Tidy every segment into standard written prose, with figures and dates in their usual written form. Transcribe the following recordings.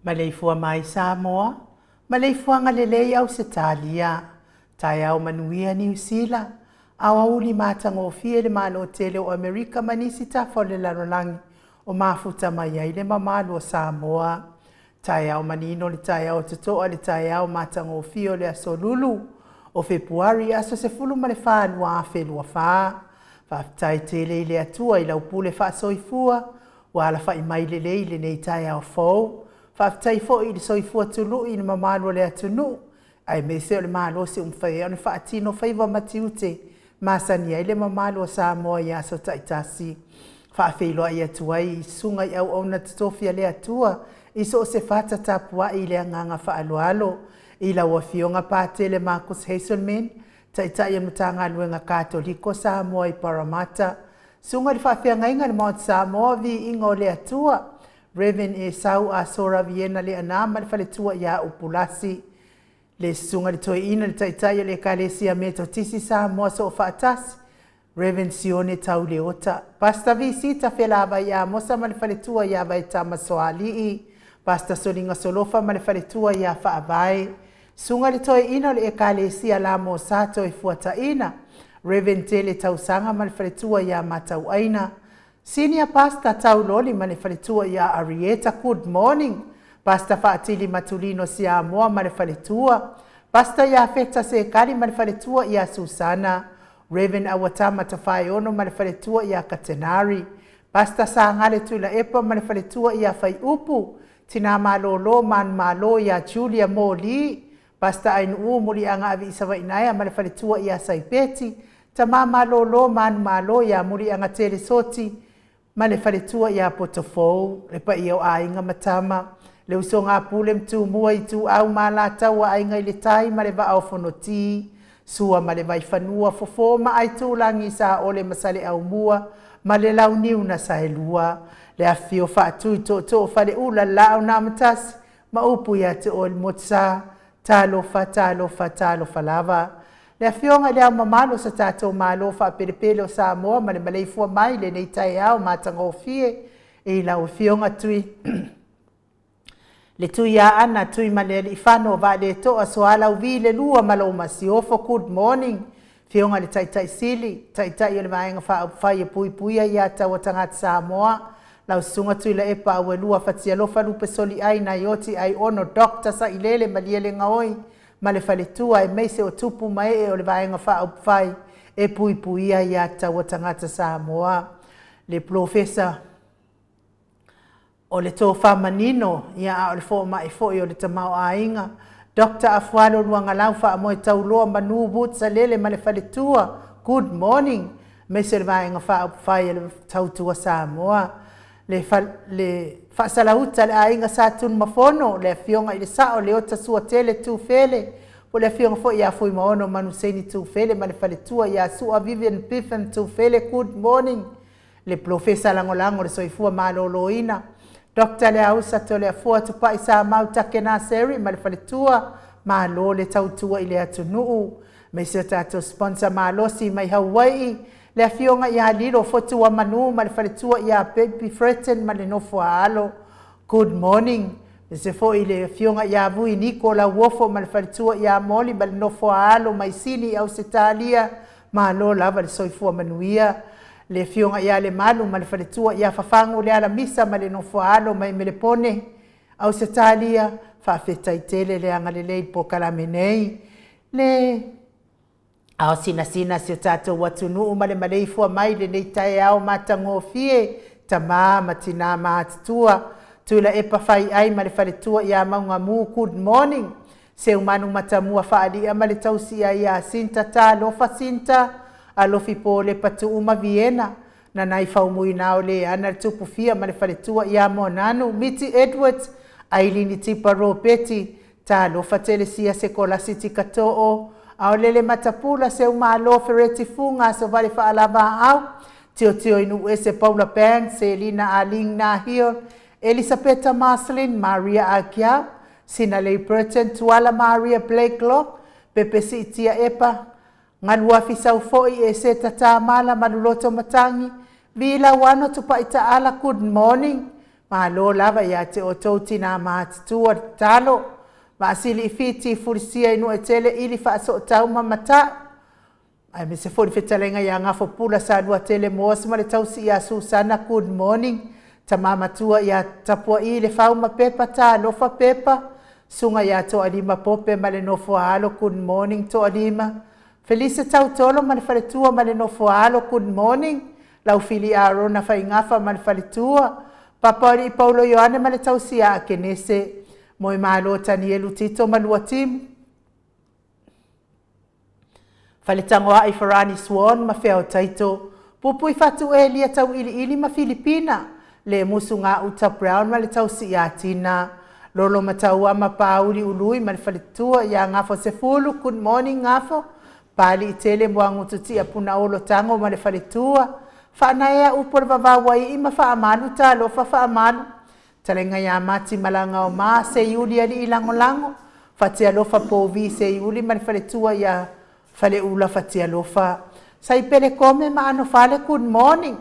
Maleifua mai Samoa, maleifua ngalelei au Setalia, tai au manuia New Zealand, au auli matangofie le malo tele o Amerika manisi tafo le larolangi o mafuta mai ai le mamalu o Samoa. Tai au manino le tai au tutoa le tai au matangofie o le asolulu o Februari aso se fulu ma le whanua a whelua wha. Whaftai tele le atua i lau pule wha soifua, wala wha i mai le leile nei tai au fau. Whaftai fo i le soifua tulu i le mamalo le atunu. Ai me se o le malo se umwhai ane whaatino whaiva matiute. Masani ai le mamalo Samoa i aso taitasi. Whaafeiloa i atuai i sunga i au na tatofia le atua. I so se whata tapua i le anganga whaalualo. I la wafionga pātele Marcus Hazelman. Taitai e mutanga luenga Katoliko Samoa i Parramatta. Sunga li whaafia ngainga le Mount Samoa vi ingo le atua. Reverend e sau a sora viena le anama le whaletua ia upulasi. Le sunga le toi ina le taitai le kalesia meto tisi Samoa so whaatasi. Reverend Sione tau le ota. Pasta visita whelava ia mosa ma le whaletua ia vai tama soalii. Pasta solinga solofa ma le whaletua ia whaavai. Sunga le toi ina le kalesia la mo sato e fuata ina. Reverend Tele tausanga ma le whaletua ia matau aina. Senior Pastor tau loli ma le whaletua ia Arieta, good morning. Pastor Faatili Matulino sia moa ma le whaletua. Pastor ia feta se kari ma le whaletua ia Susana. Reverend Awatama tawhai ono ma le whaletua ia Katenari. Pastor Sangale tula epa ma le whaletua ia Whai Upu. Tina malolo man malo ia Julia Moli. Pastor Ainu muri anga avi isawa inaya ma le whaletua ia Saipeti. Tama malolo man malo ia muri anga Telesoti. Ma le whaletua ia Potofou, le pa iau ainga matama, le uso ngā pule mtu mua i tu au mala taua ainga i le tai ma le va au fonoti, sua ma le vai whanua fofo ma ai tu langi sa ole masale au mua, ma le lau niu na sa helua, le afio whaatu i to whale ula lau na matasi, ma upu ia te ol motsa, talo fa lava. Le afionga le au mamalo sa tātou malo wha perepele o Samoa ma le maleifua mai le nei tai au matanga o fie e la o fionga tui. Le tui a ana tui ma le ifano va le toa soala uvi le lua malo masiofo good morning. Fionga le taitai sili, taitai o le maenga wha whai e pui ia taua tangata Samoa. Lau sunga tui la epa au e lua fatia lofa lupe soli ai na ioti ai ono dokta sa ilele maliele ngaoi. Ma le whaletua e meise o tupu mai e o le vaenga whaupwhai e puipuia i ata o tangata Samoa. Le profesa o le tō whamanino i a o le fōma e fōi o le tamau ainga. Dr. Afualo luanga lau wha amoe tauloa manu butsa lele ma le whaletua. Good morning. Meise le vaenga whaupwhai e le tautua Samoa. Le whaasalauta le ainga sa tun mafono, le fionga i le sao le ota sua tele tu fele, po le fionga fo ia fui maono manu seini tu fele, ma le whaletua ia sua Vivian Piffen tu fele, good morning. Le profesa langolango le soifua malolo ina. Dr. le ausa to le afua tu pa isa mau take na seri, ma le whaletua, malo le tautua i le atunuu. Me se tato sponsor malosi mai Hawaii, le afionga ia lilo fotu wa manu ma le whaletua ia Baby Fretten ma le nofo alo. Good morning. Se fo i le afionga ia vui Nicola Wofo ma le whaletua ia Moli ma le nofo alo mai sini au Setalia ma lo lava le soifua manuia. Le afionga ia le malu ma le whaletua ia fafangu le ala misa ma le nofo alo mai Melepone au Setalia. Whawheta i tele le angalelei po kalamenei. Le ao sina si o tātou watunu ma le maleifua mai le nei tae au matangofie tama matina maatitua. Tula epa whai ai ma le whaletua ia maunga mu good morning. Se umanu matamua whaalia ma le tausia ia Sinta tā lofa Sinta a lofi po le patu uma Viena. Na nai whaumui nao le ana le tupu fia ma le whaletua ia Monanu. Miti Edwards, Ailini Tipa Robeti, tā lofa telesia se kola siti katoo. Au lele matapula se umalo fereti funga so vale whaalava au. Tio inu ese Paula Bang, Selina Aling Nahir, Elisabetta Marcelin, Maria Agia, Sinalei Burton, Tuala Maria Blakelock, Pepe Sitia Epa, Ngalua Fisau Foi e se tata mala manuloto matangi, Vila wano tupa ita ala good morning, Malo lava ia te o tautina mahatua talo. Maasili ifiti furisia inu e tele ili faaso tau mamata. Ai me se fori fetalenga ia ngafo pula sa lua tele moas ma le tausi ia Susana good morning. Ta mamatua ia tapua i le fauma pepa ta lofa pepa. Sunga ia to alima pope ma le nofo halo good morning to alima. Felice tau tolo ma le faletua ma le nofo halo good morning. Lau fili arona fa ingafa ma le faletua. Papari i Paulo Ioane ma le tausi a kenese. Moi malo tani elu tito ma lua tim. Faletangoa i Farani Swan ma feo taito. Pupui fatu e lia tau ili ma Filipina. Le musu ngā Uta Brown ma le tausi a tina. Lolo mataua ma pauli ului ma le faletua ia ngafo se fulu. Good morning ngafo. Pali i tele mwangu tuti a puna olo tango ma le faletua. Whanaea upor vavawai ima whaamalu ta lofa whaamalu. Talenga ia mati malanga o maa se iuli ali ilango lango. Fatia lofa povi se iuli ma le faletua ia fale ula fatia lofa. Sai pele kome ma ano fale good morning.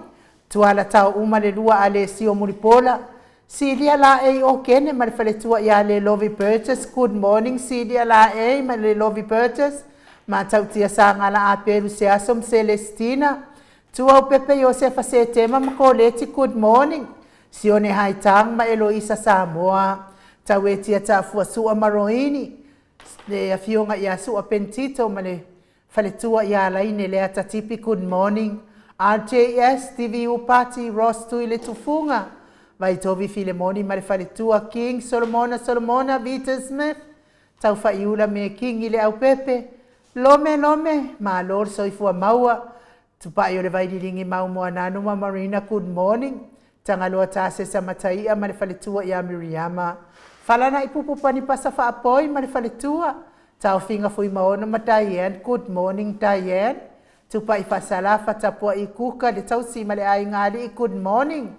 Tuala tau uma le lua ale si o muripola. Silia la e o kene ma le faletua ia le Lovey Burgess. Good morning Silia la e ma le Lovey Burgess. Ma tau tia sa ngala a peru se asom Celestina. Tua o Pepe Josefa se tema makoleti good morning. Sione haitang ma Eloisa Samoa. Tau e tia ta fuasua maroini. Le afionga ia sua pentito ma le faletua ia laine le atatipi good morning. RJS, TVU Party, Ross Tui le tufunga. Vai tovi Filemoni ma le faletua King, Solomona, Vita Smith. Tau faiula me King ile au Pepe. Lome, ma lor soifua maua. Tupa yo le vai dilingi mau moa nanu ma Marina, good morning. Tangaloa tase sa mataia ma le faletua ia Miriama. Falana ipupu pani pasa fa apoi ma le faletua. Tau finga fui maona ma Diane, good morning Diane. Tupa ifasalafa tapua i kuka le tau si ma le ai ngali good morning.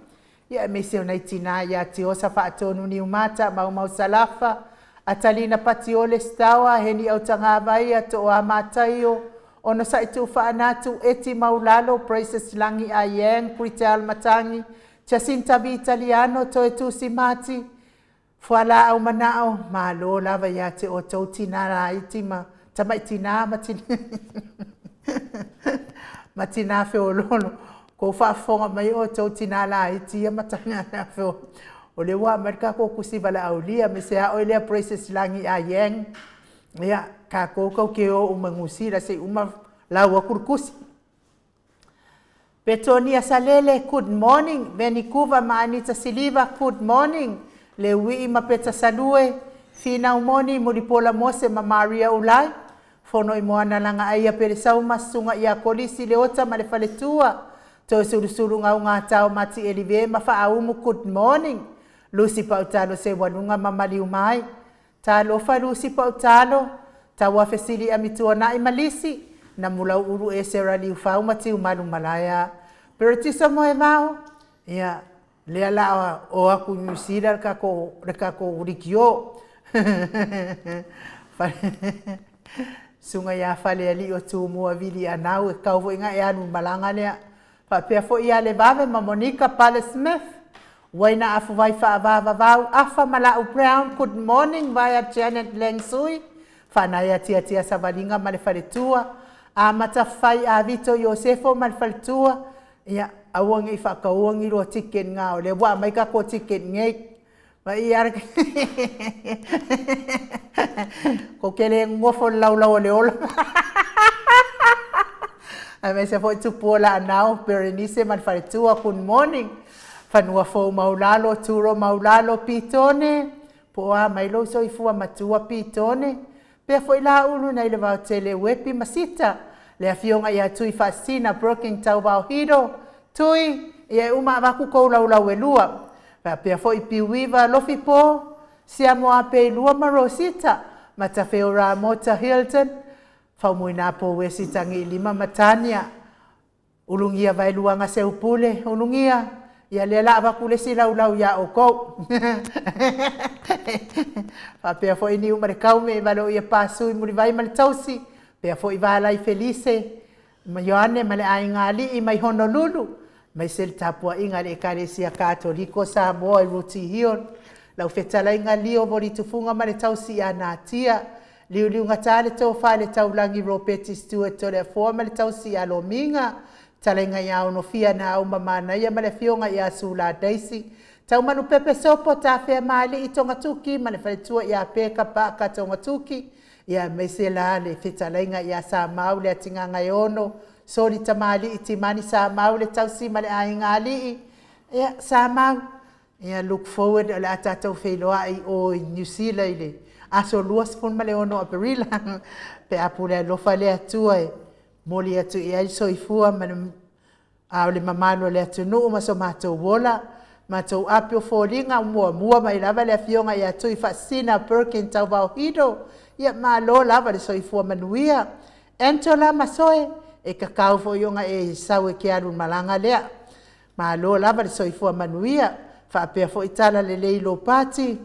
Ia meseo na itina ia tiosa fa atonu ni umata mau salafa. Atalina patiole stawa heni au tangawai ato o amataio. Ono sa itu whaanatu eti maulalo, Praises Langi Ayeng, Prital Matangi, Jacinta Vi Italiano, Toe Tusi Mati, Fuala au manao, malo lava ia te o tau tinara itima, tamai tina matina, matina feo lono, ko whaafonga mai o tau tinara itia matanga na feo. O le wa marka ko kusivala aulia, me se a oilea Praises Langi Ayeng, ia, ka koko ke o umangusira se uma laua kurkusi. Petonia Salele, good morning. Vancouver ma Anita Siliva, good morning. Le wi ma peta salue. Fina umoni muripola mose ma Maria Ulai. Fono i moana langa aia pere sauma sunga ia kolisi le ota ma le faletua. To suru ngau ngā tau mati elive ma whaaumu, good morning. Lucy Pautalo se wanunga ma maliumai. Talo fa Lucy Pautalo. Tawa fesili amitua na imalisi na mulau uru e sera liu fau mati umalu malaya. Pero tisa mo e mau, ia, lea la o aku nyusira reka ko urikio. Sunga ia fale ali o tu mua vili anau e kauvo inga e anu malanga lea. Pea fo ia le vave ma Monica Pale Smith. Waina afu vai fa vau afa Malau Brown, good morning via Janet Lengsui. Whanaya tia savalinga ma le faletua. A matawhai a Vito Iosefo ma le faletua. Ia, awangi i whakauangi roa tiken ngā o le wā mai ka ko tiken ngei. Ma i araka. Ko kele ngofo lau o le ola. A me se fo tupua la anau, Berenice ma le faletua, good morning. Whanua fo maulalo, turo maulalo pitone. Poa mai lo so i fua matua pitone. Pea foi la ulu nei le vau tele wepi masita. Le afionga ia tui fasina broken tau vau hiro. Tui, ia uma waku kou lau e lua. Pea foi piwiva lofi po. Sia moa pe lua marosita. Mata feo ra mota Hilton. Fau muina po we sitangi lima matania. Ulungia vai luanga se upule. Ulungia. Ia le la waku le si lau ia o kou. Pea foi ni umare kaume valo ia pasu i muri vai male tausi. Pea foi vala i Felice. Ma Ioane male ai ngali i mai Honolulu. mai se le tapua inga le ekalesia katoliko Samoa i Ruti Hill lau fetalainga lio vori tufunga ma le tausi ana tia liu ngata le tau fa le tau langi Robert Stewart to le forma le tausi alo minga talainga ya ono fia na au mamana ia ma le fionga ia sula daisi tau manu pepe sopo ta fe mali i tonga tuki ma le faletua ia peka pa ka tonga tuki ia mesela le fetalainga ia sa mau le atinganga ono sori tamali i timani sa mau le tausi ma le ainga ali ia sa mau ia look forward ala tatau feiloa i o New Zealand le aso luas fon ma le ono aperila pe apule lo fale atua e moli atu ia so ifua ma a le mamalo le atu no ma so mato wola mato apio folinga mua mai lava le fionga ia tu fa sina Perkin tau bao hido ia ma lo lava le so ifua manuia entola masoe e kakau fo yonga e sawe ke alu malanga lea ma lo lava le so ifua manuia fa pe fo itala le leilo pati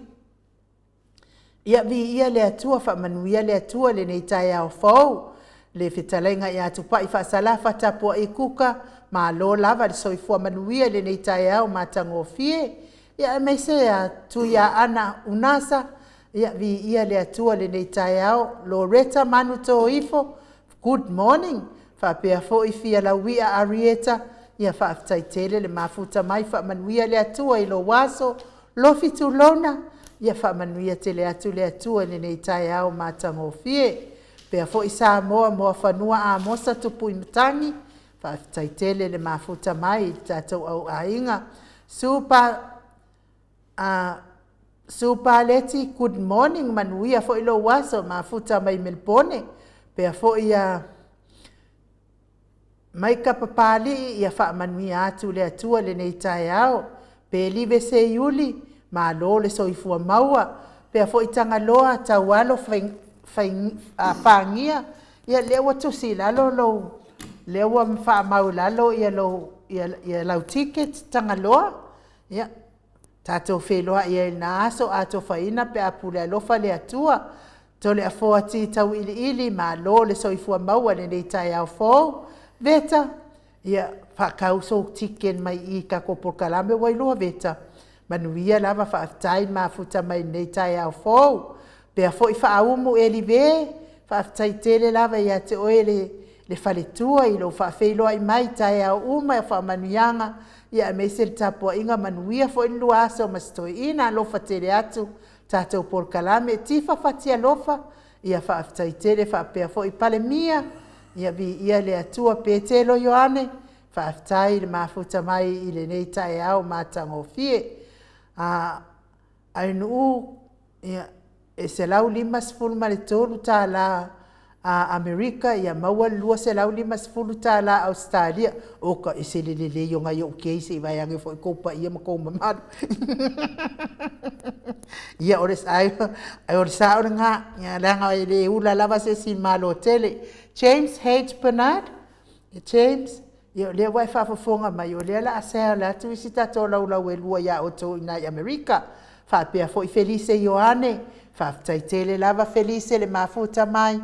ia vi ia le atua fa manuia le atua le nei tai au fo le fitalenga ia tu pai fa salafa tapo e kuka ma lo lava le soifua manuia le nei tai au matango fie ia me se a tu ia ana unasa ia vi ia le atua le nei tai au Loretta manu to ifo good morning fa pe fo ifia la wia Arieta ia fa taitele le mafuta mai fa manuia le atua i lo waso lo fitu lona ia fa manuia tele atu le atua le nei tai au matango fie pe fo isa mo fanua a mosa tupu imtangi fa taitele le mafuta mai tatou au ainga super leti good morning manuia fo ilo waso mafuta mai Melbourne pe fo ia mai kapapali ia fa manuia atu le atua le nei tai au pe live se yuli ma lo le soifua maua pe fo itanga loa taualo fangia ia lewa tusi lalo lo lewa mfa maulalo ia lo ia lau ticket tanga loa ia tato feloa ia na aso ato faina pe apule lo fale atua tole afo ati tau ili ma lo le soifua maua le nei tai au fo veta ia fa kauso ticket mai i ka kopor kalame wailua veta manuia lava fa tai ma futa mai nei tai au fo pe fo i fa umu elive fa tai tele lava ia te oele le faletua i lo fa feilo ai mai tai au uma fa manuianga ia me se tapo inga manuia fo in luaso masto ina lo fa tele atu tato por kalame tifa fatia lofa ia fa tai tele fa pe fo i pale mia ia vi ia le atua petelo yoane fa tai le mafuta mai i le nei tai au matango fie ai nu ia e se lau lima sefulu ma le tolu tala a Amerika ia maua lua se lau lima sefulu tala Australia o ka e se lelele yo ngai o kei se vai ange foi kopa ia ma ko mamadu ia ores ai ores sa nga ia langa ile ula lava se si malo tele James H Bernard James ia le vai fa fonga mai o le la asa la tu visita to la ula lua ia o to ina Amerika fa pe foi Felice Ioane fa taitele lava Felice le mafuta mai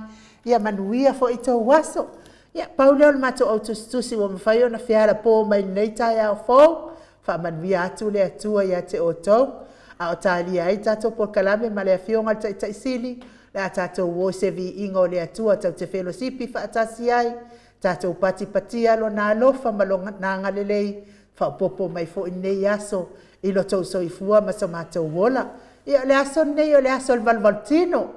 ia manuia fo ito waso ia Paulo mato autostusi wa mfayo na fiara po mai nei tai au fo fa manuia atu le atua ia te oto a otalia ai tato por kalame ma le fionga tai sili la tato wo se vi ingo le atua tau te fellowship fa atasi ai tato pati alo na alofa malonga na ngalelei fa popo mai fo nei aso ilo tau soifua ma so mato wola ia le aso nei o le aso il Valvoltino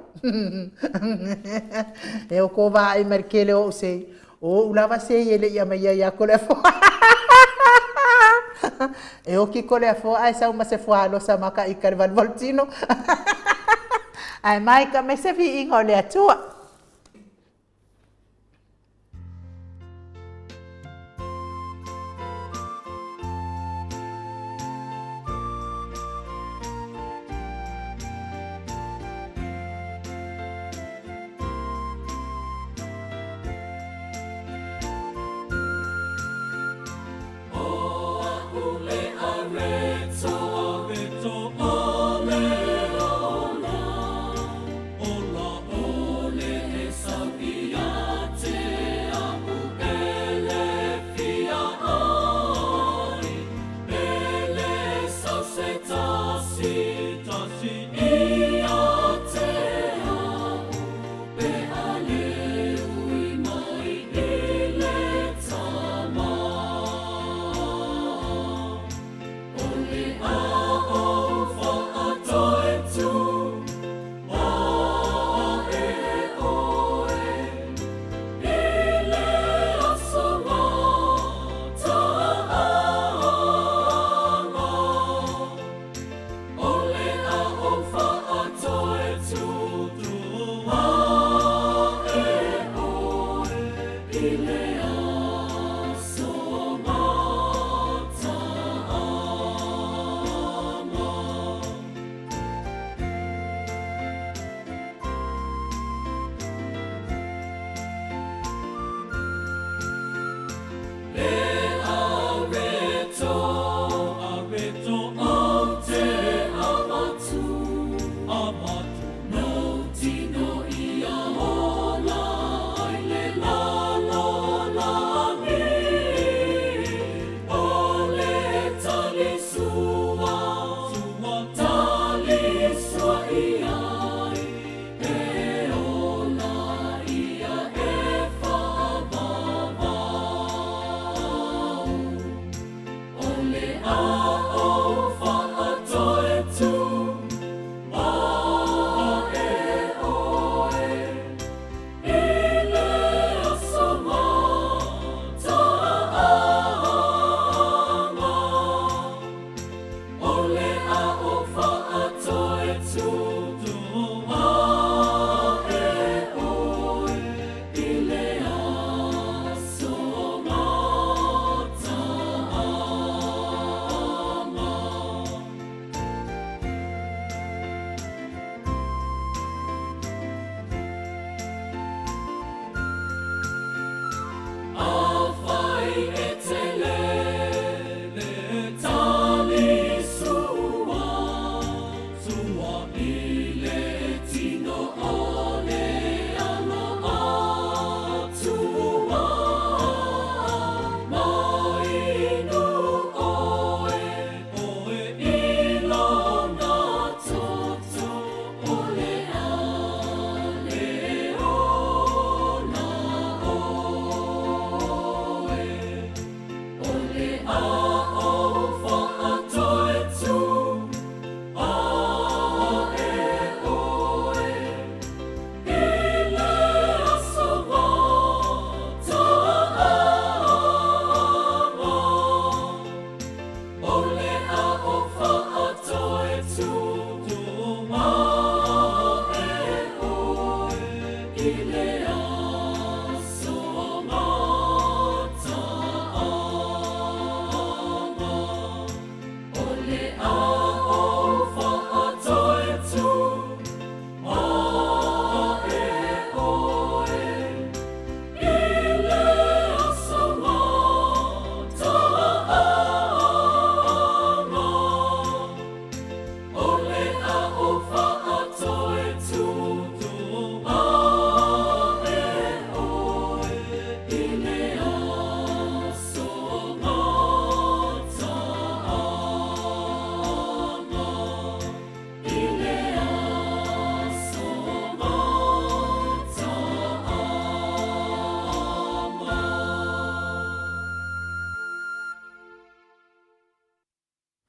e o ko va ai merkele o se o ulava se ele ia mai ia ko le fo e o ki ko le fo ai sa uma se fo alo sa maka i kar Valvoltino ai mai ka me se vi ingo le atua Ole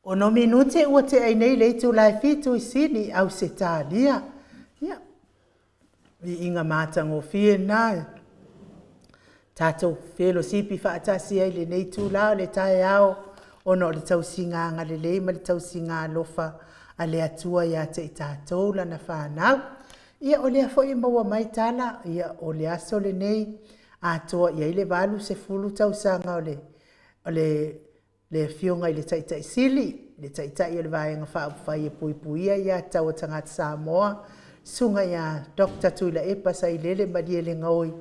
O no minute ua te ai nei leitu lai fitu I sini au se tālia. Ia. I inga mātango fie nā. Tātou whelo sipi whaatasi ai le nei tū lao le tae ao. Ono le tau singa ngā le leima le tau singa lofa a le atua ia te I tātou lana whanau. Ia o lea fo I maua mai tala. Ia o le aso le nei. A toa ia I le valu se fulu tau sanga o le fionga I le taitai sili, le taitai o le vaenga whaapawhai e puipuia ia tau o tangata Samoa, sunga ia Dr. Tuila Epa sa I lele madia le ngaoi.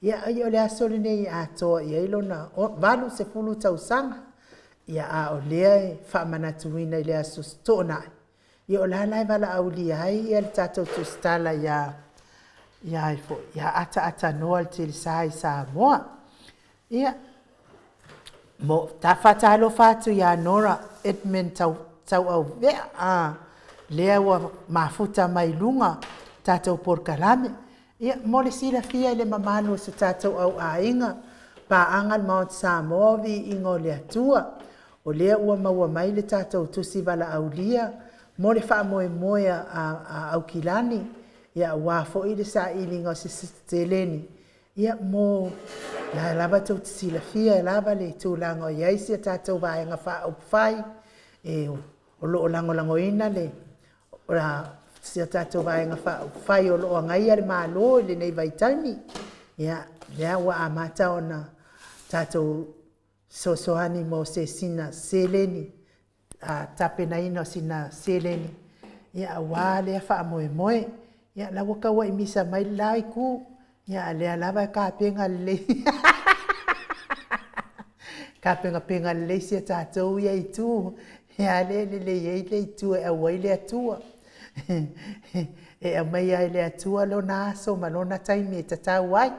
Ia ai o le aso le nei a toa ia ilona valu se fulu tau sanga, ia a o lea e whaamanatuina I le aso stona. Ia o lalai wala au li ai ia le tatou tustala ia ata noa le tili sai Samoa. Ia mo ta fatalo fatu ya Nora Edmund tau au vea lea wa mafuta mai lunga tatou porkalame ia mo le sila fia le mamanu se tatou au ainga pa angal Mount Samoa vi ingo le atua o lea ua maua mai le tatou tusi wala aulia mo le wha moe moe a au kilani ia wafo I le sa ilinga o se steleni ia mo la lava tau tisila fia lava le tūlanga o iaisi a tātou vaenga wha au whai e o loo lango ina le ora si a tātou vaenga wha au whai o loo ngai ale mālo le nei vaitani ia lea wa a mata o na tātou sosoani mo se sina seleni a tapena ina sina seleni ia wa lea wha moe moe ia la waka wa imisa mai lai ku ia lea lava ka penga le ka penga le sia tātou ia I tū ia le ia le tū e awai le atua e mai ai le atua lo na so ma lo na taimi e tatau ai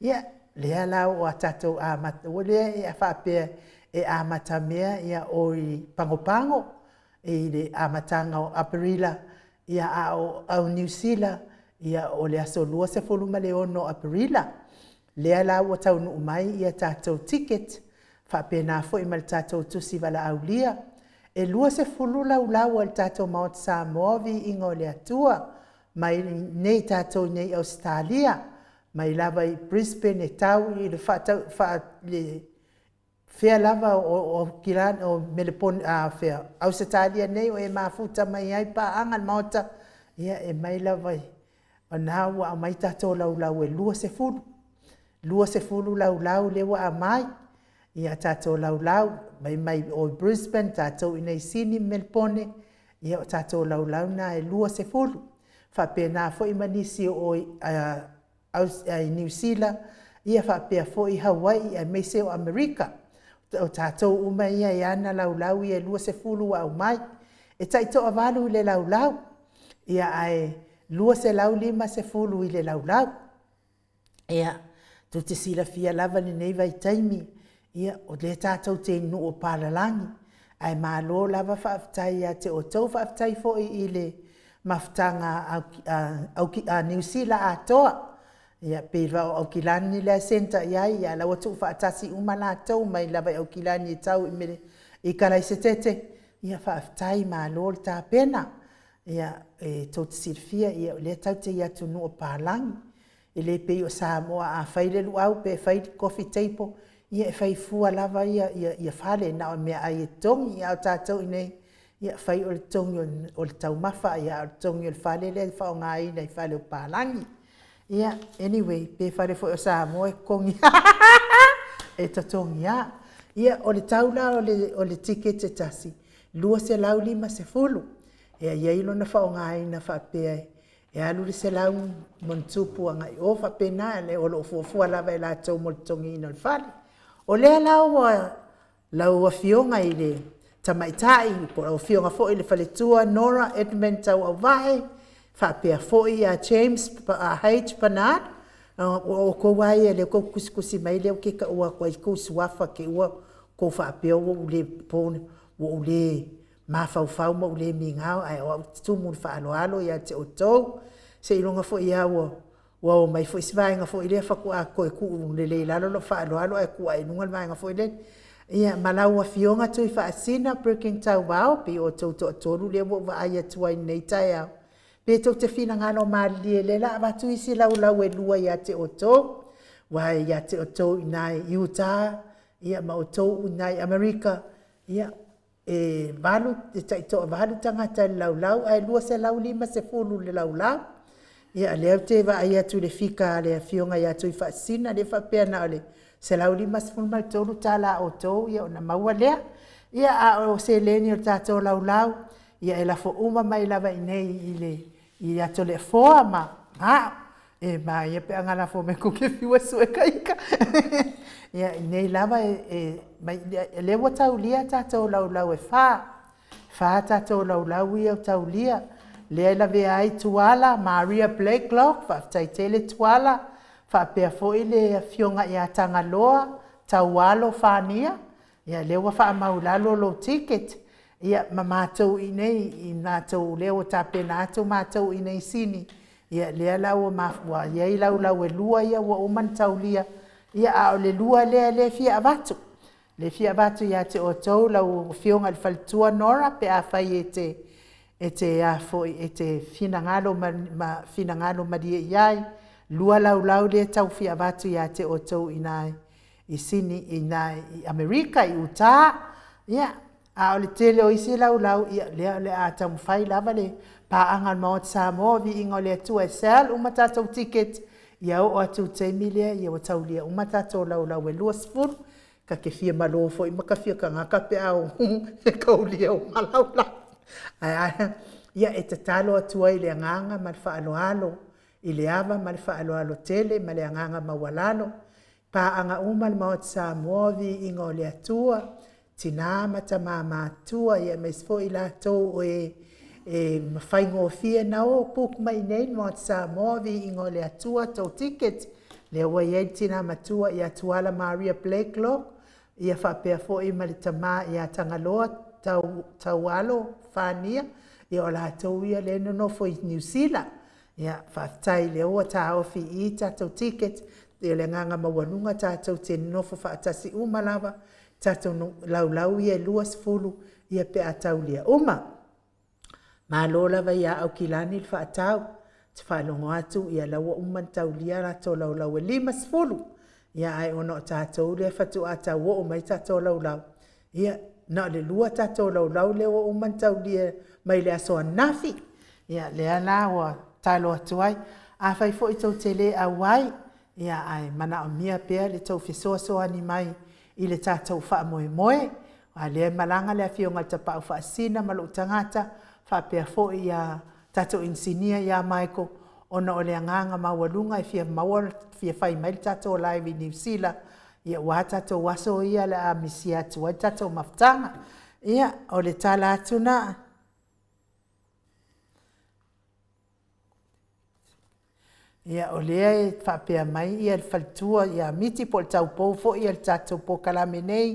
ia lea la o a tatou a mata o lea e a whapea e a mata mea ia o i pangopango e le a matanga o Aparila ia a o au New Zealand ia o le aso lua se foluma le ono Aparila lea la o tau nu mai ia tatou ticket whapea na fo i mal tatou tusi wala au lia e lua se fulu lau al tatou Mount Samoa vi inga o le atua mai nei tatou nei Australia mai lava i Brisbane e tau i le le fea lava o Kilan o Melbourne a fea Australia nei o e mafuta mai ai pa anga mauta ia e mai lava i o na wa mai tatou lau e lua se fulu lau le wa mai ia tatou lau mai o Brisbane tatou i nei sini Melbourne ia o tatou lau na e lua se fulu whapena fo i manisi o New Zealand ia whapea fo i Hawaii a mese o Amerika o tatou uma ia e ana lau ia lua se fulu au mai e taito avalu i le lau ia ai lua se lima se fulu i le lau ia tu te sila fia lava ni nei vai taimi ia o le tatou te inu o palalangi ai malo lava whaaftai ia te o tau whaaftai fo i le maftanga a New Zealand a toa ia pera o kilani le senta ia la watu faatasi uma la tau mai lava o kilani tau i kalai se tete ia whaaftai malo ta pena ia tot sirfia ia le tau te ia tunu o palangi i le pe o Samoa a whaile luau pe whaile coffee table ia e whai fua lava ia whale na o mea ai e tongi ia o tātou i nei ia whai o le tongi o le tau mawha ia o le tongi o le whale le whao ngā i nei whale o palangi ia anyway pe whale fo o Samoa e kongi e tatongi ia o le taula o le ticket e tasi lua se lau lima se fulu ia ilo na whao ngā i na whapea e alu le se lau montupu anga i o whapena le o lo fuafua lava e la tau mo le tongi ina le whale o lea lau a fionga i le tamaitai, po au fionga fo i le whaletua Nora Edmund tau au vae, whapea fo i a James H. Bernard, o ko wai e le ko kusikusi mai leo ke ka ua kwa i kusuafa ke ua ko whapea o ule pone, o ule mawhau ma ule mingau, ai o tumu whaaloalo i a te o tau, se ilonga fo i a wa mai fo isvainga fo ile fa ku a ko ku le lalo lo fa lo e ku ai nunga vainga fo ile ia malau a fionga tu fa asina breaking tau wao pe o to le wo va ia tu ai nei tai pe to te fina ngalo mali le la va tu isi lau e lua ia te o to wa ia te o to nai Utah ia ma o to nai America ia e valu te tai to valu tanga tai lau ai lua se lau lima se fulu le lau ia leo te va ia tu le fika le fionga ia tu fa sina le fa pena le se la uli mas fun mal tolu tala o to ia na maua lea ia a o se leni o tato lau ia e la fo uma mai lava nei ile ia to le foa ma e ma ia pe anga la fo me ko ke fiwa su e kaika ia nei lava mai le wa taulia tato lau e fa tato lau ia taulia le la ve ai tuala Maria Blakelock fa taitele tuala fa pe fo ile fionga ia tangaloa tawalo fania ia le wa fa maulalo lo ticket ia mamato inei inato le o tapenato mato inei sini ia le la o mafwa ia ila e lua ia o man taulia ia a le lua le fia avatu ia te o tau la o fionga al faltua Nora pe a faiete e te finangalo ma dia iai lua lau le tau fia vatu ia te o tau inai i sini inai i Amerika i Utah ia a o le tele o isi lau ia le a tau mwhai lava le pa angan Mount Samoa vi ingo le atua e sel umata tau ticket ia o atu teimi lea ia o tau lia umata tau lau e lua sfuru ka ke fia malo fo i maka fia ka ngaka pe au e kau lia o malau ia e tatalo atua i le anganga ma le whaaloalo i le ava ma le whaaloalo tele ma le anganga mawalalo pa anga uma le Mount Samoa vi ingo le atua tina mata mama atua ia mesfo i la tau o e mawhaingofia na o puk mai nei mo Samoa vi ingo le atua tau ticket le ua iai tina matua ia tuala Maria Blakelock ia whapea fo i malitama ia tangaloa tau alo whania ia o la tau ia le no fo i New Zealand ia whaftai le ua ta ofi i tau ticket ia le nganga mawanunga tau te nofo whaatasi umalawa tau lau ia luas fulu ia pe atau lia ma lola vai ia au kilani whaatau te whaelongo atu ia laua tau lia la tō lau e 5 ia ai ono tātou le whatu atau o mai tātou lau ia na le lua tātou lau le o tau lia mai le asoa nafi ia le ala o talo atu ai a whai fo i tau te le awai ia ai mana o mia pea le tau whisoa ni mai i le tātou wha moe a le malanga le awhionga ta pau wha asina malu tangata wha pea fo i a tātou insinia ia Michael ona o le anganga mawalunga i fia mawal fia whai mai tātou live i New Zealand ia wa tātou waso ia le a misi atu ai tātou maftanga ia o le tala atu na ia o lea e whapea mai ia le whalitua ia miti po le tau pou fo ia le tātou po kalame nei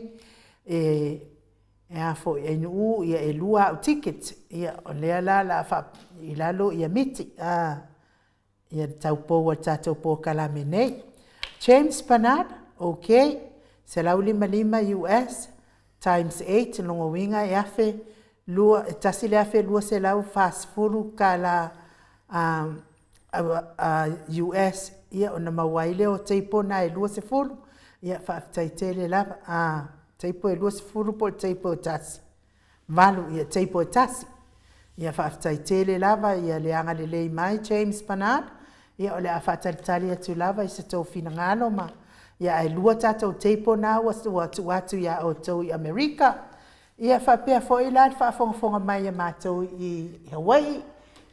a fo ia inu ia e lua au ticket ia o lea la i lalo ia miti ia le tau pou le tātou po kalame nei James Bernard okay se lau 5 US times 8 longo winga e afe lua tasi le afe lua se lau fast furu ka la US ia ona mawaile o teipo na e lua se fulu ia whaaftaitele lava teipo e lua se fulu po teipo tasi valu ia teipo tasi ia whaaftaitele lava ia leanga le lei mai James Bernard ia o le a whaatalitali atu lava i se tau fina ngalo ma ia e lua tatou teipo na watu ia o tau i Amerika ia whapea fo i lad whaafongafonga mai a mātou i Hawaii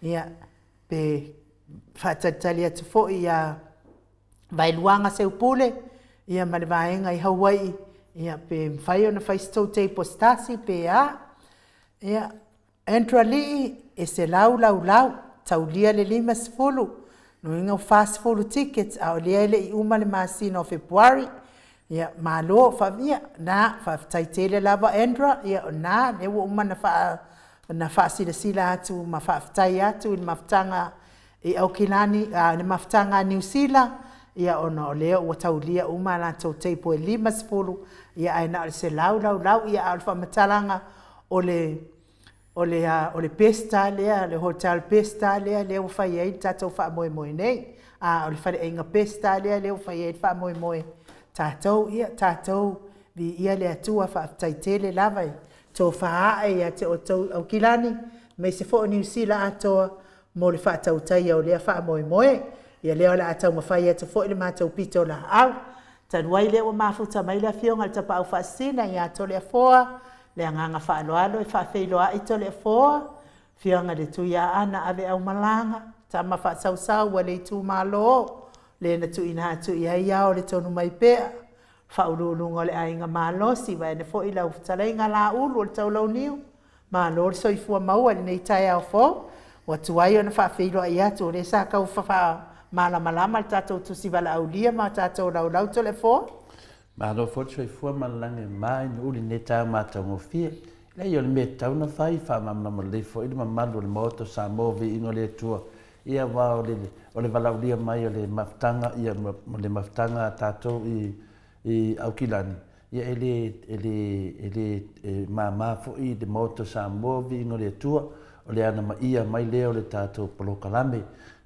ia pe whaatalitali atu fo ia vailuanga se upule ia malevaenga i Hawaii ia pe mwhai ona whaistou teipo stasi pe ia Andra Lee e se lau tau lia le 5 no inga fast food tickets a lia le i uma le masina o February ia malo favia na taitele lava Andra ia na ne uma na sila atu ma tai atu i maftanga i Aukilani ne maftanga New Zealand ia ono leo o tau lia uma la tau teipo e 5 ia ai na se lau ia alfa matalanga o le pesta le hotel pesta le o fai ai tatou fa moe nei o le fai inga pesta le o fai ai fa moe tatou vi ia le atua fa taitele lava to fa ai te o tau au kilani me se fo New Zealand ato mo le fa tau tai o le fa moe ia le ola atau mafai atu fo le matou pito la au tanwai le o mafuta mai la fionga ta pa fa sina ia to le foa le nganga whaaloalo e whawheiloa i tole foa, whianga le tuia ana ave au malanga, ta ma whaasau wa le tu malo, le na tu ina tu ia ia o le tonu mai pea, whaurulunga le ainga malosi, wa ene fo i lau talenga la ulu o le tau lau niu, malo le soifua maua le nei tai au fo, wa tuai ona whawheiloa i atu, le sa kau malama le tatou tusiwala au lia ma tatou lau tole foa, ma lo fo tsoi fu ma lange mai no uli neta ma tango fie le yo me tau na fai fa ma ma le fo i ma malu le moto sa movi ino le tua ia wa o le vala lia mai o le maftanga ia mo le maftanga tatou i Aukilani ia ele ma fo i de moto sa movi ino le tua o le ana ma ia mai le o le tatou polokalame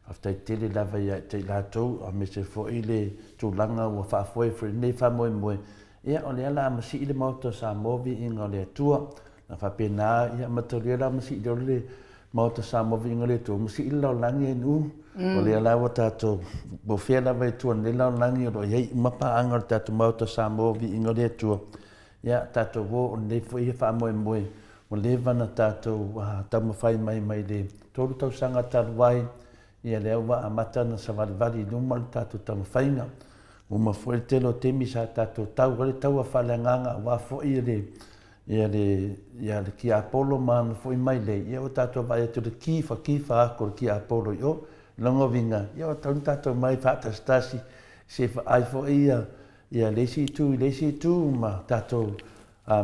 after tele lava ia te latou a me se fo ile tulanga wa fa foi for nei fa moe ia o le ala ma si ile moto sa movi inga le tua na fa pena ia ma to le la ma si le moto sa movi inga le tua ma si ile langi nu o le ala wa tato bo fe la vai tua le la langi o ia ma pa anga tato moto sa movi inga le tua ia tato wo nei fo ia fa moe o le vana tato wa tama fai mai le tolu tau sanga tarwai ia lea wa amata na savalivali luma le tatou tamawhaiga uma foi le telo temi sa tatou tau le tau afaleagaga ua foʻi le ia le ki Apollo man foi mai le ia o tato vai tu le kifa ko ki Apollo yo longo vinga ia o tato mai fata stasi se fa ai fo ia lesi tu ma tato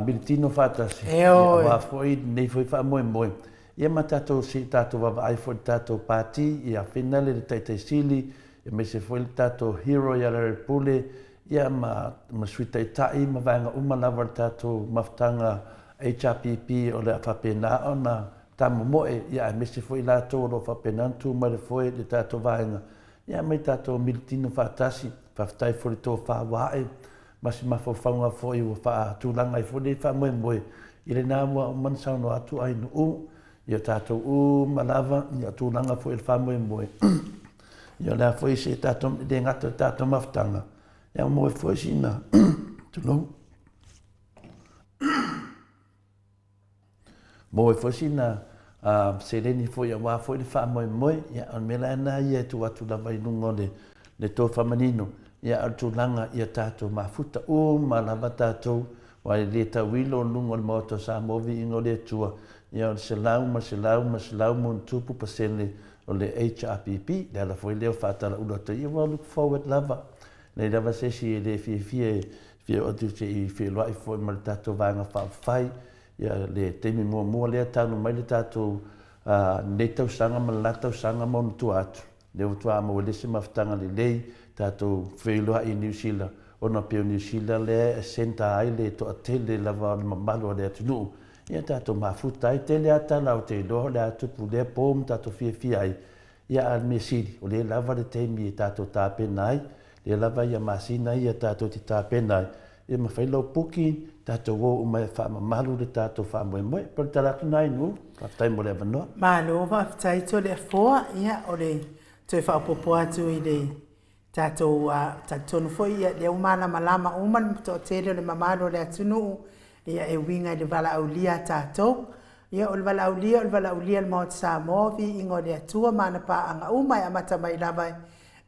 militino fata se ia wa foi nei foi fa moi ia ma tato si tato va ai fo tato party ia finale le tai sili ia me se foi tato hero ia le pule ia ma suita tai ma vanga uma lava tato maftanga HRPP o le whapena ona tamu moe ia me se foi la to lo whapenantu ma le foi le tato vanga ia me tato militino fatasi whaftai foi to whawae ma si mawhawhanga foi o wha tūlanga i foi wha moe i le nā mua o mansauno atu ai nu ia tato ma lava ia tūlanga foi le wha moe ia la foi se tato le ngata tato maftanga ia moe foi sina tunou moe foi sina sereni foi wa foi le fa moe ia on mela na ia tu atu la vai lungo le to famanino ia atu langa ia tato mafuta ma lava tato wa le tawilo lungo le moto sa movi ingo le tua ia se lau mon tupu pasele o le HRPP la foi le fatala ulo te ia look forward lava le lava se si le fie o tu se fie lo ai foi mal tato vanga fa fai ia le temi mo le tanu mai le tato ne tau sanga ma tau sanga mo tu atu le tu amo le se maftanga le tato felo i New Zealand ona pe New Zealand le senta ai le to atele lava malo le atu ia tato mafuta ai tele ata la o te do le atu pule pom tato fie ai ia al mesidi o le lava le temi tato tape nai le lava ia masina ia tato ti tape nai ia mawhailo puki tato wo mai fa malu le tato fa moe per taratu nai nu fatai mo le vano malo va fatai to le foa ia o le to fa popo atu i le tato no foi ia le umana malama uman to tele le mamalo le atunu ia e winga le vala aulia tato ia o le vala aulia le mo sa movi ingo le atua mana pa anga uma amata mai lava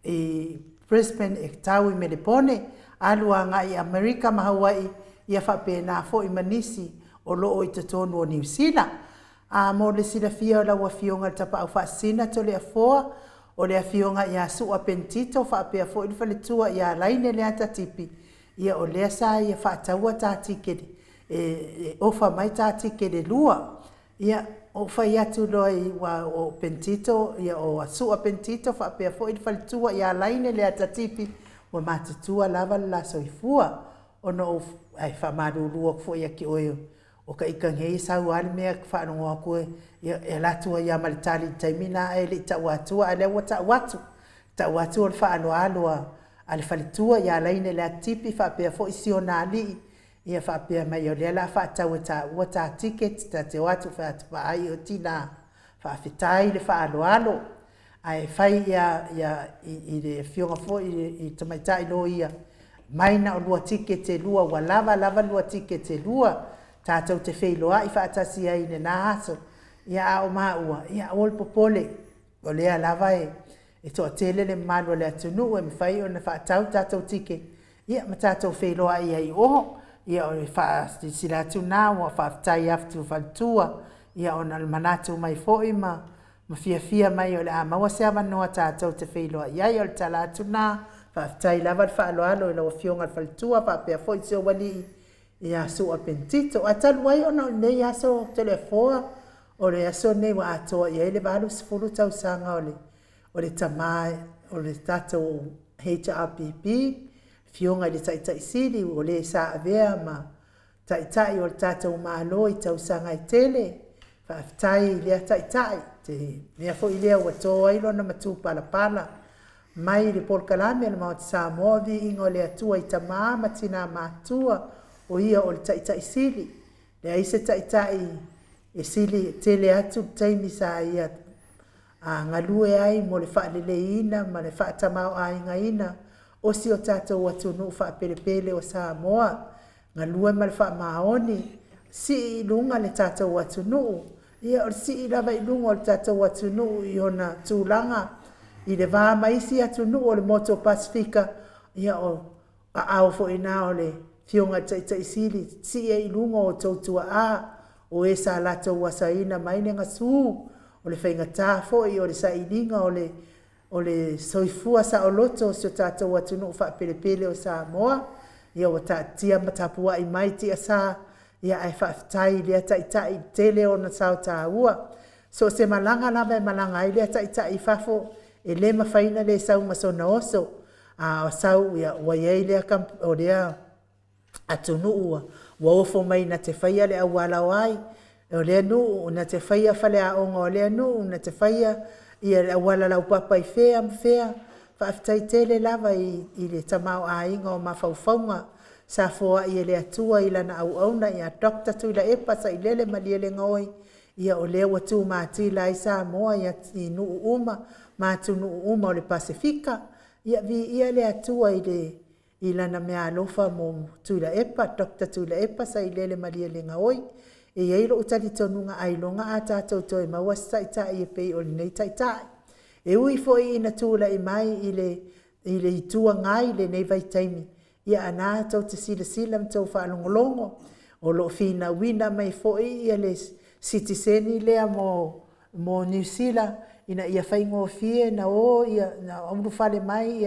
i Brisbane e tau i Melipone alua nga i Amerika ma Hawaii ia whapena fo i manisi o loo i tatonu o New Zealand. Mo le sila fia la wa fionga tapa au whaasina to le afoa o le fionga ia sua pentito whapea fo i whaletua ia laine le atatipi ia o lea sa ia whaataua tātikere ofa mai tātikere lua ia o fai atu loi wa o pentito ia o sua pentito whapea fo i whaletua ia laine le atatipi wa matatua lava la soifua ono ai whamarurua fo ia ki oio o ka ikangei sau ale mea whanongoa koe ia latua ia malitali taimina e li tauatua ale wa tauatu o le whaaloaloa ale whalitua ia laine le atipi whapea fo isi o nali ia whapea mai o le ala whaatau ua tā ticket ta te watu whaatapa ai o tina whaafitai le whaaloalo ai whai ia i le fionga fo i tamaitai lo ia maina o lua ticket e lua wa lava lua ticket e lua tātou te wheiloa i whaatasi ai ne nāhaso ia ao maua ia ol popole o lea lava e toa tele le manu le atunu e mwhai o na whaatau tātou tike ia ma tātou wheiloa ia i oho ia o whaasila atu nā o whaafitai aftu whaltua ia o na manatu mai fōi ma fia mai o le a maua sea manoa tātou te wheiloa ia i o le tala atu nā whaafitai lava le whaaloalo i lawa fionga le whaltua whaapea fōi seo wali ia sua pentito atalu ai ona nei aso telefoa o le aso nei wa atoa ia le balu sefulu tausanga o le tamai o le tato HRPP fionga le taitai sili o le sa avea ma taitai o le tato malo i tausanga i tele whaafitai le taitai te mea fo i lea watoa ilo na matu pala mai le polkalame le mauti Samoa vi ingo le atua i tamaa matina matua o ia o le taitai sili le aise taitai e sili tele atu taimi sa ia ngalue ai mo le whaaleleina ma le whaatamau ai ngaina o si o tātou atunu whaapelepele o Samoa ngalue ma le whaamaoni si lunga le tātou atunu ia o si lava i lunga o le tātou atunu i ona tūlanga i le vāmaisi atunu o le Moto Pasifika ia o au fo ina o le fionga tai sili si e ilunga o tautua a o e sa lata wasaina maine ngasu o le whainga tāfo i o le sa ilinga o le soifua sa o loto o tātou watunu wha pelepele o Samoa ia o ta tia matapua i mai tia sa ia ai whaafitai lea tai tele o na sao tā ua so se malanga lava e malanga ai lea tai fafo e le mawhaina le sau masona oso a sau ia wa iei lea o lea atunu ua wa ofo mai na te whaia le awala wai o lea nu na te whaia whale a onga o lea nu na te whaia ia le awala lau papa i fea whaafitai tele lava i le tamau a inga o mawhauwhaunga sa foa i le atua i lana au auna ia dokta tu ila epa sa i lele maliele ngoi ia o lea watu maati la i Samoa ia i nuu uma maatu nuu uma o le Pasifika ia vi ia le atua i lana mea alofa mo tu ila epa dokta tu ila epa sa i lele maliele ngoi e yeilo utali tonunga ailonga a tātou toi maua saitai e pei o nei taitai. E ui foi ina tūla i mai i le itua ngai le nei vai taimi. Ia ana tau te sila mtau whaalongolongo o lo fina wina mai foi ia le sitiseni lea mo New Zealand ina ia whaingo fie na o ia na omru whale mai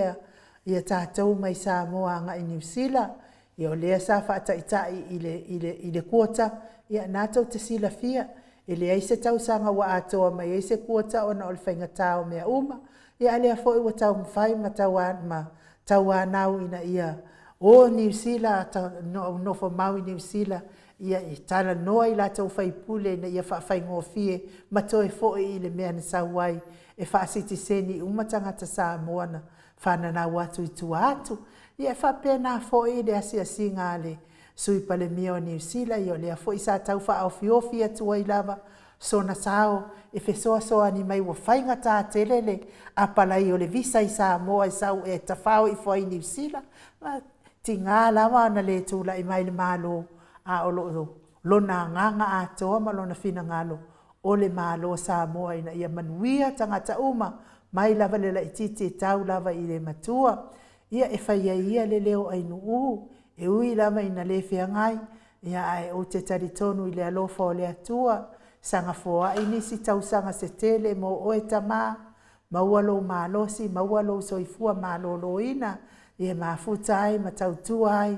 ia tātou mai Samoa nga i New Zealand. Ia o lea sa whaataitai i le kuota ia nātou te sila fia, e le aise tau sanga wa atoa mai aise kuota o na o le whainga tāo mea uma, ia alea fo iwa tau mwhai ma tau anau ina ia o New Zealand, no fo mau i New Zealand, ia i tala noa i la tau whaipule na ia whaingo fie, ma toe fo i le mea na sauai, e whaasiti seni umatangata Samoa na whanana watu i tua atu, ia whapena fo i le asia singa le, sui pale mia o New Zealand, i lea fo i sa tau wha au fiofi atua i lava, so na sao, e fesoa soa ni mai wa whainga tā telele, a palai o le visa i Samoa i sau e tawhao i fo i New Zealand, ti ngā lava na le tūla i mai le malo, a o lona nganga a toa ma lona fina ngalo, o le malo Samoa ina ia manuia tangata uma, mai lava le la ititi e tau lava i le matua, ia e whaia ia le leo ai nuu, e ui lama ina le whea ngai, ia ai o te taritonu i le alofa o le atua, sanga foa i nisi tau sanga se tele mo oe tamā, maua lo malosi, maua lo soifua malolo ina, ia mafuta ai, matautua ai,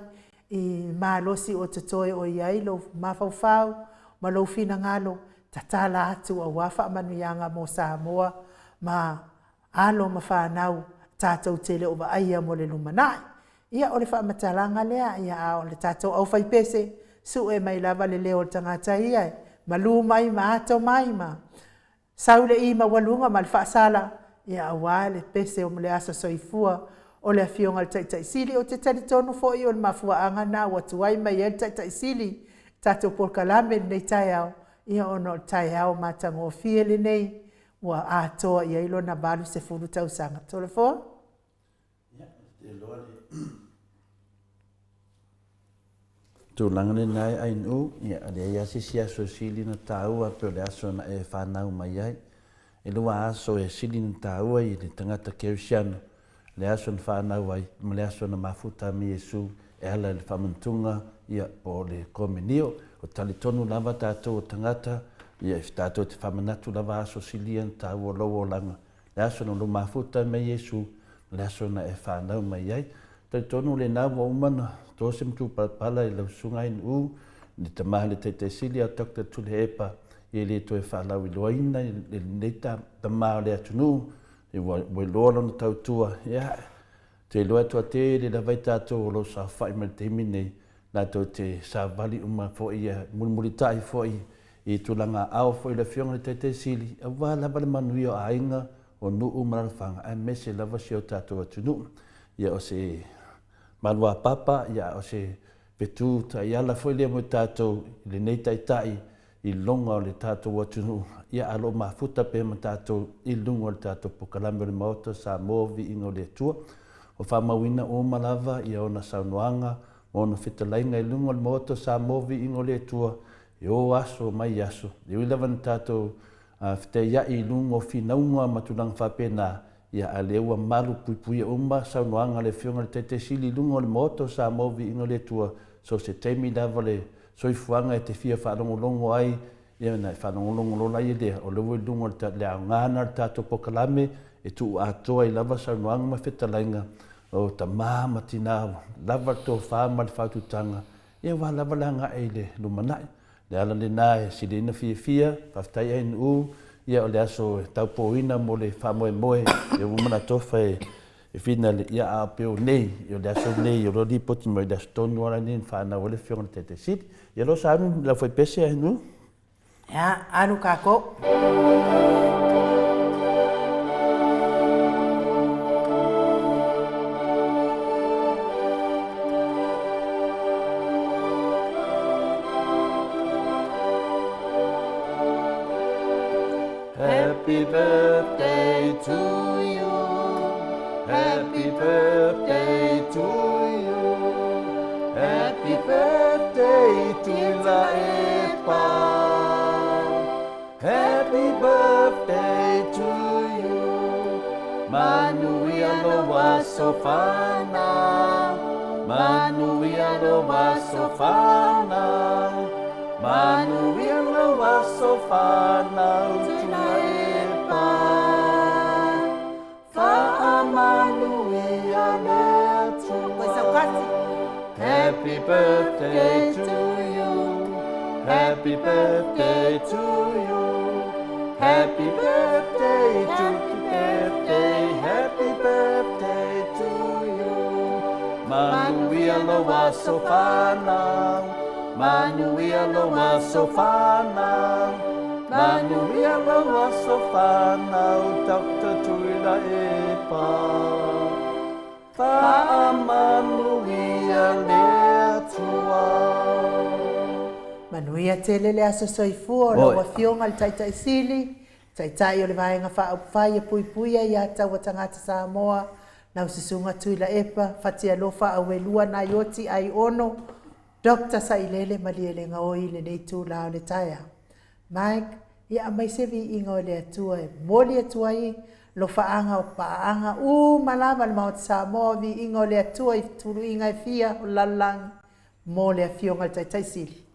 i malosi o totoe o iai lo mafaufau, ma lo fina ngalo, tatala atu a wafa manuianga mo Samoa, ma alo ma whanau, tātou tele o wa aia mo le lumanai. Ia o le whamatalanga lea, ia o le tātou au whaipese, su e mai lava le leo tangata ia, ma lu mai, ma ato mai, ma saule i ma walunga, ma le whaasala, ia awa le pese o mle asa soifua, o le afionga le taitai sili, o te taritonu fo i o le mafua anga na, watu ai mai e le taitai sili, tātou porkalame nei tai au, ia ono tai au matango fie le nei, wa atoa ia ilo na balu se furu tau sanga. Tole fo? Tu langane nai ai nu ia ale ia sisia so sili na taua pe le aso na e whanau mai ai. E lua aso e sili na taua i le tangata Kerisiano. Le aso na whanau ai, ma le aso na mafuta mi Yesu e ala le whamantunga ia o le komenio. O talitonu lava tātou o tangata ia e tātou te whamanatu lava aso sili na taua lowo langa. Le aso na lo mafuta mi Yesu, le aso na e whanau mai ai. Talitonu le nā wa umana, tōse mtu pala i lau sunga in u, ni ta maha le te sili a Dr. Tule Epa, i le to e whalau i loaina, i le ta maha le atunu, i wai loa na tautua, ia, te loa tua te le la vai tātou o lo sa whai ma te mine, nā tau te sa vali uma fo i mulimuli tai fo i tulanga au fo i le fionga le te sili, a wā lava le manui o ainga o nu umara whanga, a mese lava si o tātou atunu, ia o se malua papa ia o se petu ta ia la foi le mo tato le nei tai i longa o le tato watunu ia alo mafuta pe mo tato i lunga o le tato pokalambe le moto sa movi ingo le tua o fa mawina o malava ia ona saunoanga mo no fitalainga i lunga o le moto sa movi ingo le tua i o aso mai aso i wila van tato fite ia i lunga o finaunga matulang whapena ia aleua malu pui uma saunoanga le fionga le te sili lunga o le moto sa movi ingo le tua so se teimi lava le soifuaga e te fia whaanongolongo ai, ia na whaanongolongo lola i lea, o lewe lunga le angana le tato pokalame, e tu atoa i lava saunoanga ma whetalainga, o ta māma tina, lava tō whāma le whaututanga, ia wā lava langa e le lumanai, le ala le nāe, si le ina fia, whaftai ai nu, ia o le aso taupoina mo le whamoe moe, e umana tofa e fina le ia a peo nei, i o le aso nei, i o rodi poti mo i le aso tonu ara nei, whanau le whionga te te siti, ia lo sa anu la foi pese ai nu. Ia, anu kako. Happy birthday to you. Happy birthday to you. Happy birthday to La Epa. Happy birthday to you. Manuia loa sofana. Manuia loa sofana. Manuia loa sofana. Happy birthday to you. Happy birthday to you. Happy birthday to birthday. Happy birthday to you. Manuia loa sofana. Manuia loa sofana. Manuia loa sofana. Dr. Tuila Epa. Manuia tele le asa soifua o la fionga le taitai sili, taitai o le vaenga whaai e pui pui ai a tau tangata Samoa, na usisunga Tuila Epa, fatia lofa a welua na yoti ai ono, Dr. Sailele maliele ngaoi le nei tu lao le taia. Mike, ia a mai sevi inga o le atua e moli atua i, lo faanga o paanga malama le maot Samoa vi inga o le atua i tulu inga e fia o lalang mo le fionga le taitai sili.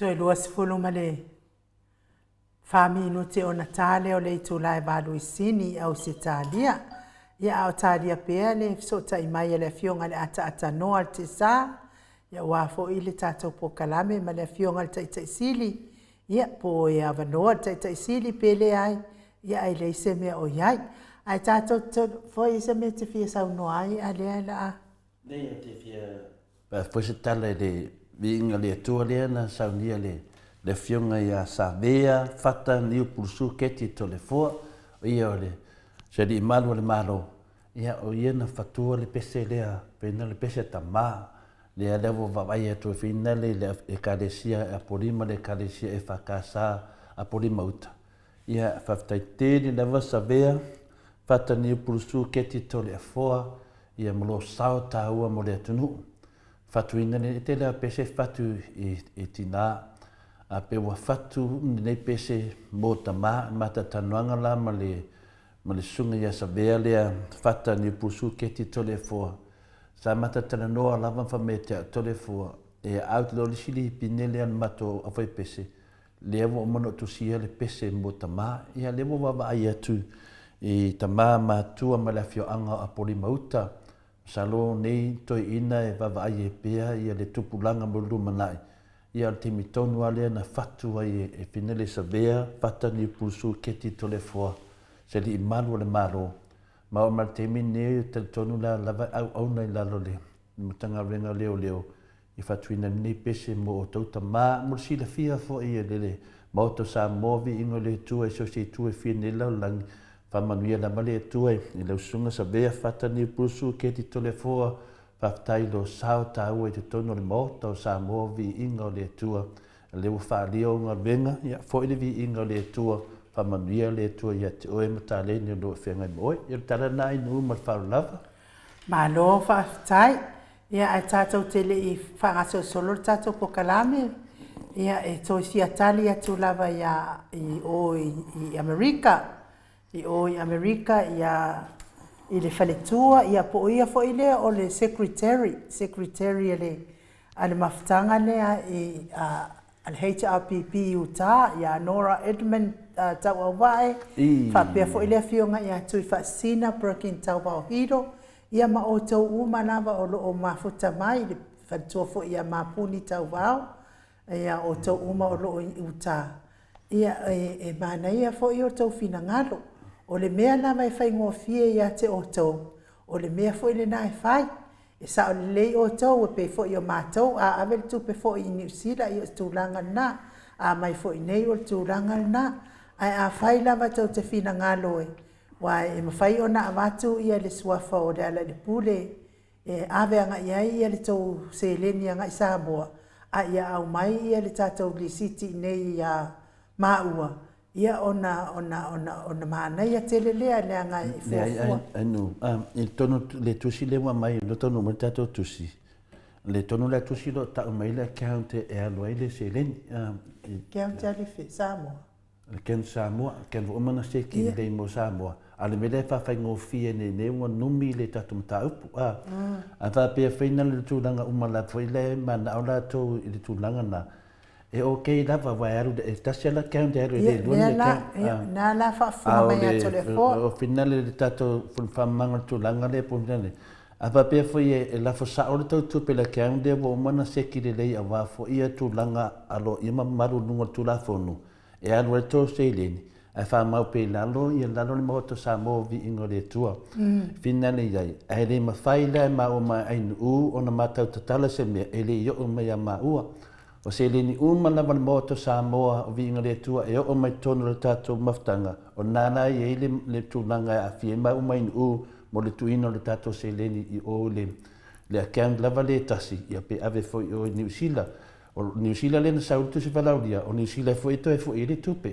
Toi lua sifulu male. Fami no te ona tale o le itulai balu isini au se talia. Ia au talia pea le so ta imai le fionga le ata noa te sa. Ia wafo ile tato po kalame ma le fionga le ta sili. Ia po ia vanoa ta sili pele ai. Ia ai le se mea o iai. Ai tato fo se me te fia sau noa ai a lea la a. Lea te fia. Pa fo se tala le vinga le tua lea na sau nia le fionga ia sa vea fata niu pulsu keti to le foa. Ia o le se di malu le malo. Ia o ia na fatua le pese lea pena le pese tama. Le levo vai atu fina le ekalesia apolima le ekalesia e fakasa apolima uta. Ia faftaite ni leva savea fata ni pulsu keti to le foa ia molo sao taua mo le tunu. Fatuina le te le pese fatu e tina a pe wa fatu nei pese mo tama mata tanuanga la ma le sunga ia savea le fata ni pulsu keti to le foa. Sa mata tana noa lava fa me te tole fua e out lo sili pinele an mato afai pese le vo mono tu sia le pese mo tama ia le vo va ai tu e tama ma tu ma la fio anga a poli mauta salo nei to ina e va ai pea ia le tupulanga mo lu manai ia te mitonu ale na fatu ai e pinele savea pata ni pulsu keti tole fua se li malu le malo ma o martemi ne te tonu la lava au nei la lole mutanga renga leo i fatuina nei pese mo o tauta ma mo si la fia fo i le ma o to sa movi ingo le tu e so si tu e fine la lang fa manuia la male tu e le sunga sa bea fata ni pulsu ke ti tole fo fa tai lo sao ta o te tonu le mo to sa movi ingo le tu le o fa leo nga venga ya fo i vi ingo le tu fa manuia le tu ia te oe mata le ni lo fenga moi ia tala nai nu ma fa lava ma lo fa tai ia ai tato tele i fa aso solo tato po kalame ia e to sia talia tu lava ia i America ia i le faletua ia po ia fo ile o le secretary le ale maftanga le al HRPP uta ia Nora Edmund tau vai fa pe fo ile fionga ia tu fa sina perkin tau ba hiro ia ma o tau uma lava o lo mafuta mai le fa tu fo ia mapuni tau va ia o tau uma o lo uta ia e mana ia fo ia tau fina ngalo o le mea lava e fai ngofie ia te o tau o le mea fo ile na e fai e sa o le o tau e pe fo ia matou a avel tu pe fo i New Zealand ia tu langa na a mai fo i nei o tu langa na ai a fai lava tau te fina ngalo e wa e mawhai ona avatu ia le suafa o le ala le pule e ave anga ia le tau se leni anga i Samoa a ia au mai ia le tatou li siti nei ia maua ia ona maana ia tele lea le anga i fuafua anu il tonu le tusi le wa mai lo tonu mo tatou tusi le tonu le tusi lo ta mai le account e alo ile se leni account ali fe Samoa ken Samoa ken vo mana se ki le mo Samoa ale me le fa fa ngofie ne wa numi le tatu mta upu a fa pe final le tu langa umala foi le mana ola to le tu langa na e okay lava vai aru e tasela count aru le luni na la fa fa mai to le fo o final le tato fun fa manga tu langa le punane a fa pe foi e la fo sa o to pe la count de vo mana se ki le ava fo ia tu langa alo ima maru nunga tu la fonu e alu to se leni a fa mau pe lalo ia lalo le moto sa mo vi ingo le tua finale dai e le ma faila ma o ma ai u ona mata tala se me ele yo o ma ma ua o se le ni uma lava le moto sa mo vi ingo le tua e o mai tono le tato maftanga o nana e le tulanga a fi ma o mai u mo le tuino le tato se le ni o le account lava le tasi ia pe ave foi o New Zealand o New Zealand le sa tu se valaudia o New Zealand foi to e foi ele tupe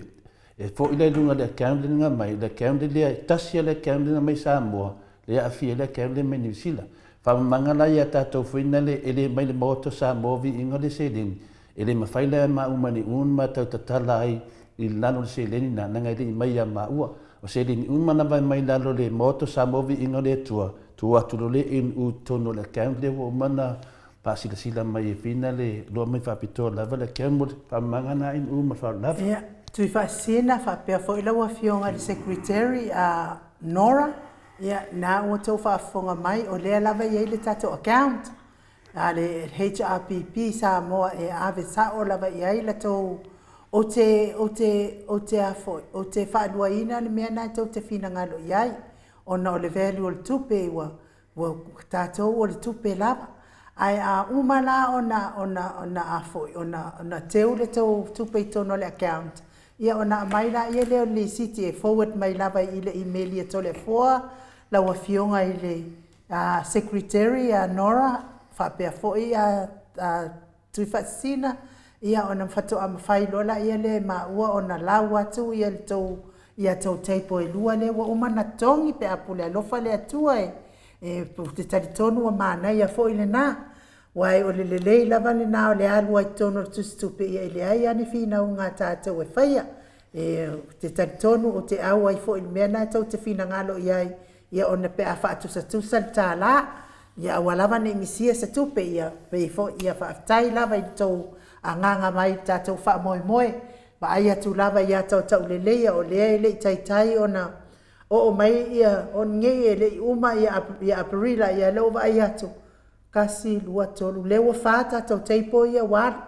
e fo ile lunga le account nga mai le account le tasia le account nga mai Samoa le afia le account le New Zealand fa mangala ia tato finale ele mai le moto Samoa vi inga le selin ele mafaila ma umani un ma tatala ai il lano le selin na nga ile mai ya ma ua o selin un mana vai mai lalo le moto Samoa vi inga le tua tu le in u tono le account le o mana sila mai e fina le lo mai whapitoa lava le kia mo whamangana in uma whalava. Ia, tui whaasina whapea fo ila wafionga le secretary Nora. Ia, nā ua tau whaafonga mai o lea lava iei le tato account. Le HRPP sa moa e ave sa o lava iei la tau o te whaadua ina le mea nai tau te whina ngalo iei. Ona o le value o le tupe wa tātou o le tupe lava. Ai a umala ona afoi, ona teu le tau tupe i tono le account. Ia ona mai la ia leo le city e forward mai lava i le email ia tole foa, la wafionga i le secretary Nora, whapea foi tui whaasina, ia ona mwhatoa mawhai lola ia le maua ona lau atu ia le tau ia tau teipo e lua le wa umana tongi pe apule alofa le atua e te taritonu wa maana ia foi le nā. Wai o le lelei lava le nā o le alua i tono tustupe ia i le ai ane whina unga tātou e whaia. Te taritonu o te aua i foi le mea nā tau te whina ngalo iai ia ona pe a whaatusa tusa le tā la. Ia awa lava ne ngisia sa tupe ia pe foi ia whaatai lava i tau a nganga mai tātou wha moe moe. Ba ai atu lava ia tau leleia o lea ele i taitai ona o mai ia on ngei ele i uma ia aparila ia leo va ai atu. Kasi lua tolu lewa fata tau teipo ia war.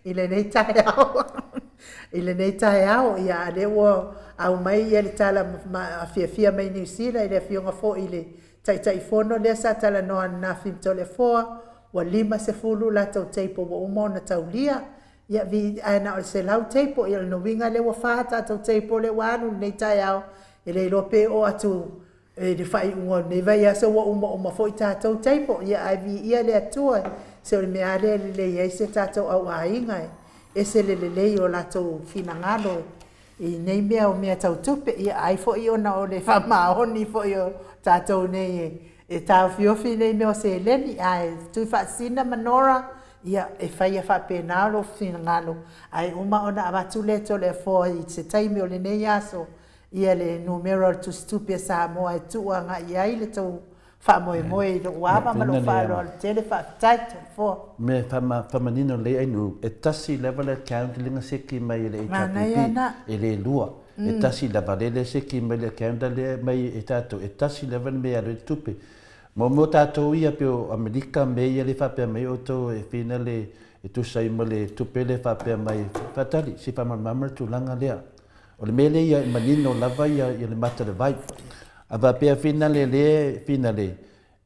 Ile nei tai au. Ile nei tai au ia lewa au mai ia le tala fia mai New Zealand ile fionga fo ile tai fono le sa tala no na fim tole fo wa lima se fulu la tau teipo wa uma na tau lia. Ia vi ana o se lau teipo ia no winga lewa fata tau teipo le wanu nei tai au ile lope o atu e de fai unga ne vai asa wa uma foi tātou teipo ia ai vi ia le atua se o le mea le ia se tātou au ainga e se le o latou fina ngalo i nei mea o mea tau tupe ia ai fo i ona o le whamaoni fo i o tātou nei e tāu fiofi nei mea o se leni ai tui whaasina manora ia e whai a whapena lo fina ngalo ai uma ona amatu le to le fo i se taimi o le nei aso ia le numero tu stupia sa moa e tua nga ia i le tau wha moe moe i lo wama ma lo wha lo al tele wha taito fo. Me whamanino le ainu e tasi level account linga seki mai le HRPP e le lua. E tasi level seki mai le account le mai e tato e tasi level me alo tupe. Mo tato ia pio Amerika me ia le whapea mai o to e fina le e tu sai mo le tupe le whapea mai whatali si whamamamara tu langa lea. O le mele ia i manino lava ia le mata le vai. Ava pea fina le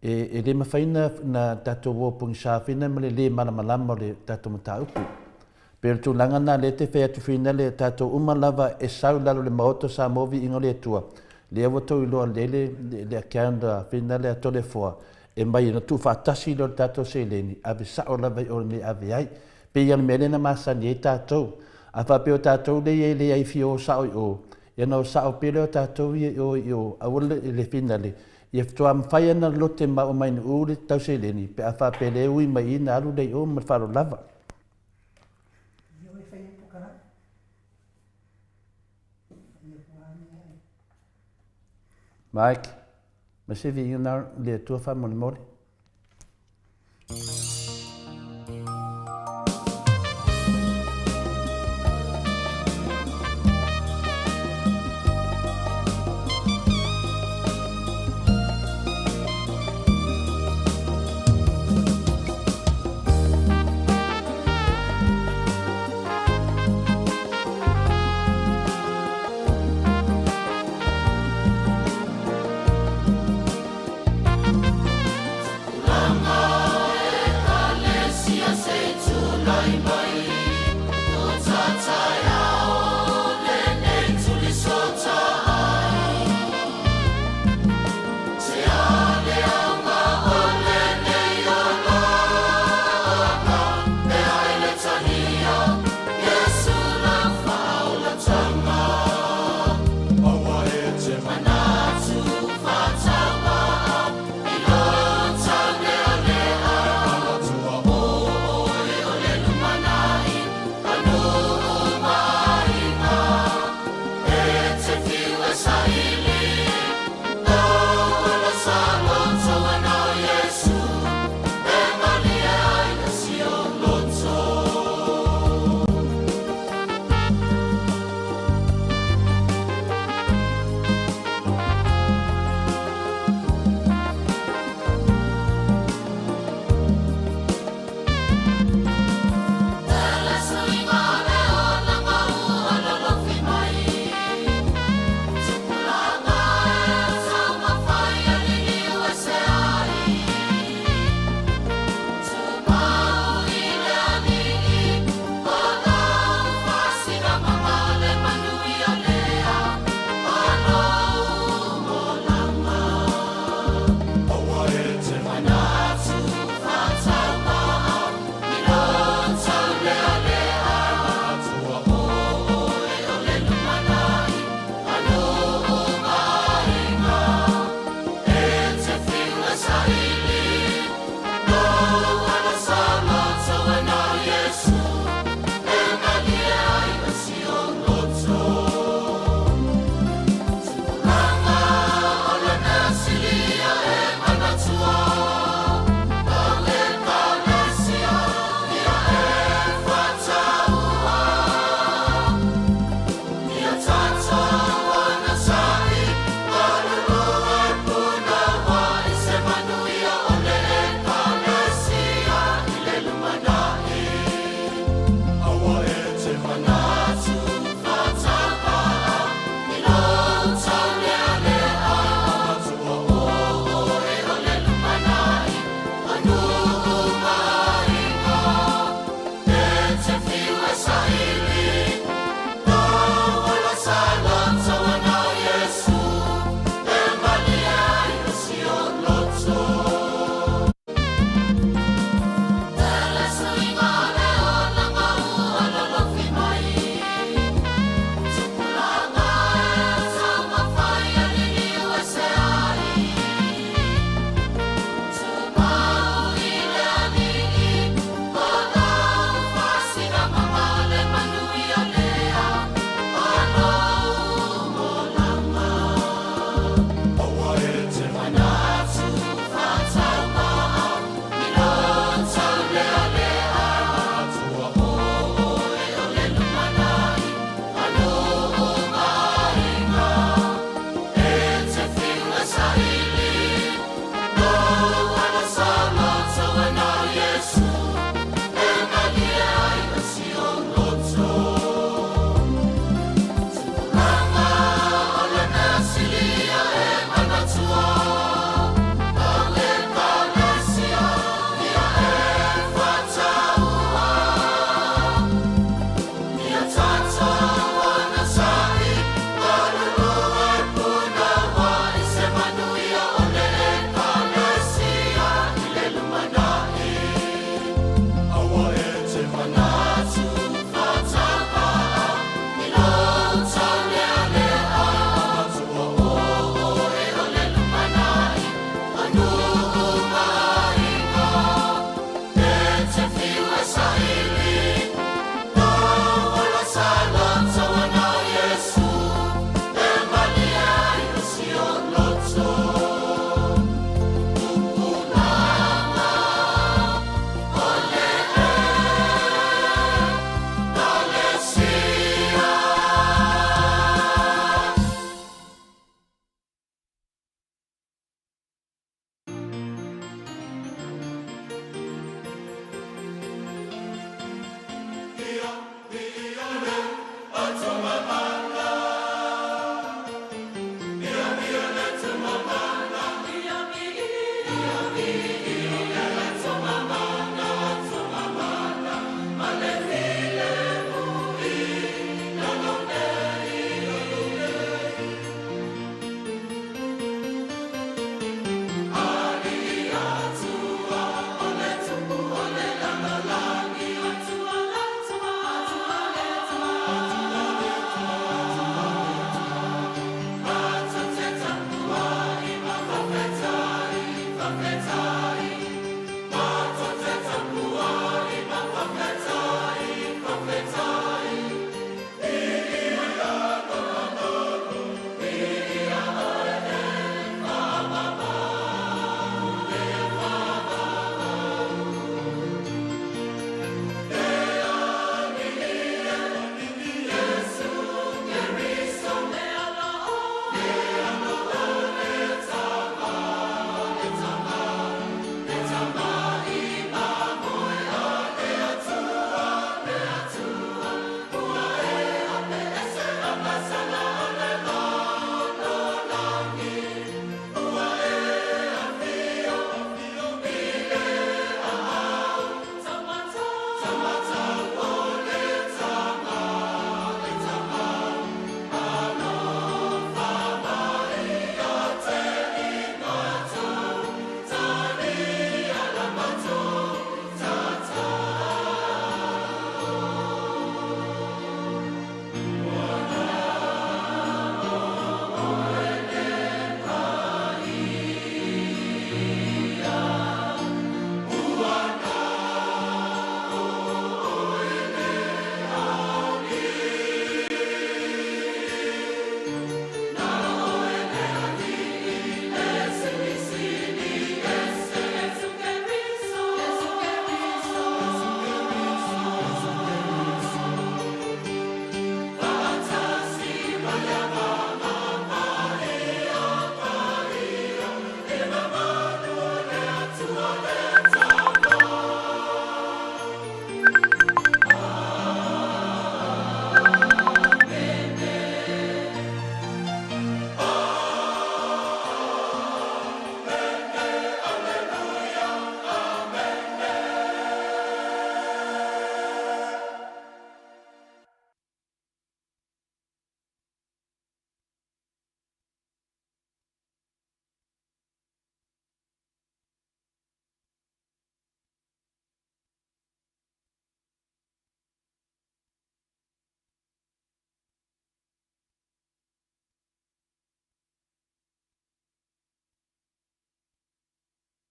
e le mawhaina na tato wopung sa fina ma le malamalama le tato mata upu. Pero tu langa na le te whea tu fina le tato uma lava e sau lalo le maoto sa movi ingo le tua. Le awato i loa le akianda fina le atole foa. E mai na tu whaatasi lo tato se leni. Ave sao lava i o me ave ai. Pe ia le mele na masani e tato. A whapeo tātou le ai fio sao i o. Ia nau sao pele o tātou i o. A wale le whina le. Ia fitoa mwhai ana lote ma o mai ni ure tau se leni. Pe a whapele ui mai ina alu lei o ma wharo lava. Mike, ma se vi ina le tua whamone mori. Lama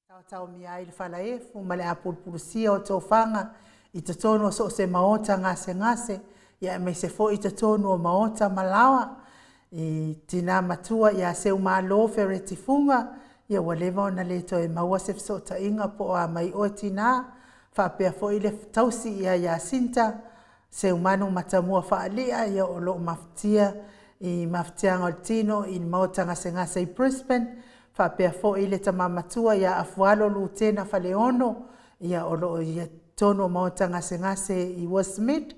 Tau mia i whalaefu ma le apulpulusia o tō whanga i te tonu o so se maota ngase ia me se fo i te tonu o maota malawa i tina matua ia se uma lo fereti funga ia walewa o na le to e maua se so ta inga po a mai o tina whapea fo i le tausi ia sinta se umanu matamua whaalia ia o lo maftia i maftianga o tino i maota ngase i Brisbane whapea fo i le tamamatua ia afualo lutena whaleono ia o lo ia tonu o maota ngase i Westmead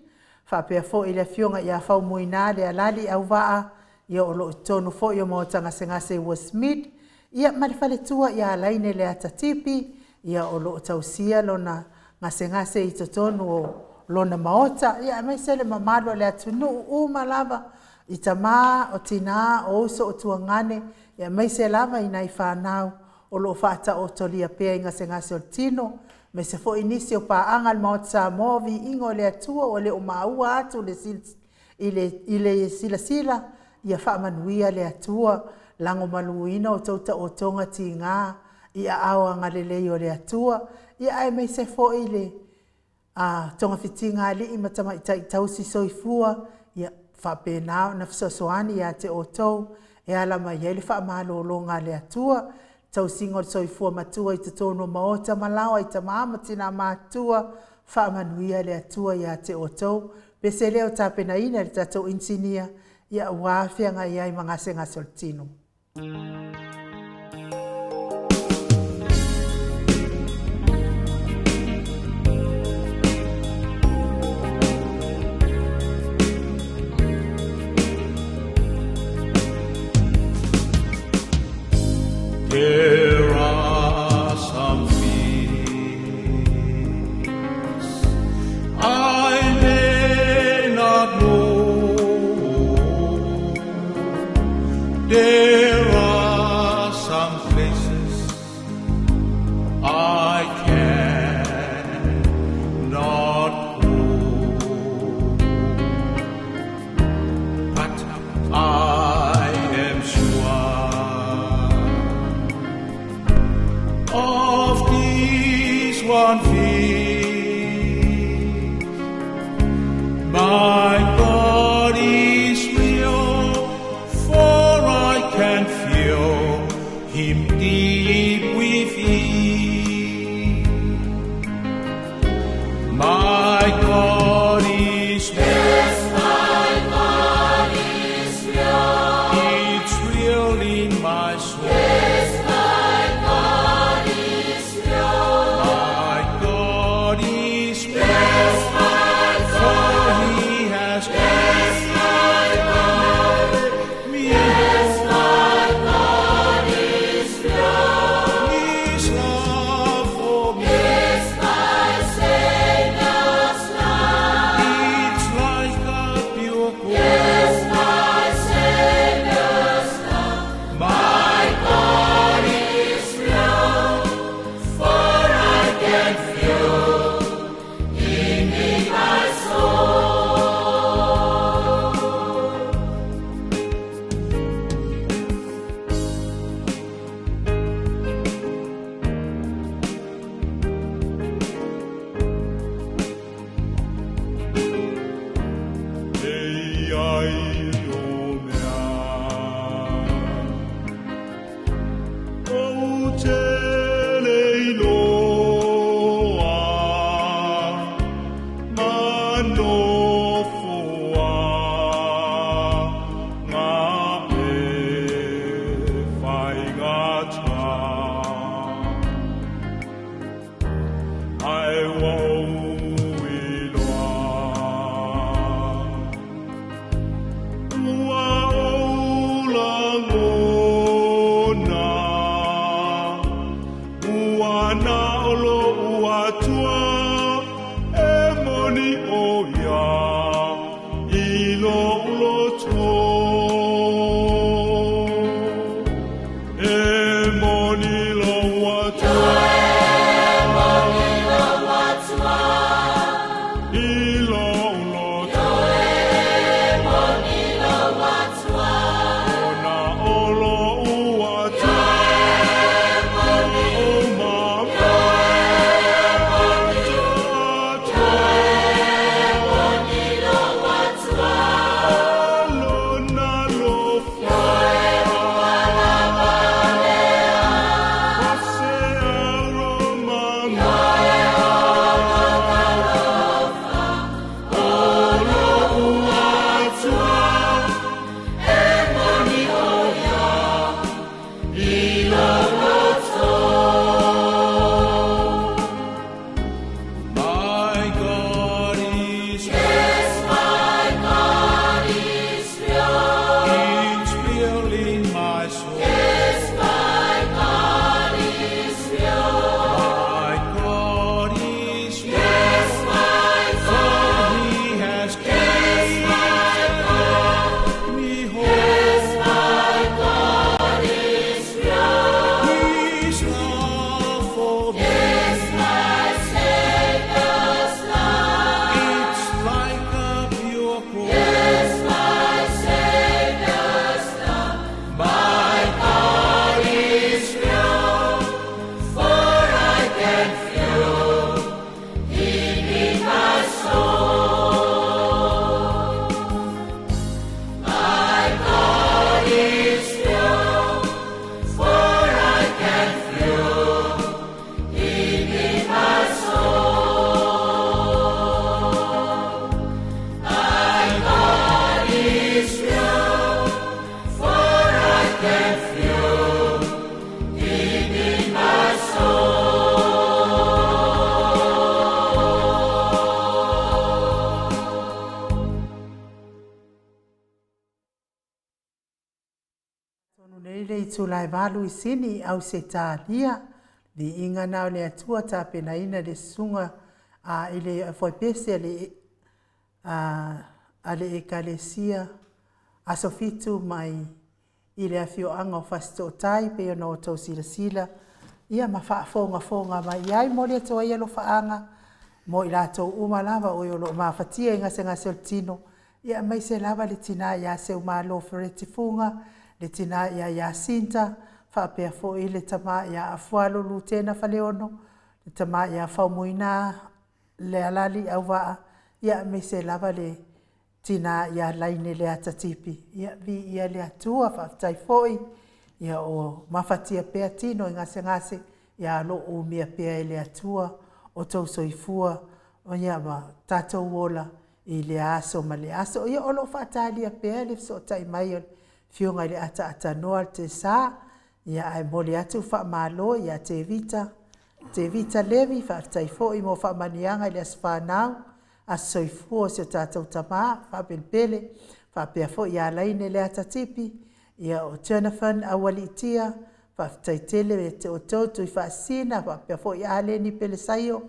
whapea fo i le fionga ia whau muina le alali au waa ia o lo tonu fo i o maota ngase i Westmead ia marifaletua ia alaine le atatipi ia o lo tausia lona ngase i tonu o lona maota ia mai sele mamalo le atunu malava i tama o tina o uso o tuangane ia mai se lava i nai whanau o lo whaata o tolia pea i ngase o tino me se fo inisi o paanga maota sa movi ingo le atua o le o maua atu i le sila ia whaamanuia le atua lango maluina o tauta o tonga ti ngā ia awa ngalelei o le atua ia ai mai se fo i le tonga fitinga li i matama i tausi soifua ia whapenao na fisosoani ia te o tau e ala mai ia le whaamalolonga le atua tau singo soifua matua i te tono maota malawa i tamama tina matua whaamanuia le atua ia te o tau pese leo tapena ina le tatou insinia ia uawhianga ia i mangase soltino. There are some things I may not know. There are some places I cannot go. But I am sure of this one thing, my God is real, for I can feel Him deep within. My God is real. Yes, my God is real. It's real in my soul. Yes, my God is real. My God is real. Yes, my God. For He has yes, my God. Yes, my God is real. His love for me. Yes, my Savior's love. It's like a pure gold. Yes, my Savior's love. My God is real, for I can feel Him in my soul. Ei, ai, o mea, o te leiloa, manofoa, ngā e whaigata. Ai wau iloa, ua ola ngona, ua na olo ua tua, e moni o ia, ilo ulo tō. E moni lo ua tua, ilo ulo tō. Ona olo ua tua, o tulai valu i sini au se tālia, vi inga nao le atua tā penaina le sunga i le whaipese a le ekalesia a sofitu mai i le awhioanga o whasto tai pe ono o tau sila. Ia ma whaafonga mai iai mo le atua i alo whaanga mo i lato umalawa o yolo mawhatia inga se ngase o tino. Ia mai se lava le tina ia se umalo fereti funga, le tina ia sinta, whaapea fo i le tama ia afualo lutena whaleono, le tama ia whaumuina le alali au waa, ia mai se lava le tina ia laine le atatipi. Ia vi ia le atua whaafitai foi, ia o mawhatia pea tino i ngase ia lo o mea pea i le atua, o tau soifua, o ia ma tatou ola i le aso ma le aso. Ia o lo whaatalia pea le so tai mai o fionga i le ata noa te sa, ia ai mole atu whaamalo, ia te vita levi whaafitai foi mo whaamanianga i le aswhanau, a soifua se tatou tama, whaapelpele, whaapea foi ia laine le atatipi, ia o Jonathan awalitia, whaafitai tele e te o tautu i whaasina, whaapea foi ia leni pele saio,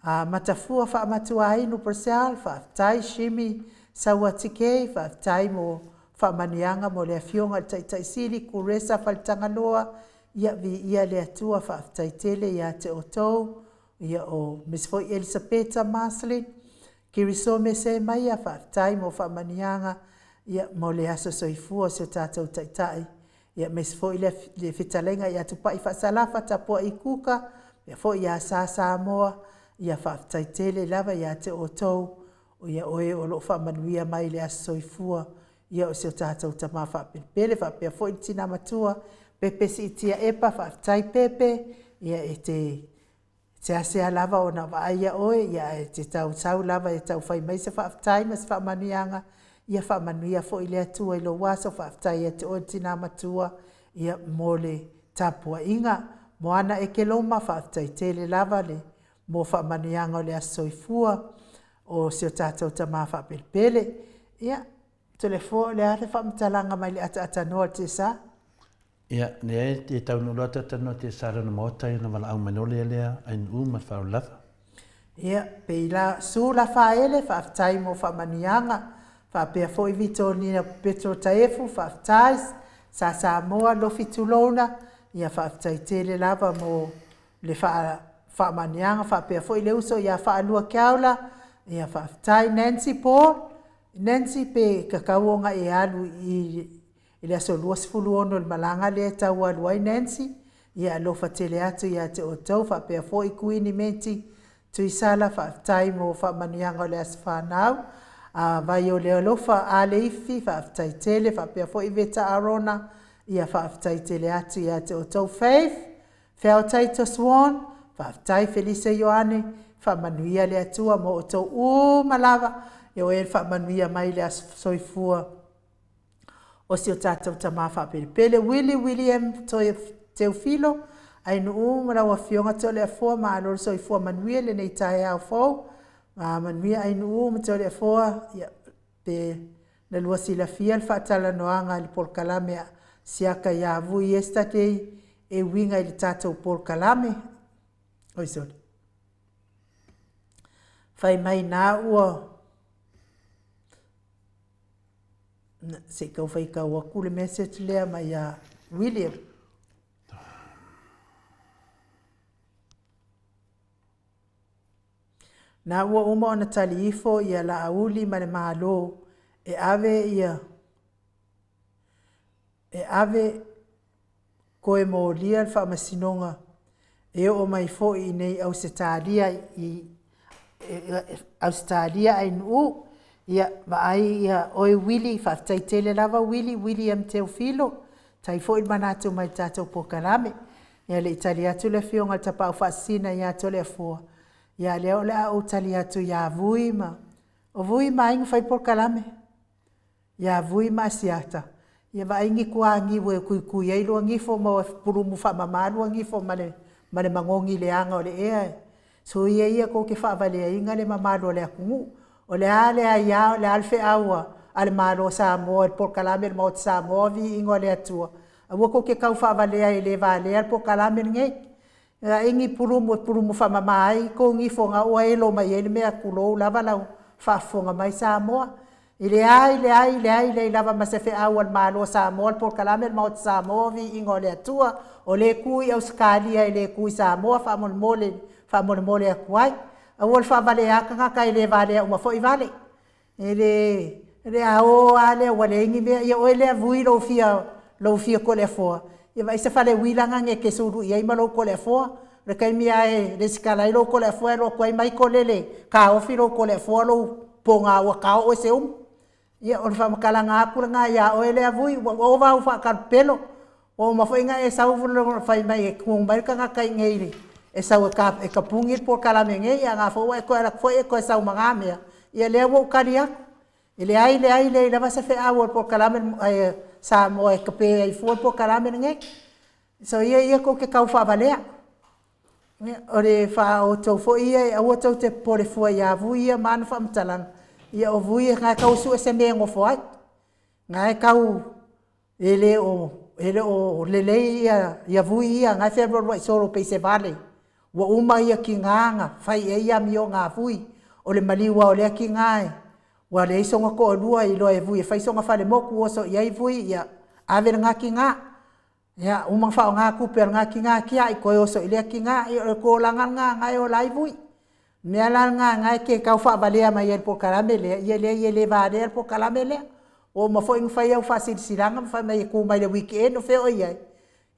matafua whaamatua ainu Brazil, whaafitai shimi saua tikei, whaafitai mo whaamanianga mo le afionga tai sili, kuresa whalitanga loa, ia vi ia le atua whaafitai tele ia te o tau, ia o Miss Foi Elisabetta Marcelin, kirisome se mai a whaafitai mo whaamanianga, ia mo le aso soifua se tātou taitai, ia Miss Foi le whitalenga ia tupai whaasalafa tapua i kuka, ia foi ia sa moa, ia whaafitai tele lava ia te o tau, ia oe o lo whaamanuia mai le aso soifua, ia o se tātou tama whaapelpele, whaapea foi tina matua, pepe si itia epa, whaafitai pepe, ia e te asea lava o na waaia oe, ia e te tau lava e tau whai mai se whaafitai, mas whaamanuianga, ia whaamanuia foi le atua i lo waso, whaafitai ia te o tina matua, ia mole tapua inga, moana e ke loma whaafitai tele lava le, mo whaamanianga o le asoifua o se tātou tama whaapelpele. Ia, telefo le ate whaamatalanga mai le ata noa te sa. Ia, ne e te taunulua tatano te sarana mota i na wala au manole lea ain uma whaulafa. Ia, pe la su la whaele whaafitai mo whaamanianga, whaapea fo i vito nina Petro Taefu, whaafitai, sa moa lofi tulona, ia whaafitai tele lava mo le whaamanianga, whaapea fo i le uso, ia whaalua kiaula, ia whaafitai Nancy Paul, Nancy pe kakauonga e alu i le aso lua sifulu ono le malanga le tau alu ai Nancy, ia alofa tele atu ia te o tau, whaapea fo i kuini menti, tui sala whaafitai mo whaamanianga o le aswhanau, vai o le alofa a le ifi, whaafitai tele, whaapea fo i veta arona, ia whaafitai tele atu ia te o tau Faith, Whaotaito Swan, whaafitai Felice Ioane, whaamanuia le atua mo o tau malawa, e o e whaamanuia mai le soifua o si o tātou tama whaapelpele. William Teofilo, ainu marawa fionga teo le afua ma alor soifua manuia le nei tae au fau, manuia ainu mateo le afua, pe na lua sila fia le whaatala noanga le Paul Kalame siaka ia vui yesterday e winga i le tātou Paul Kalame. Oi sori. Whai mai nā ua se kau whai kau a kule message lea mai a William. Nā ua uma ona tali ifo ia la auli ma le mahalo e ave koe mo lia le whaamasinonga e o mai fo i nei Australia ai nu ia vai ia oi Willy whaafitai tele lava William Teofilo tai fo i manatu mai tātou Pokalame ia le itali atu le fionga tapau whaasina ia to le afua ia leo le au tali atu ia vui ma o vui ma inga whai Pokalame ia vui ma siata ia va ingi kua ngiwe kui ai lo ngifo mo purumu whaamamalu ngifo male mangongi le anga o le ea. So ia ko ke whaavale inga le mamalo le akungu. O le ale ia le alfe aua. Ale malo sa moa, Port Kalame mo sa moa vi ingo le atua. Awa ko ke kau whaavalea I le valea po kalame ngei. Ingi purumu whamamai, ko ngi fonga ua elo mai ele mea kulou lava lau whaafonga mai Samoa. I le ai lava masefe au al malo Samoa po kalame maot Samoa vi ingo le atua o le kui au skalia I le kui Samoa whamole akuai. Awal whaavalea kanga kai le valea uma fo I vale. Ele ao ale wale ingi mea ia o ele vui lo fia ko le foa. Ia vai se fale wilanga nge ke suru ia ima lo ko le foa. Le kai mia le skala lo ko le foa lo kwai mai ko lele. Ka ofi lo ko le foa lo ponga wa ka o se Ia o fa makala nga ku nga ia o ele vui o va fa ka pelo. O ma foi nga sa u lo fai mai ku mai ka nga kai ngeiri. E sa ka e ka pungi por kala menge ia nga fo ko era foi ko sa mga mea. Ia le wo karia. Ele ai lava se fe awal por kalame sa mo e kape ai fo por kalame nge. So ia ko ke kau fa valea. O le fa o to fo ia o to te por fo ia vu ia man fa mtalan. Ia o vu ia kau su se me ngo fo ai. Ngai kau ele o lele ia vu ia ngai fe ro so pe se vale. Wa uma ia ki nganga fai ia mi o nga vui. O le maliwa o le ki ngai. Wa le songa ko lua I lo e vui fai songa fale moku o so ia vui ia ave nga ki nga ia umang fa nga ku per nga ki nga kia I ko o so ile ki nga I ko langan nga o lai vui me ala nga ke ka fa valea mai el po karamele ia le va der po karamele o ma fo ing fai au fa silanga fa mai ku mai le weekend o fe o ia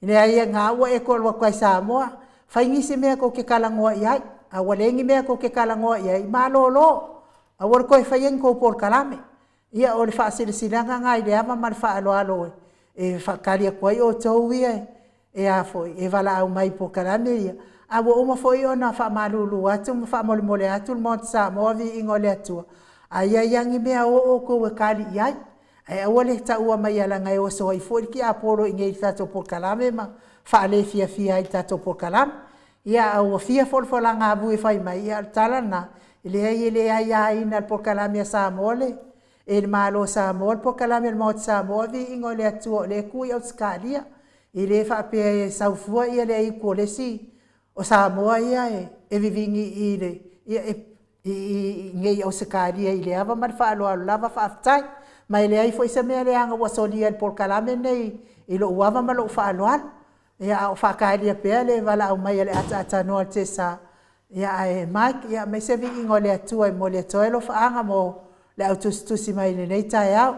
ine ia nga wa e ko wa kwai Samoa fai ngi se me ko ke kalango ia a wale ngi me ko ke kalango ia malolo Awar ko fayen ko por kalame. Ia o le fa silanga nga I le ama mal fa alo. E fa kalia ko o towi e a foi e vala au mai por kalame ia. Awo uma foi ona fa malulu atu fa mole atu mo sa mo vi ingole atu. Ai yangi me o ko kali ia. Ai awale ta ua mai ala ngai o so I foi ki a poro ingei tato por kalame ma fa le fia I tato por kalame. Ia o fia folfolanga bu e fai mai ia talana. Ele ai ina por kalame Samoa le ele malo Samoa por kalame mo Samoa vi ingole atu le ku ia skalia ele fa pe saufua ia le I ko le si o Samoa ia e vivingi ile ia ngai o skalia ile ava mar fa lo lava fa tai mai le ai foi se me le anga wa solia por kalame nei ilo ava malo fa lo ia o fa kalia pe le vala o mai le ata no te sa ia e Mike ia me se vi ingole atu ai mo le toelo fa anga mo le autustusi mai le nei tai au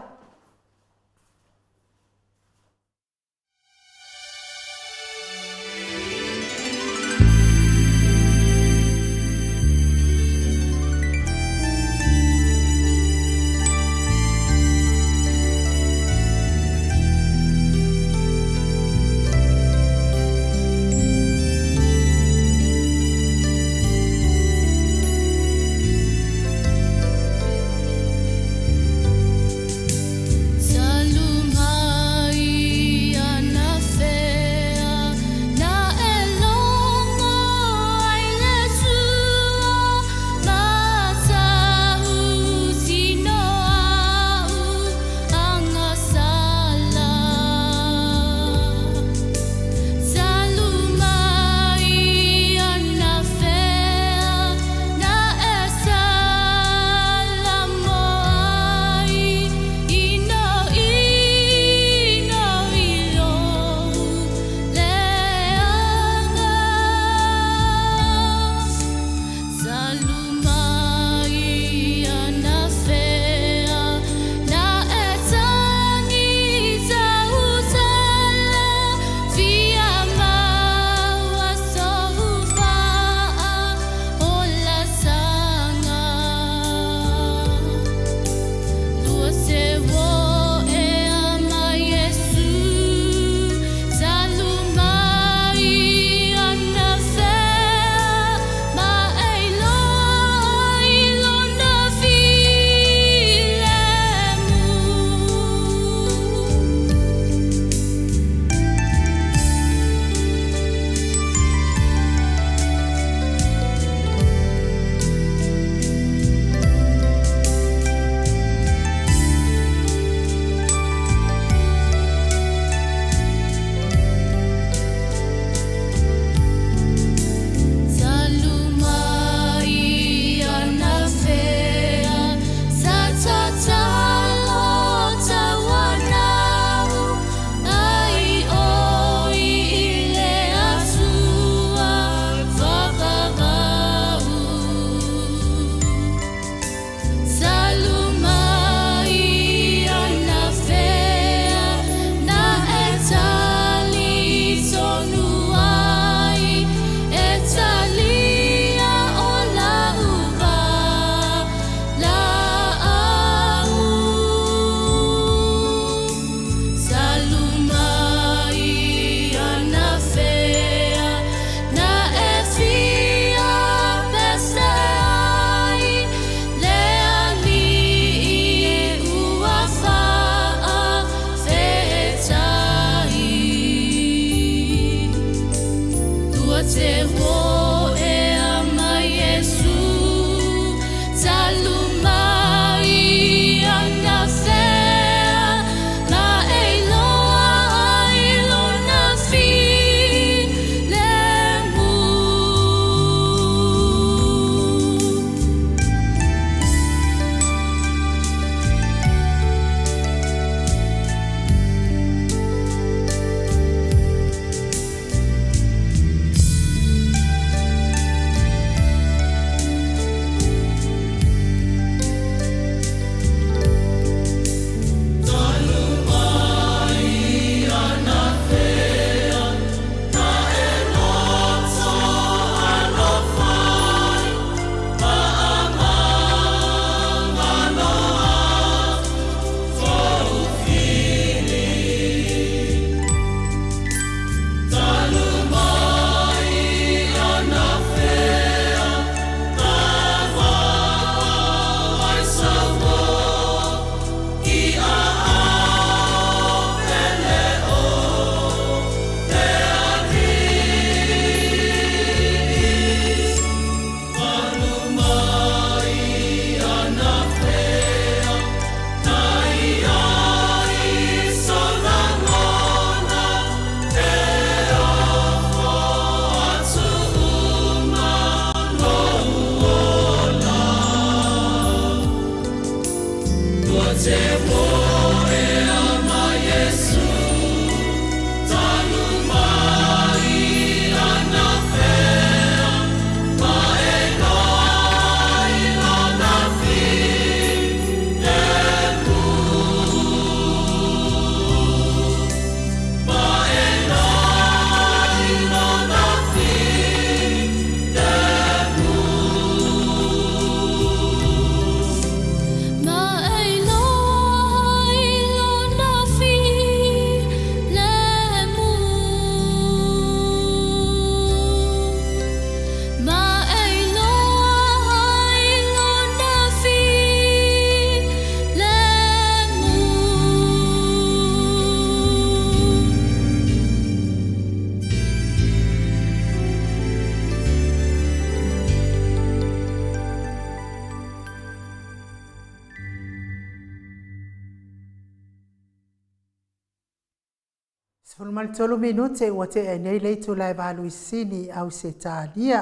Sfulmal tolo minute ua te e nei leitu lai valu isini au se talia.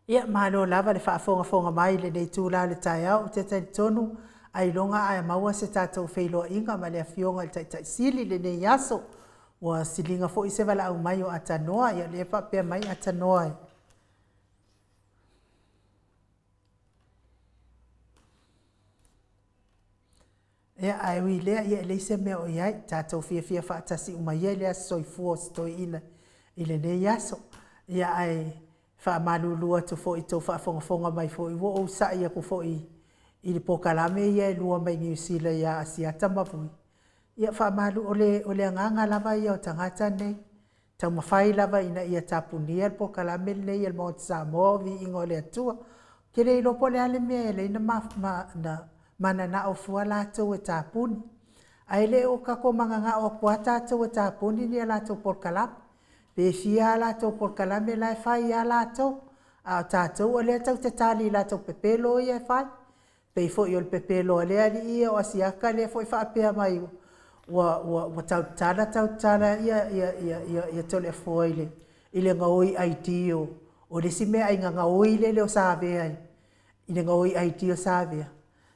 Ia malo lava le whaafonga mai le nei tū la le tai au te tai tonu ai longa ai maua se tātou wheilo inga ma le afionga le tai sili le nei aso ua silinga fo i se wala au mai o atanoa ia le whapea mai atanoa. Ia ai ui lea ia le se mea o iai tātou fia whaatasi umai lea soifua stoi ina i le nei aso. Ia ai whaamalulua tu fo i tau whaafongafonga mai fo i wo o sa ia ko fo i le pokalame ia lua mai New Zealand ia asiata mavui. Ia whaamalu o le anganga lava ia o tangata nei. Tau mawhai lava ina ia tapunia le pokalame nei il Mount Samoa vi ingo le atua. Kere i lopo le ale mea ele ina mana na o fua lātou e tāpuni. Ai le o kako manganga o kua tātou e tāpuni ni a lātou pokalame. Pe fia lātou pokalame lai whai a lātou. A tātou o lea tau te tāli lātou pepelo i e whai. Pei fo i o le pepelo lea li ia o asiaka lea fo i whaapea mai wa tau ia tole fo ile ngaoi aitio. O le si mea inga ngaoi le o sāvea ai. Ile ngaoi aitio sāvea.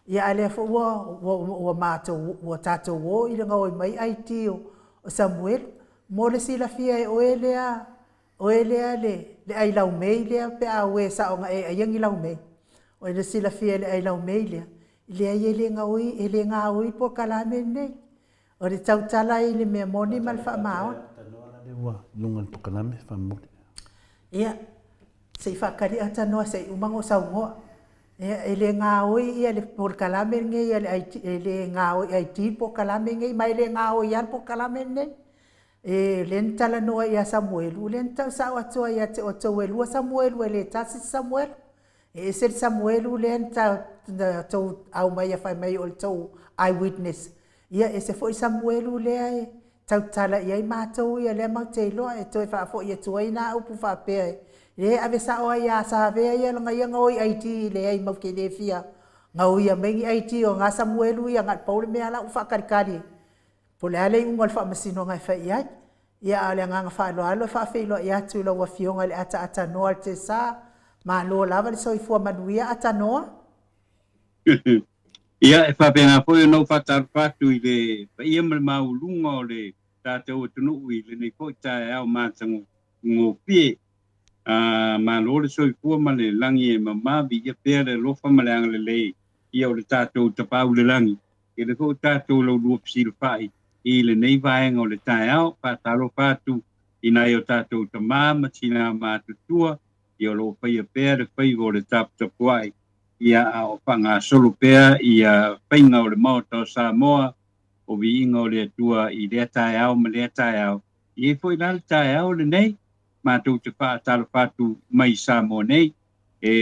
Ia ale fo wa mātou wa tātou o ile ngaoi mai aitio o Samuel. Mo le sila fia e oelea le ai lau mei lea pe a ue sa o nga e aiangi lau mei. O le sila fia le ai lau mei lea. Le ai ele ngā ui po kalame nei. O le tautala i le mea moni mal wha maon. Lungan po kalame wha moni. Ia, sei whakari ata noa sei umango sau ngoa. Ia, ele ngā ui ia le po kalame nge ia le ngā ui ai ti po kalame nge mai le ngā ui an po kalame nei. E len tala noa ia Samuel, len tau sa atua ia te o tau elua Samuel, le tasi Samuel. E se Samuel len tau au mai a whai mai o tau eyewitness. ia e se foi Samuelu lea e tau tala ia i mātou ia lea mau te iloa e toi wha fo ia tua i nā upu wha pēa e le ave sa o ia sa vea ia longa ia ngoi aiti le ai mau ke le fia ngau ia mengi aiti o ngā Samuelu ia ngat paule mea la ufa karikari po le ale ungol wha masino ngai wha ia ia ale nganga wha alo alo wha whilo ia tu la wafionga le ata noa te sa ma lo lava le soifua manuia ata noa ia e whapenga poi no whatar whatu i le ia mal maulunga o le tātou tunu i le nei poi tae au mātango ngō pie ma lo le soifua ma le langi e mamavi ia pēr le lofa ma le anga le lei ia o le tātou tapau le langi e le poi tātou lau lua pisiru whai i le nei vaenga o le tae au whataro whatu i nai o tātou tamā ma tina mātutua i o lo whaia pēr le whai o le tapuai ia o panga solo pea ia painga o le maoto Samoa o viinga o le atua i lea tae au ma lea tae au i e foi lal tae au le nei mātou te whaatalo whatu mai Samoa nei e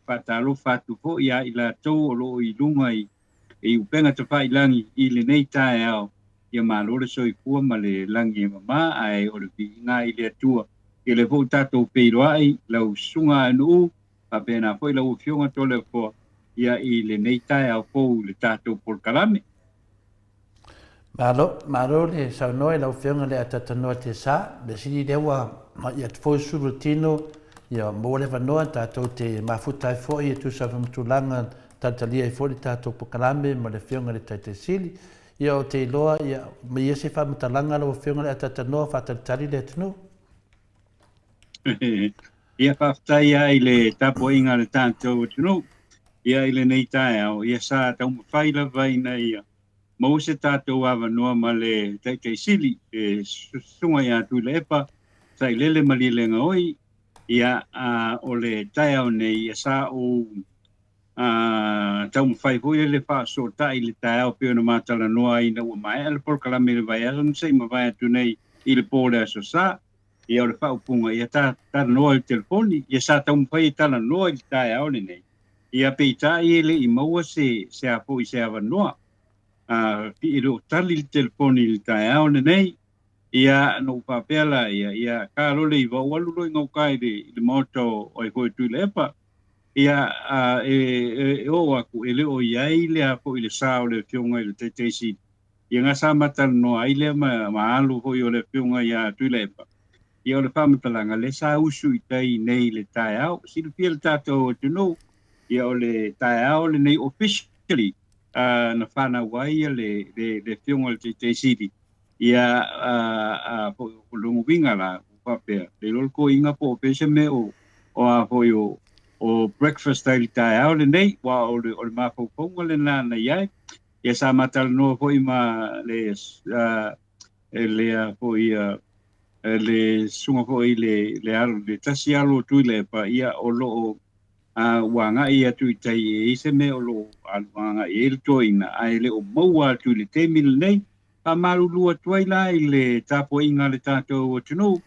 whaatalo whatu po ia i la tau o lo i lunga i upenga te whailangi i le nei tae au ia mālore soi kua ma le langi e mama ai o le viinga i le atua i le fo tātou peiroa ai lau sunga anu pena foi lau fionga tole fo ia i le nei tae au fo le tātou polkalame. Malo le saunoe lau fionga le atatanoa te sa, le sini lewa ia te fo suru tino ia mo le wanoa tātou te mafutai fo ia tu sa whamtulanga tatalia i fo le tātou polkalame ma le fionga le taite sili ia o te iloa ia ma ia se whamtalanga lau fionga le atatanoa whatatari le tunu. Ia whaftai ai le tapo inga le tātou tunu, ia i le nei tae au, ia sa tau mawhaila vaina ia. Mau se tātou awa noa ma le taitei sili, e sunga ia tu le epa, sai lele mali le ngaoi, ia o le tae au nei, ia sa o tau mawhai hoi le wha so tai le tae au pio na mātala noa i na ua mai, ala polkalame le vai asan, sei ma vai atu nei i le pōle aso sa, ia o le whaupunga, ia tā noa i telefoni, ia sa tau mwhai tala noa i tae au nei. Ia peita i ele i maua se apo i se awa noa. Pi i lo tali i telefoni i tae au nei, ia no whapela, ia ka lole i wawalulo i ngaukai le moto o i koe tui le epa. Ia e o aku, e le o iai le apo i le sao le fionga i le teitesi. Ia ngā sa matala noa i le ma alu hoi o le fionga i a tui le epa. Ia o le whamatalanga, le sa usu i tai nei le tae au. Silu pia le tātou tunu, ia o le tae au le nei officially na whana waia le fionga le te siri. Ia o lungu winga la, whapea. Le lolko inga po o pese me o a hoi o breakfast ai le tae au le nei, wa o le mawhauponga le nana iai. Ia sa matala noa hoi ma le hoi le sunga po i le alo le tasi alo tui le pa ia o lo wanga ia tui tai e se me o lo wanga e le toina ai le o maua tui le temil nei pa maru lua tuai la i le tapo inga le tātou o tunu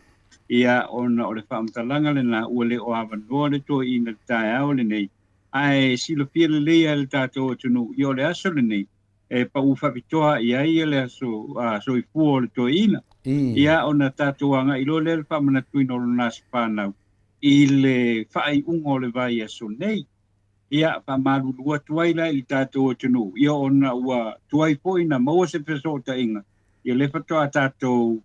ia ona o le whaamtalanga le na ua le o awanoa le toi ina le tae au le nei ai silo pia le lea le tātou o tunu i o le aso le nei e pa uwhapitoa ia le aso so i fua o le toi ina ia ona tatuanga i lo le whamana tuino lo nasi whanau i le whai ungo le vai aso nei ia whamaru lua tuaila i tātou o tunu ia ona ua tuai poina maua se pesota inga ia le whatoa tātou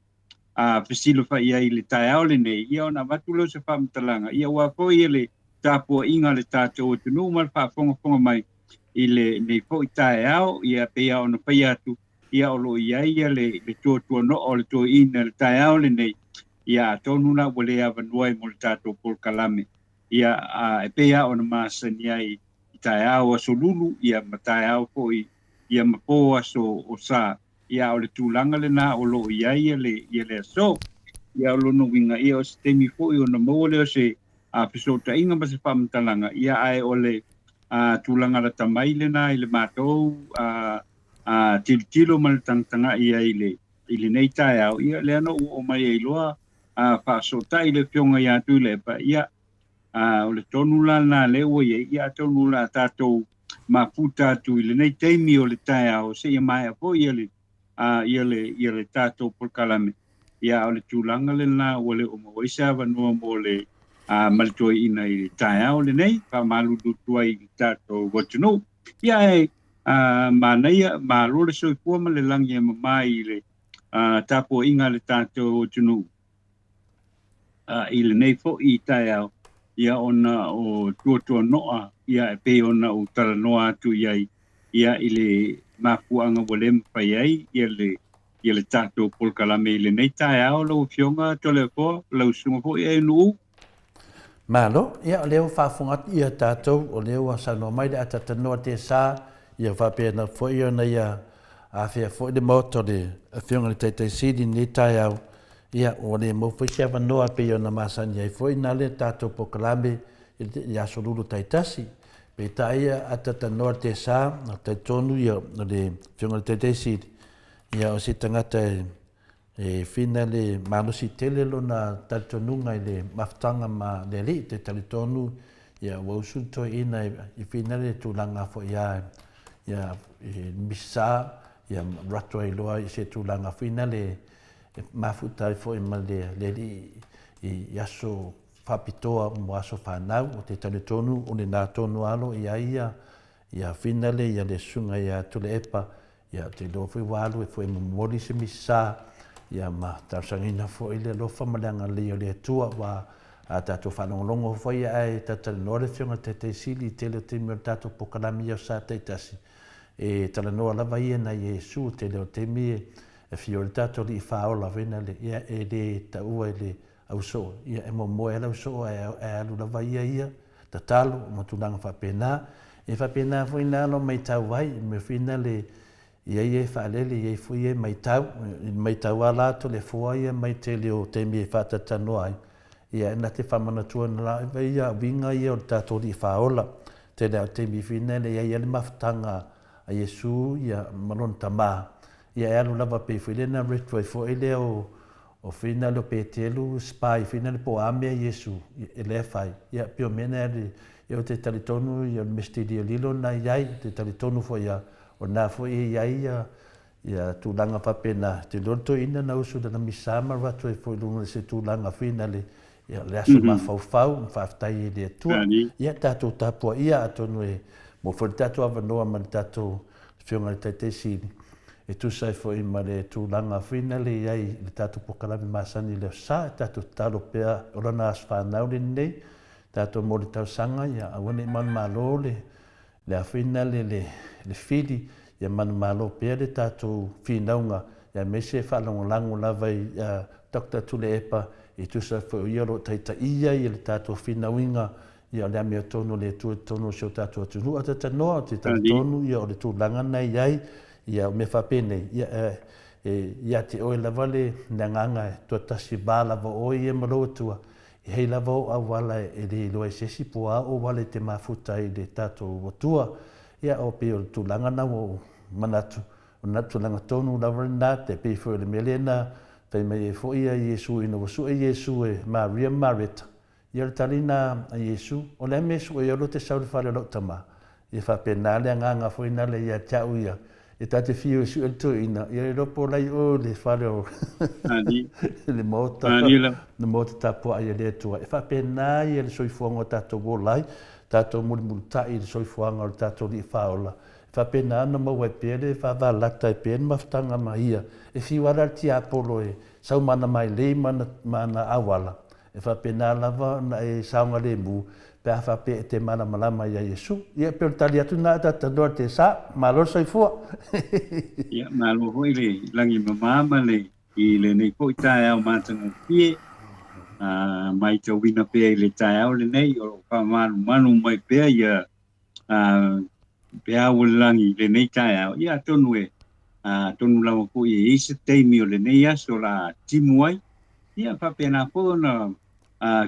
pesilo whai ai le tae au le nei ia ona watulo se whamtalanga ia ua poi le tāpua inga le tātou o tunu mal whafonga mai i le nei po i tae au ia pea ona pai atu ia o lo ia le tua no o le tua ina le tae au le nei ia tonu na wale avanua i mo le tātou polkalame ia e pea ona masani ai i tae au aso lulu ia ma tae au po ia ma po aso o sa ia o le tūlanga le na o lo ia le aso ia o lo no winga ia o se temi po i ona mo le o se pesota inga ma se whamtalanga ia ai o le tūlanga la tamai le na i le mātou tilo mal tanga ia ile nei tae au ia le ano o mai e loa whaasota i le pionga ia tu le pa ia o le tonu la na le o ia tonu la tātou mafuta tu i le nei teimi o le tae au se ia mai a po ia le ia le tātou polkalame. Ia o le tūlanga le nā o le o mawaisa vanua mo le maltoi ina i tae au le nei, pa malu tutua i tātou watuno. Ia mānaia, mālo le soifua ma le langi e mamai i le tāpua inga le tātou watuno. I le nei fo i tae au, ia ona o tuatua noa, ia e pe ona o tala noa atu iai, ia i le mafuanga wale mpai ai, ia le tātou polkalame i le nei tae au lau fionga tole po, lau sunga po ia e nuu. Malo, ia o leo whaafungat ia tātou, o leo a sanoa mai le atatanoa te sā, ia whapena fo ia na ia a whia fo i le moto le whionga le teitai sidi ni tae au, ia o le mo fo sia wanoa pe ia na masani ai fo i na le tātou pokalame i aso lulu taitasi, pe taia atatanoa te sā, na taitonu ia le whionga le teitai sidi, ia o si tangata e fina le malusi tele lo na talitonunga i le maftanga ma le li te talitonu ia wausunto ina i fina le tūlanga fo ia misa ia rato ai loa i se tūlanga fina le mafutai fo i ma le li i aso whapitoa mo aso whanau o te talitonu o le nā tonu alo ia fina le ia le sunga ia tule epa ia te loa fui walu e fo i mamori se misa ia ma tausangina fo i le lofa malanga leo le tua wa a tātou whanongolongo fo ia ai tātou nore whionga te sili te leo te mio tātou pokalami au sa teitasi. E tala noa lava ia na Iesu te leo te mie e fio le tātou li whaola vena le ia e le taua e le au so. Ia e mo moe au so e alu lava ia ta talo mo tunanga whapena. E whapena fo ina alo mai tau wai me whina le ia whaalele ia fui e mai tau ala to le fua ia mai te leo te mi e whatatanoa ai. Ia na te whamanatua na la e ia winga ia o tātou li whaola. Te leo te mi whina le ia le maftanga a Iesu ia malon tama. Ia e alu lava pe while na retu ai fo e leo o whina leo pe telu spai whina le po ame a Iesu e le whai. Ia pio mena ia o te talitonu ia mestirio lilo na iai te talitonu fo ia o nā fo ia tūlanga papena te loto ina na usu dana misama ratu e fo i lunga se tūlanga whina le aso mawhauwhau mwhaftai e le atua. Ia tātou tāpua ia atonu e mo fo le tātou awanoa ma le tātou whionga le taitesini. E tusa e fo i ma le tūlanga whina le iai le tātou pokalami masani leo sa e tātou talo pea o rana as whanau le nei. Tātou mo le tausanga ia awane manu malo le a whina le whiri ia manu malo pea le tātou whinaunga ia mese whalongolango lava i Dr. Tule Epa i tusa fo ia lo taita ia i le tātou whinauinga ia le ame o tono le tonu sio tātou atunu atata noa te tonu ia o le tūlanga nei iai ia me whapene ia te oe lava le nganga e tuatasi bā lava oi e maroatua i hei lava o awala e le loa i sesi po a o wale te mafuta i le tātou watua ia o pe o tūlanga na o manatu o natu langa tonu lava nā te pe fo le melena pe me e fo ia Iesu ina wasu e Iesu e Maria Marita ia le talina a Iesu o le mesu e olo te sauri whare lo tama i whapena le nganga fo ina le ia tau ia e tate fio su el to ina ia le ropo lai o le whare o le mota tapo a ia le tua e whapena ia le soifuanga o tato wolai tato mulu tai le soifuanga o tato li whaola whapena ana maua e pere whavalata e pere maftanga maia e whiwara ti apolo e sau mana mai le mana awala e whapena lava na e saunga le mu pe a whape e te mana malama ia Iesu ia pe o tali atu na tata doa te sa malo soifua ia malo hoi le langi mamama le i le nei po i tae au mātanga pie mai tau wina pia i le tae au le nei o pa manu mai pia ia pia o langi le nei tae au ia tonu e tonu lawa po i ise teimi o le nei aso la timu ai ia whapena po na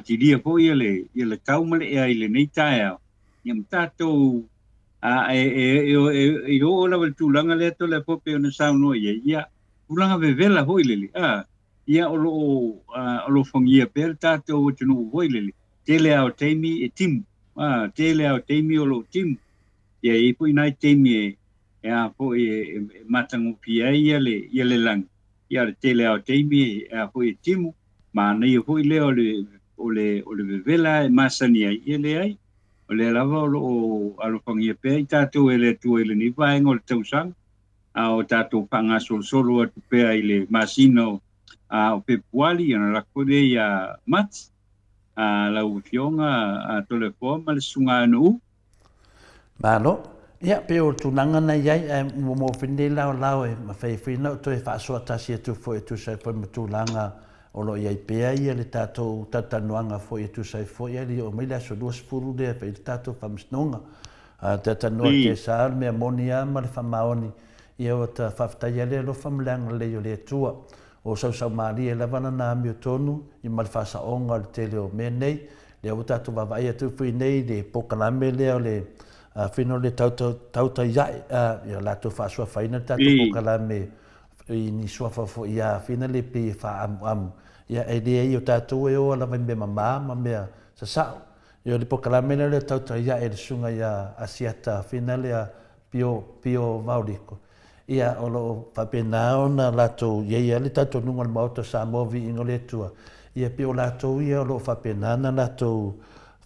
ki lia po ia le taumale ea i le nei tae au ia mtatou e o la vel tulanga le to le pope ona sauno ia ulanga vevela hoi lele ia o lo fongia per tatou tunu hoi lele tele au teimi e tim tele au teimi o lo tim ia i pui nai teimi a po e matangu pia ia le lang ia le tele au teimi a po e timu ma nei po le o le vela e masani ia le ai o le lava o alo pangia pe i tātou ele tu ele ni vai ngol tausang a o tātou panga solo atu pe i le masino a o pe puali ana la kode ia mats a la ufionga a tole forma le sunga no Malo, ia pe o tunanga na iai mo finde lao e ma fai fina to e fa so tasi tu fo tu sai po mutulanga o lo iai pe ia le tatou tatanuanga fo tu sai fo ia li o mila so dos furu de pe tatou famsnonga a tatanoa ke sa me amonia ma le famaoni ia o ta fafta ia le lo famlang le yo le tua o sau mali e lavana na mi tonu i mal fa sa onga le tele o menei le o tatou va vai tu fui nei de pokalame le le fino le tauta iai ia la tu fa so faina tatou pokalame i ni so fa fo ia fina le pe fa am ia e de io tatou e o la me mama ma me sa io le pokalame le tauta iai e sunga ia asiata fina le pio vauriko ia o lo papena ona lato ia le tato nunga mauta sa movi ingole tua ia pio lato ia lo papena na lato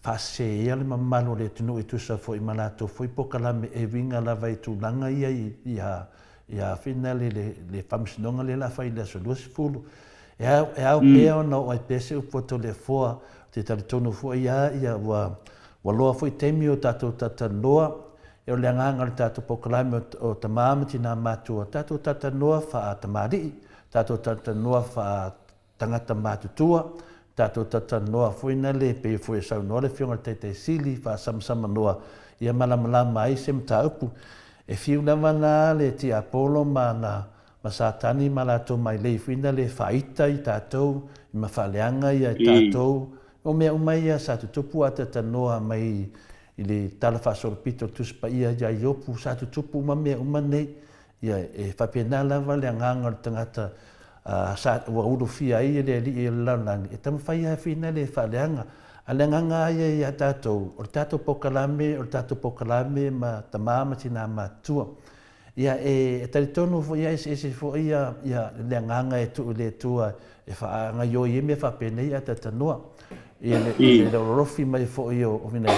fase ia le mamalo le tunu itu sa foi malato foi pokalame e vinga la vai tu langa ia finale le famsnonga le la fai le so dos fulu ia pe ona o pese o poto le foa te tonu fo ia wa lo foi temio tato tatanoa e o le anganga le tātou pokalame o tamamati nā mātua. Tātou tatanoa wha tamari, tātou tatanoa wha tangata mātutua, tātou tatanoa fuina le pe fue sau noa le whionga teitei sili wha samsama noa. Ia malamalama ai se mta upu. E fiu nawa nā le ti apolo ma satani ma lātou mai le fuina le whaita i tātou, i ma whaleanga i tātou. O mea umai ia sa tutupu a tatanoa mai i le tala whasorpito tuspa ia iopu sa tutupu mamea umanei ia e whapena lava le anganga le tangata sa ua urufia ia le li i launani e tamawhai a whina le whaleanga a le anganga ia tātou o le tātou pokalame ma tamama tina matua ia e taritonu fo ia ese fo ia le anganga e tu le tua e whaanga yo i me whapena ia tatanoa ia le rofi mai fo ia o vina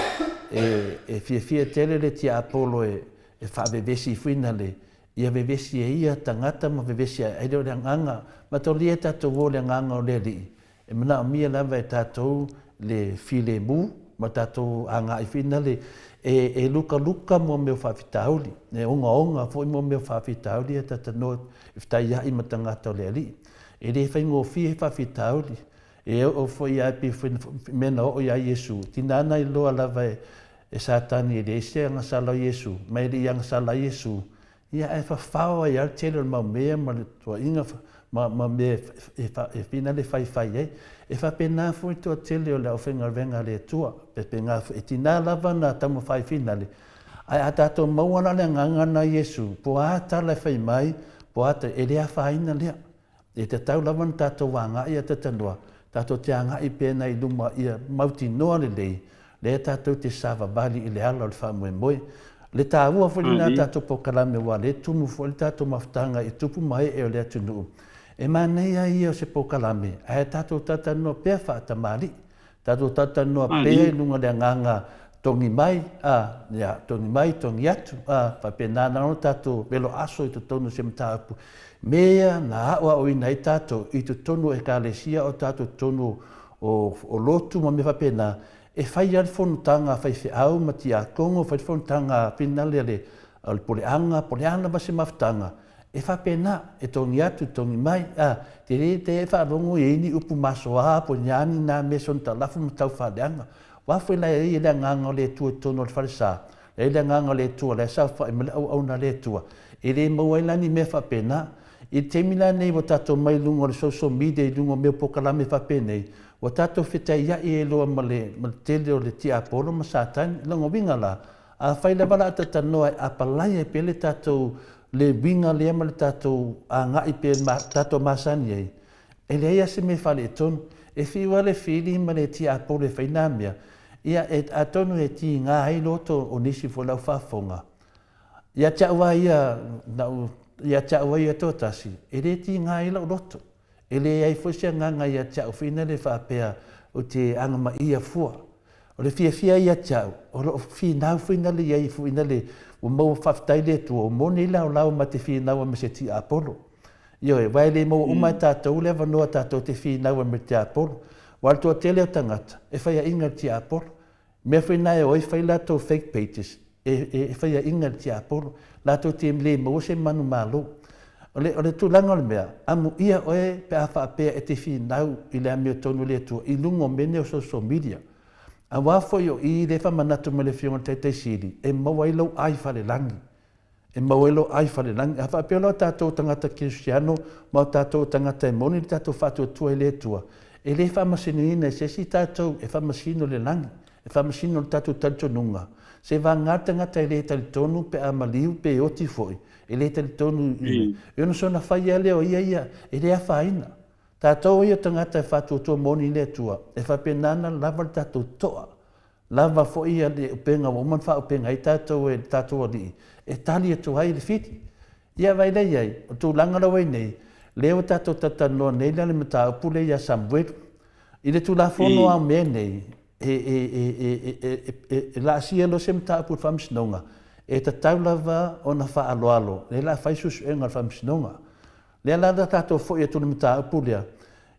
e fia tele le tia Apollo e fa vevesi fuina le ia vevesi ia tangata ma vevesi ai le nganga ma to lia tatou le nganga o le li e mana mia lava e tatou le file mu ma tatou anga i fuina le e luka mo meu fa fitauli e onga foi mo meu fa fitauli e tatano e ftai ia i matangata o le li e le fai ngo fi fa fitauli e o foi a pe mena o ia Yesu tinana i loa lava e satani e leise anga sala Yesu mai ri anga sala Yesu ia e fa fao ia tele ma me ma to inga ma me e fina le fai e fa pena foi to tele o le ofenga venga le tua pe penga e tina lava na tamo fai fina le ai atato mawana le nganga na Yesu po ata le fai mai po ata e le fa ina le e te tau lava tato wanga ia te tanua tato te anga i pena i luma ia mauti noa le lei le tato te sava bali i le ala o le whamoe le tāua fwili nā tato pokalame wa le tumu fwili tato maftanga i tupu mai e o le atunu e manei ai o se pokalame ai tato tata noa pea whaatamari tato tata noa pea i lunga le nganga tongi mai tongi atu whapenana no tato belo aso i tutonu se mtaapu mea na awa o ina i tato i tutonu e kalesia o tato tonu o lotu ma me whapena e fai al fonutanga fai fe au mati a kongo fai fonutanga pinale le al poleanga ba se maftanga e fa pena e tongi atu tongi mai te fa longo e ni upu maso a po nyani na me son talafu mtau fa leanga wa foi la e le nganga le tu tono le falsa e le nganga le tu le sa fa me au na le tu e le mo ila ni me fa pena i te mina nei o tato mai lungo le social media i lungo me pokalame fa pena o tato fita ia e loa ma le tele o le tia Apollo ma satani lango winga la a fai le wala tatanoa a palai e pele tato le winga le ama le tato a ngai pe tato masani ei e le ia se me fale e tonu e fiwa le fili ma le tia Apollo e fainamia ia e atonu e ti ngā hai loto o nisi fo lau whafonga ia chaua ia ia chaua ia totasi e le ti nga ila roto e le ai fosia nga ia chau fina le whaapea o te anga ma ia fua o le fia ia chau o lo fina le iai fina le o mau whaftai le tua o moni lau ma te fina ua me se ti Apollo io e vai le mau umai tātou le wanoa tātou te fina ua me te Apollo wal tua tele o tangata e whaia inga ti Apollo mea whaina e oi whai lato fake pages e whaia inga ti Apollo lato te mle mau se manu malo o le tūlanga o le mea amu ia oe pe a whaapea e te whinau i le amio tonu le tua i lungo mene o social media a wafo yo i le whamanatu me le whionga teitei siri e mawailau ai whare langi e mawailau ai whare langi a whaapea lau tātou tangata Cristiano mau tātou tangata e moni le tātou whātua tua i le tua e le whamasinu ina e sesi tātou e whamasinu le langi e whamasinu le tātou talitonunga se va ngata ngata i le talitonu pe a maliu pe oti foi e le talitonu ina e ono sona whai leo ia e le a whaina tātou ia tangata e whātua tua moni le tua e whapenana lava le tātou toa lava fo ia le upenga woman wha upenga i tātou e tātou ali e tali atu hai le fiti ia vai lei ai o tū langara wai nei leo tātou tatanoa nei le mata upule ia Samuel i le tū la fono a mea nei e la asia lo se mta upu whamsinonga e tatau lava o na wha aloalo le la whaisusu e ngar whamsinonga le la tātou fo ia tū le mta upulea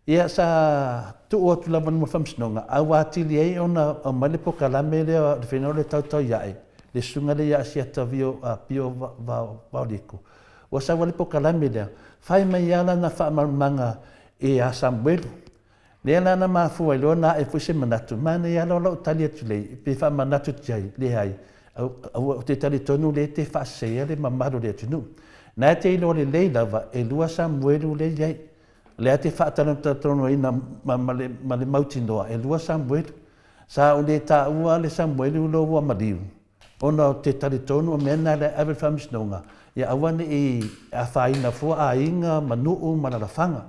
ia sa tu o tu lava mo whamsinonga a wātili ei o na male po kalame le o whenau le tautau iai le sunga le ia asia tawio a pio vauriko o sa wale po kalame le whai mai ala na whaamanga e a Samuel le ala na mafua ilo na e fuise manatu mana ia lo tali atu lei pe whaamanatu tiai le hai o te tali tonu le te whaasea le mamaru le atunu na te ilo le lei lava e lua Samuelu le iai le ate whaatana tatono ina ma le mautinoa e lua Samuelu sa o le taua le Samuelu lo ua mariu ona te talitonu o mena le awe whamisnonga ia awane i a whaina fua a inga manuu manarafanga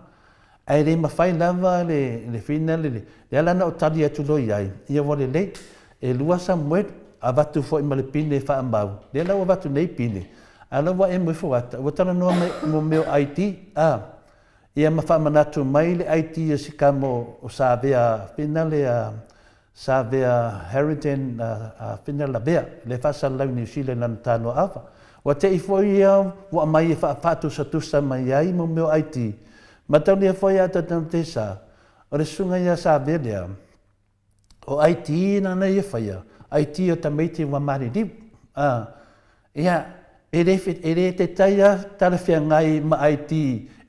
ai le mawhai lava le whina le alana o tali atu lo iai ia wale le e lua Samuelu a watu fo i malepine e whaambau le lau a watu nei pine ala wa e mwe fuata wa tala noa mo meo IT ia mawhamanatu mai le IT e sikamo o Savea whina le Savea Harrington whina la bea le whasalau New Zealand na tāno awa wa te ifo ia wa mai e whaapatu sa tusa mai ai mo meo IT matau lia fo ia tatanu te sa o le sunga ia Savea lea o IT na na ia whaia IT o tamaiti wa maririu ia e re te taia tarafia ngai ma IT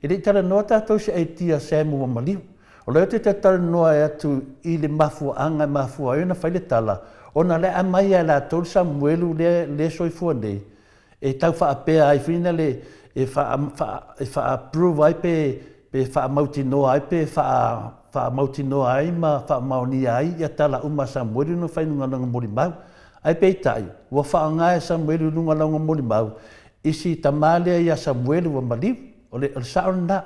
e re tara noa tātou se IT a Samu wa maliu o leo te tara noa e atu i le mafua anga mafua e na whaile tala o na le amai a la tolu Samuelu le soifua nei e tau whaapea ai whina le e wha-approve ai pe wha-mautinoa ai pe wha-mautinoa ai ma wha-maoni ai ia tala uma Samuelu no whainunga nanga mori mau ai pe tai wa whaanga e Samuelu nunga nanga mori mau isi tamale ia Samuelu wa maliu o le saona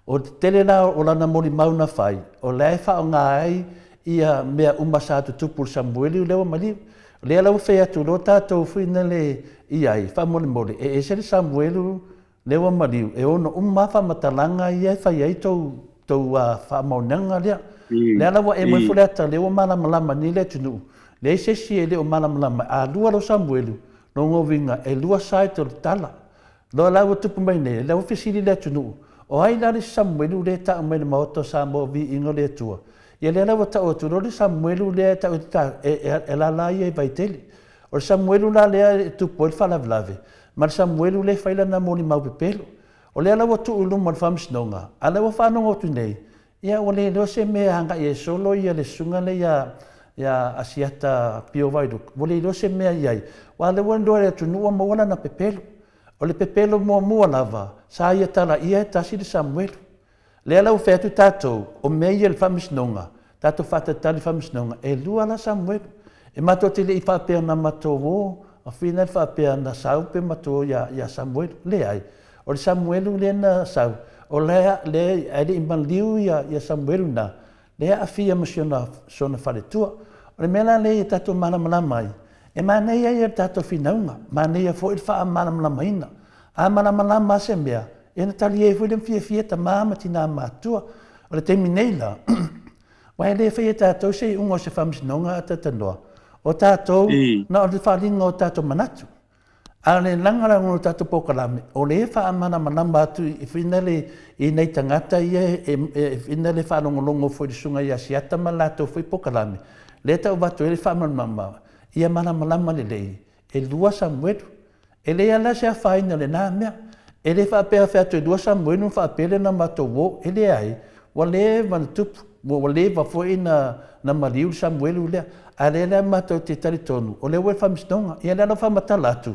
o tele la o lana mori mau na whai o le whaanga ai ia mea uma sa tutupu Samuelu lewa maliu le lau whea tu lo tātou whina le iai whamole mole e sere Samuelu lewa maliu e ono whamatalanga ia whai ai tau whamaunanga lea le lau e mwe fuleata lewa malamalama ni le tunu le sesi e leo malamalama a lua lo Samuelu no ngovinga e lua sai to tala lo lau tupu mai ne lau fisili le tunu o ai la le Samuelu le ta mai le maoto sa mo vi ingo le tua ia le lau ta o tu le Samuelu le ta e la ia vai tele o Samuelu la le tu pol fala vlave ma Samuelu le faila na moni mau pepelo o le lau tu ulu mo famsnonga ala wa fa no tu nei ia o le lo se me anga e solo ia le sunga le ia asiata pio vaidu vole lo se mea iai wa le wando e tu no mo wana na pepelo o le pepelo mo lava sa ia tala ia tasi de Samuelu le lau fe tu tatou o mei el famisnonga tatou fata tali famisnonga e lua la Samuelu e mato te le i whapea na mato wo a fina i whapea na sau pe mato ia Samuelu le ai o le Samuelu le na sau o le ai i manliu ia Samuelu na le a fia masiona sona whare tua o le mena le tatou mana mai E manei ai tato finaunga, manei fo il fa malamalamaina. A malamalama se mea, e na tali e fo le fia ta mama tina matua, o le temi nei la. Wai le fia tato se ungo se whamsinonga a tatanoa. O tato, na o le whalinga o tato manatu. A le langaranga o tato pokalame, o le wha malamalama atu i whinale i nei tangata ia e whinale whanongolongo fo i sunga i asiata malato fo i pokalame. Le tau watu e le whamalama. Ia malamalama le lei, e lua Samuelu, e le ala se a whaina le nā mea, e le whaapea whaatu e lua Samuelu whaapele na mato wo, e le ai, wa le mantupu, wa le wafoi na mariu Samuelu lea, a le lea mato te taritonu, o le ue whamistonga, ia le ala whamatalatu,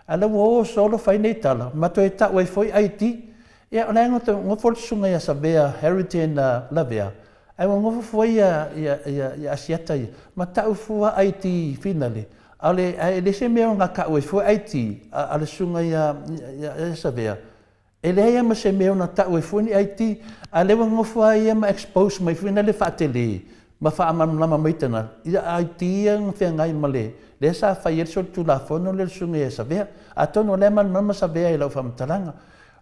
a le wo solo whaine i tala, mato e ta ue foi Aiti, ia o le ngofo sunga ia Savea, Heritage na Lavea, ai ngofo foi ia asiata ia, ma tau fua Aiti finale. Ale le se mea nga ka ue foi Aiti, ale sunga ia Savea. Ele ia ma se mea na tau ue foi ni Aiti, ale ngofo ia ma expose mai finale fatele, ma fa amama maitana. Ia Aiti ia ngai male. Le sa fa yer so tu la fono le sunga ia Savea. Atono le man Savea i lau famtalanga.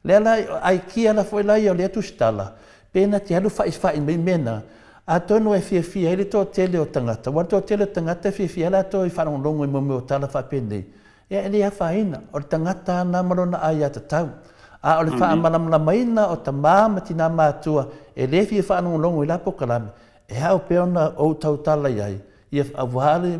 Le la ai kia la foi la ia le tu stala. Pena te alu whaiswhai mai mena, a tono e fia ele tō tele o tangata. Wa tō tele o tangata fia la tō i whanongongo i mume o tala whapendei. E ele a whaina, o tangata na marona ai a tatau. A o le whaamalamla maina o ta māmati nā mātua, e le fia whanongongo i la pokalame. E hao peona o tau tala iai, i a wahare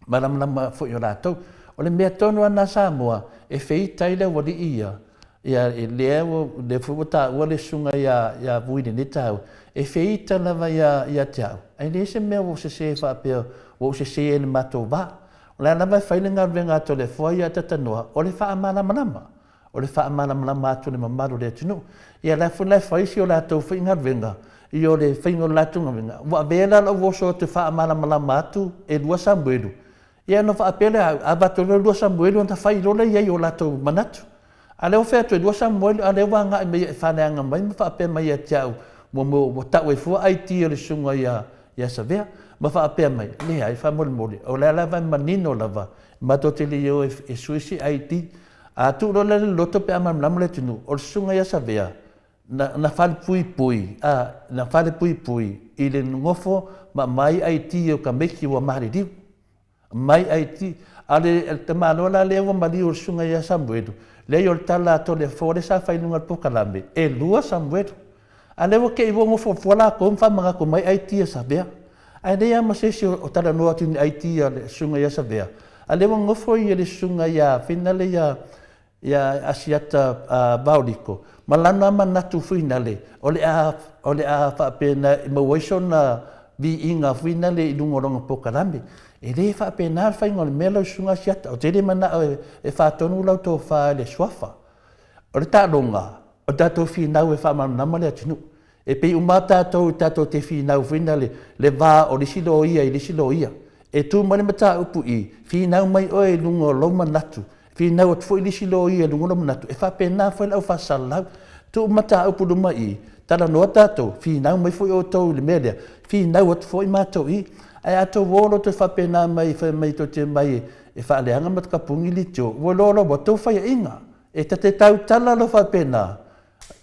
malamlama fo i o rātou. O le mea tono ana Samoa, e whei taile wali ia, ia le futa ua le sunga ia vuine ni tau e feita lava ia tau ai le se me o se fa pe o se ele mato va la lava failinga venga to le foi ia tatanoa o le fa mala o le fa mala to le mamaru le tunu ia la fu la foi si o la to finga venga io le fingo la tunga venga wa bela lo vo so te fa mala tu e lua Samuelu ia no fa apela a batolo lua Samuelu ta fai lo le ia o la to manatu ale o fea tu lua Samuelu ale wanga me whaneanga mai ma whaapea mai a tiau mo tau e fua Aiti o le sunga ia Savea ma whaapea mai le ai whamole o le lava manino lava ma to te leo e suisi Aiti a tu lo le loto pe amam le tunu o le sunga ia Savea na whale pui na whale pui i le ngofo ma mai Aiti o ka meki wa maririu mai Aiti ale te manola le wa mali o le sunga ia Samuelu le yo tala to le fore sa fai nunga pokalame e lua Samuelu ale wo ke i wo fo fola ko fa manga ko mai Aiti a Savea ai le ama se o tala no atu ni Aiti a le sunga ia Savea ale wo ngofo i le sunga ia finale ia asiata bauliko malana manatu finale ole a fa pena mo na vi inga finale i lungoronga pokalame e le fa pena fa ngol melo sunga siata o tele mana e fa tonu lau to fa le swafa o le talonga o tato fina e fa mana male atinu e pe umata to tato te fina finale le va o le silo ia e tu mane mata upu i fina mai o e lungo lo manatu fina o fo le silo ia lungo lo manatu e fa pena fa lau fa salau tu mata upu lo mai tala no tato fina mai fo o to le media fina o fo i mato i ai ato wolo te whapena mai to te mai e whaaleanga mat ka pungi li tio. Wololo wa tau whai inga. E te tau tala lo whapena.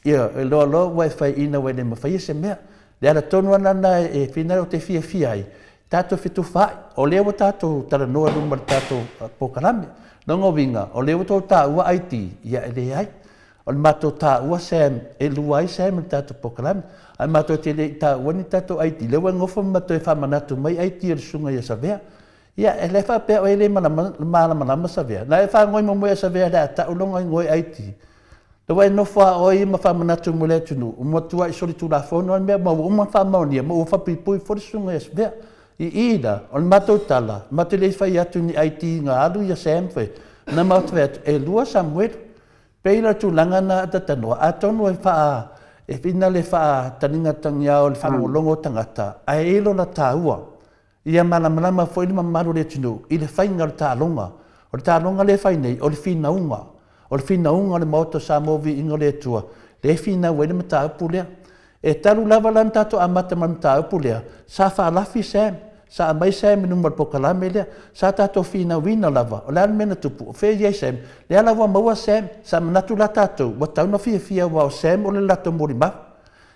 Ia, e lolo wai whai ina wai ne mawhai se mea. Le ara tonu anana e whina o te fia ai. Tato fitu whai. O lewa tato tala noa rumar tato pokarame. Nongo winga. O lewa tau ta ua Aiti. Ia e le ai. O le mato ta ua Sam. E luai Sam le tato pokarame. Ai mato te le ta wani tato Aiti lewa ngofo mato e whamanatu mai Aiti e sunga ia Savea ia e le whapea o ele malama Savea na e whangoi mo ia Savea rea ta ulonga i ngoi Aiti lewa e nofua o i ma whamanatu mo le tunu umatua i sori tu la whono an mea ma uma whamaunia ma ufa pipui fori sunga ia Savea i ida o le mato tala mato le whai atu ni Aiti ngā alu ia Samwhe na mato atu e lua Samuelu peila tu langana atatanoa atonu e wha e pina le wha taninga tangia o le whanongolongo tangata, a e ilo na tāua. Ia malamalama fo ili mamaru le tunu, i le whainga le tālonga. O le tālonga le whainei, o le whinaunga. O le whinaunga le maoto sa movi ingo le tua. Le whinaunga le mata upu lea. E talu lava lan tato a mata man ta upu lea. Sa wha lafi Sam. sa mai sem no mal pokalame le sa tato fina wina lava o lan mena tupu fe ye sem le lava maua sem sa manatu la tato wa tauna fia wa sem o le lato morima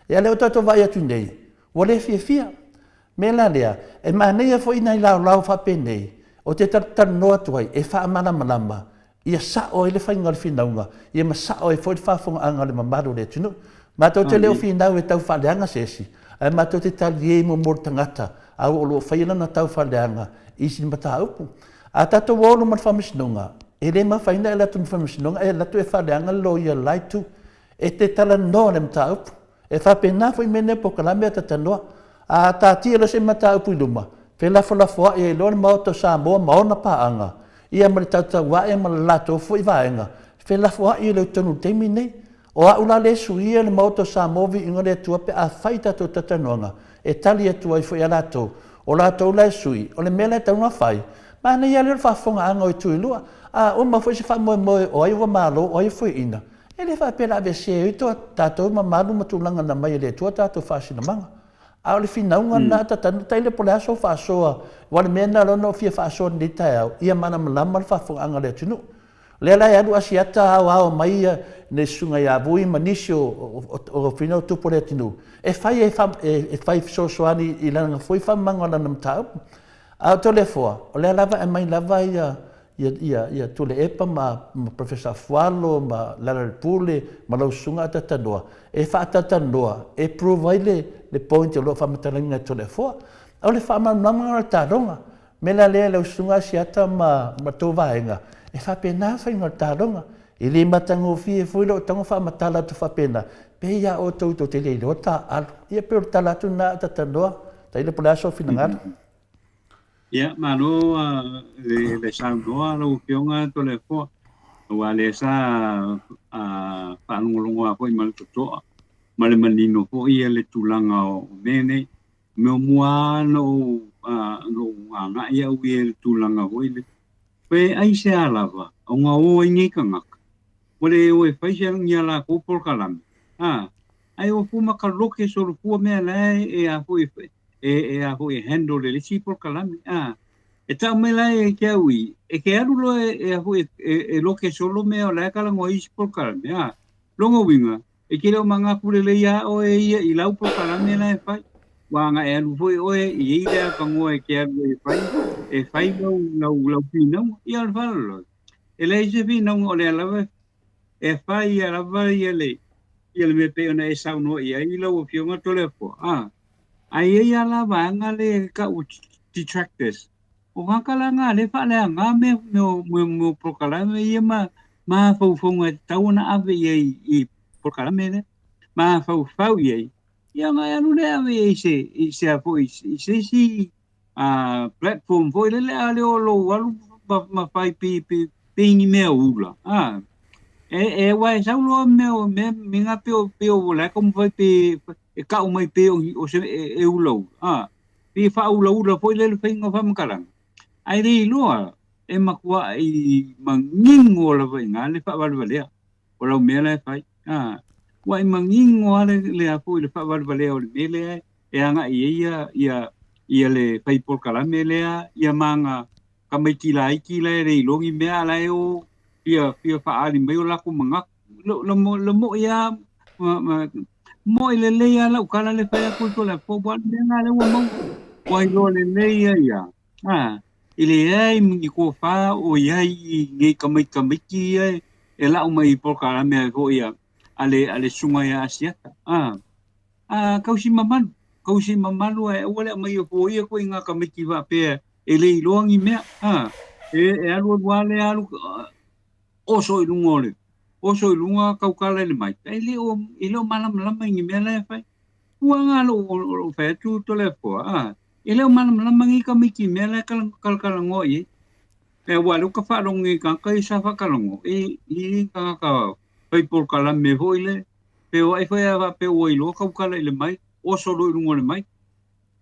e le tato vai atu nei o le fia me la lea e manea fo ina lau fa penei o te tartano atu ai e fa malama ia sa o ele fainga le finaunga ia ma sa o e fo fa fonga anga le mamaru le tunu ma to te leo finau e tau fa leanga sesi ai ma to te tali e mo tangata au o lo faina na tau fa leanga isi mata upu a tato wolo ma fa misnunga e le ma faina la tu fa misnunga e la tu e fa leanga lo ia laitu e te tala no le mata upu e fa pena fo mene po kala me tata no a tati le se mata upu luma pe la fo e lo ma to sa mo ma ona pa anga ia ma tata wa e ma lato fo i vaenga pe la fo e le tonu temine o a ula le suia le moto sa movi inga le tua pe a faita to tatanonga e tali e tua i fo i alato o lato le sui o le mele taunga fai ma ne ia le fafonga anga o tui lua a o ma fo se fa mo o ai wa malo o ai fo ina e le fa pela ve se i to tato ma malu matulanga na mai le tua tato fasi na manga a o le finaunga na tatanu tai le pola so fa soa wa le mena lo no fia fa so ni tai ia mana malama fa fonga anga le tunu le la ya dua siata wa mai ne sunga ya bui manisio o fino tu por etinu e fai so soani ilanga foi fa mangala nam tau a to le fo o le lava e mai lava ia tu le epa ma professor Fualo ma la pule ma lo sunga tata doa e fa tata doa e provide le point lo fa matalinga to le fo o le fa ma mangala ta donga me la le sunga siata ma to vaenga e fa pena fa inga ta donga i le matango fie foi lo tango fa matala tu fa pena pe ia o to te le lo ta al ia pe tala tu na ta tandoa ta ile pola so finanga ia ma no le sa no lo pionga to le fo wa le sa pa ngolongo foi mal to ma le manino fo ia le tulanga o mene me mua no lo nga ia u le tulanga foi le pe ai se alava o nga o ngi kanga Wale o e whaisia ngia la kōpol kalami. Ai o fuma ka loke so lo fua mea lai e a hoi handle le lisi pol kalami. E tau me lai e kia ui. E ke aru lo e a hoi e loke solo mea o lai kalango isi pol kalami. Longo winga. E ke leo manga kule le ia o e ia i lau pol kalami lai whai. Wanga e alu hoi oe i eira kango e ke aru e whai. E whai lau pinau. I al whalalo. E lai se pinau o le alawe. E fai a lava ia le me pe ona e sau no ia i lo fionga tole fo ai ia lava anga le ka u detractors o ngakala nga le fa le nga me prokala me ia ma fo nga tauna ave i prokala me ne ma fo ia ia nga ya no le ave i se a fo i se si platform fo le ale o lo walu ma fai pi ni me ula e wai sau lo me minga pe o la como vai pe e ka o mai pe o se e ulo pe fa ulo la foi le finga fa makalang ai ri lo e makua i mangingo la venga le fa valvalea o lo me la fai wai mangingo le a foi le fa valvalea o le mele e anga ia le fai por kala mele ia manga kamai ki la re longi me ala o Pia fa ali mai la ko manga lo mo ya mo le ya la kala le fa ko to la po bo le na le mo ko lo le ya ile ai mi ko fa o ya i nge kamai ki e la o mai por kala me ko ya ale sunga ya asia kausi mamalu e wala mai ko ia ko inga kamai ki va pe ele longi me e alu wale alu oso i lunga kaukala le mai ai le o malam ngi mela fai uanga lo fa tu to le fo ele o malam ngi ka miki mela kal ngoi e wa lu ka fa longi ka kai sa fa kalongo i ka fai por kala me voile pe o ai fa pe o lo kaukala le mai oso lo lunga le mai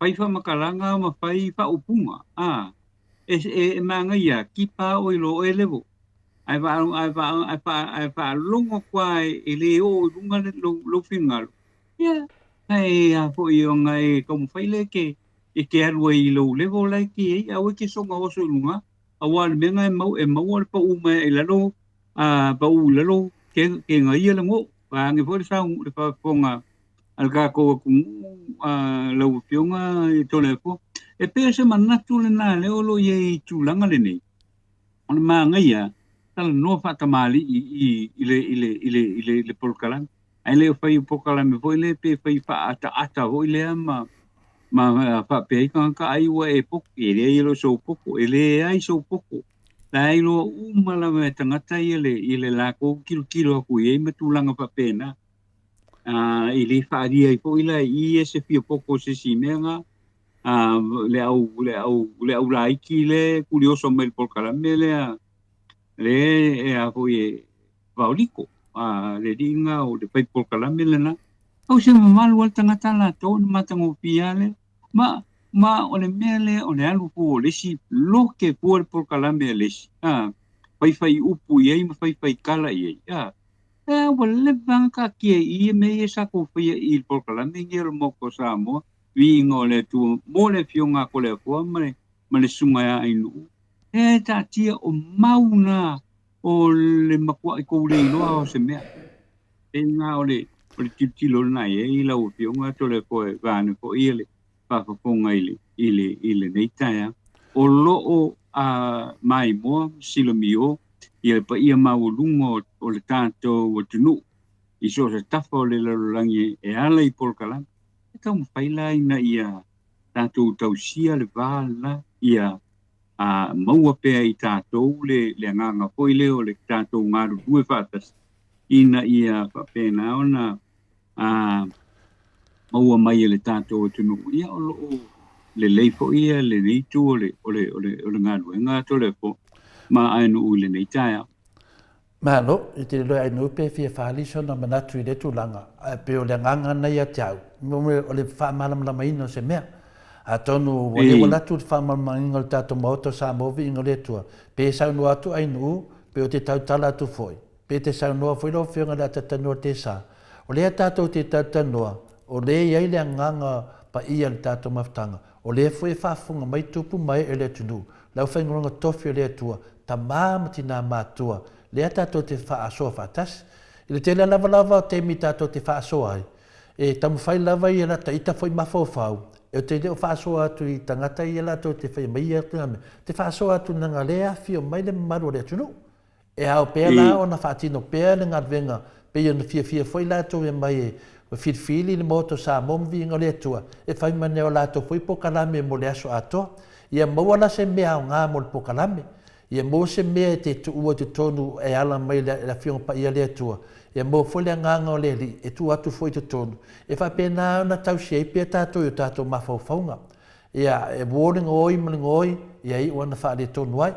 fai fa makalanga ma fai fa upunga e manga ia kipa o lo elevo ai va longo quai ele o lunga lo fingal ai a fo yo ngai como fai le que ke alu I lo le vo lai ki au ke songa o so lunga awa le menga e mau le pa u mai e lalo pa u lalo ke ngai le ngo pa nge fo sa le pa ponga al ka ko ku lo pionga I tole ko e pe se manna tu le na le o lo ye tu langa le nei on ma ngai ya tal no fa tamali le polkalan ai le fai polkalan me foi le pe fai fa ata ho le ma fa pe ka ai wa e pok e le lo so poko e le ai so poko lai lo umala me tangata ile la ko kilo ku e me tulanga pa pena ile fa dia I po ile I se fi poko se si menga le au lai ki le curioso me polkalan me le a po e vauliko le dinga o le pai polkalan me le na au se malu al tangata la to matango piale ma ole mele ole alu po le si lo ke por kalame le si fai upu ye ma fai kala ye wale banka ki I me esa ko fai I por kalame ngel mo ko samo wi ngole tu mo le fionga ko le po ma le sunga ya inu ta tia o mauna o le makwa ko le no o se me nga ole tilo na ye I la o fionga to le po va ne po ile whakaponga ile nei taia. O loo mai moa silomi o, ia pa ia maulunga o le tātou o tunu. I so se tafa o le lalurangi e ala I polkalan. E tau mwhaila ina ia tātou tausia le wāla ia maua pea I tātou le anganga poile o le tātou ngaru due whātas. Ina ia whapena ona maua mai le tātou o tunu. Ia o loo le leifo ia le neitu o le ngaru. E ngā tole po ma ainu u le neitaia. Malo, I te loe ainu pe fia whaaliso na manatu I le tūlanga. Pe o le nganga nei a tiau. Mome o le whaamalamala ino se mea. A tonu wale walatu le whaamalamala ino le tātou maoto sa movi ino le tua. Pe saunu atu ainu pe o te tautala atu foi. Pe te saunua foi lo whionga le atatanua te sa. O lea tātou te tautanua. O le iai le nganga pa ia le tātou maftanga. O le fwe whafunga mai tupu mai e le tunu. Lau whaingoronga tofi o le tua. Ta māmati nā mātua. Lea tātou te whaasoa whātas. I le tele lava te mi tātou te whaasoa ai. E tamu whai lava I la ta ita whai mawhau. E o te leo whaasoa atu I tangata I la tau te whai mai atu ngame. Te whaasoa atu nanga lea whio mai le maru o le tunu. E hao pēr la o na whaatino pēr le ngadwenga. Pe i ona fia whai la tau e mai e. O whirwhili le moto sa momvi inga le tua. E whai mane o la tau whai pokalame mo le aso atoa. Ia mawala se mea o ngā mo le pokalame. Ia mo se mea te tua te tonu e ala mai la whionga pa ia le tua. Ia mo fwole a nganga o le li e tu atu fwoi te tonu. E wha pēnā na tau se ei pēr tātou I o tātou mawhauwhaunga. Ia e wōringa oi malinga oi. Ia I wana wha le tonu ai.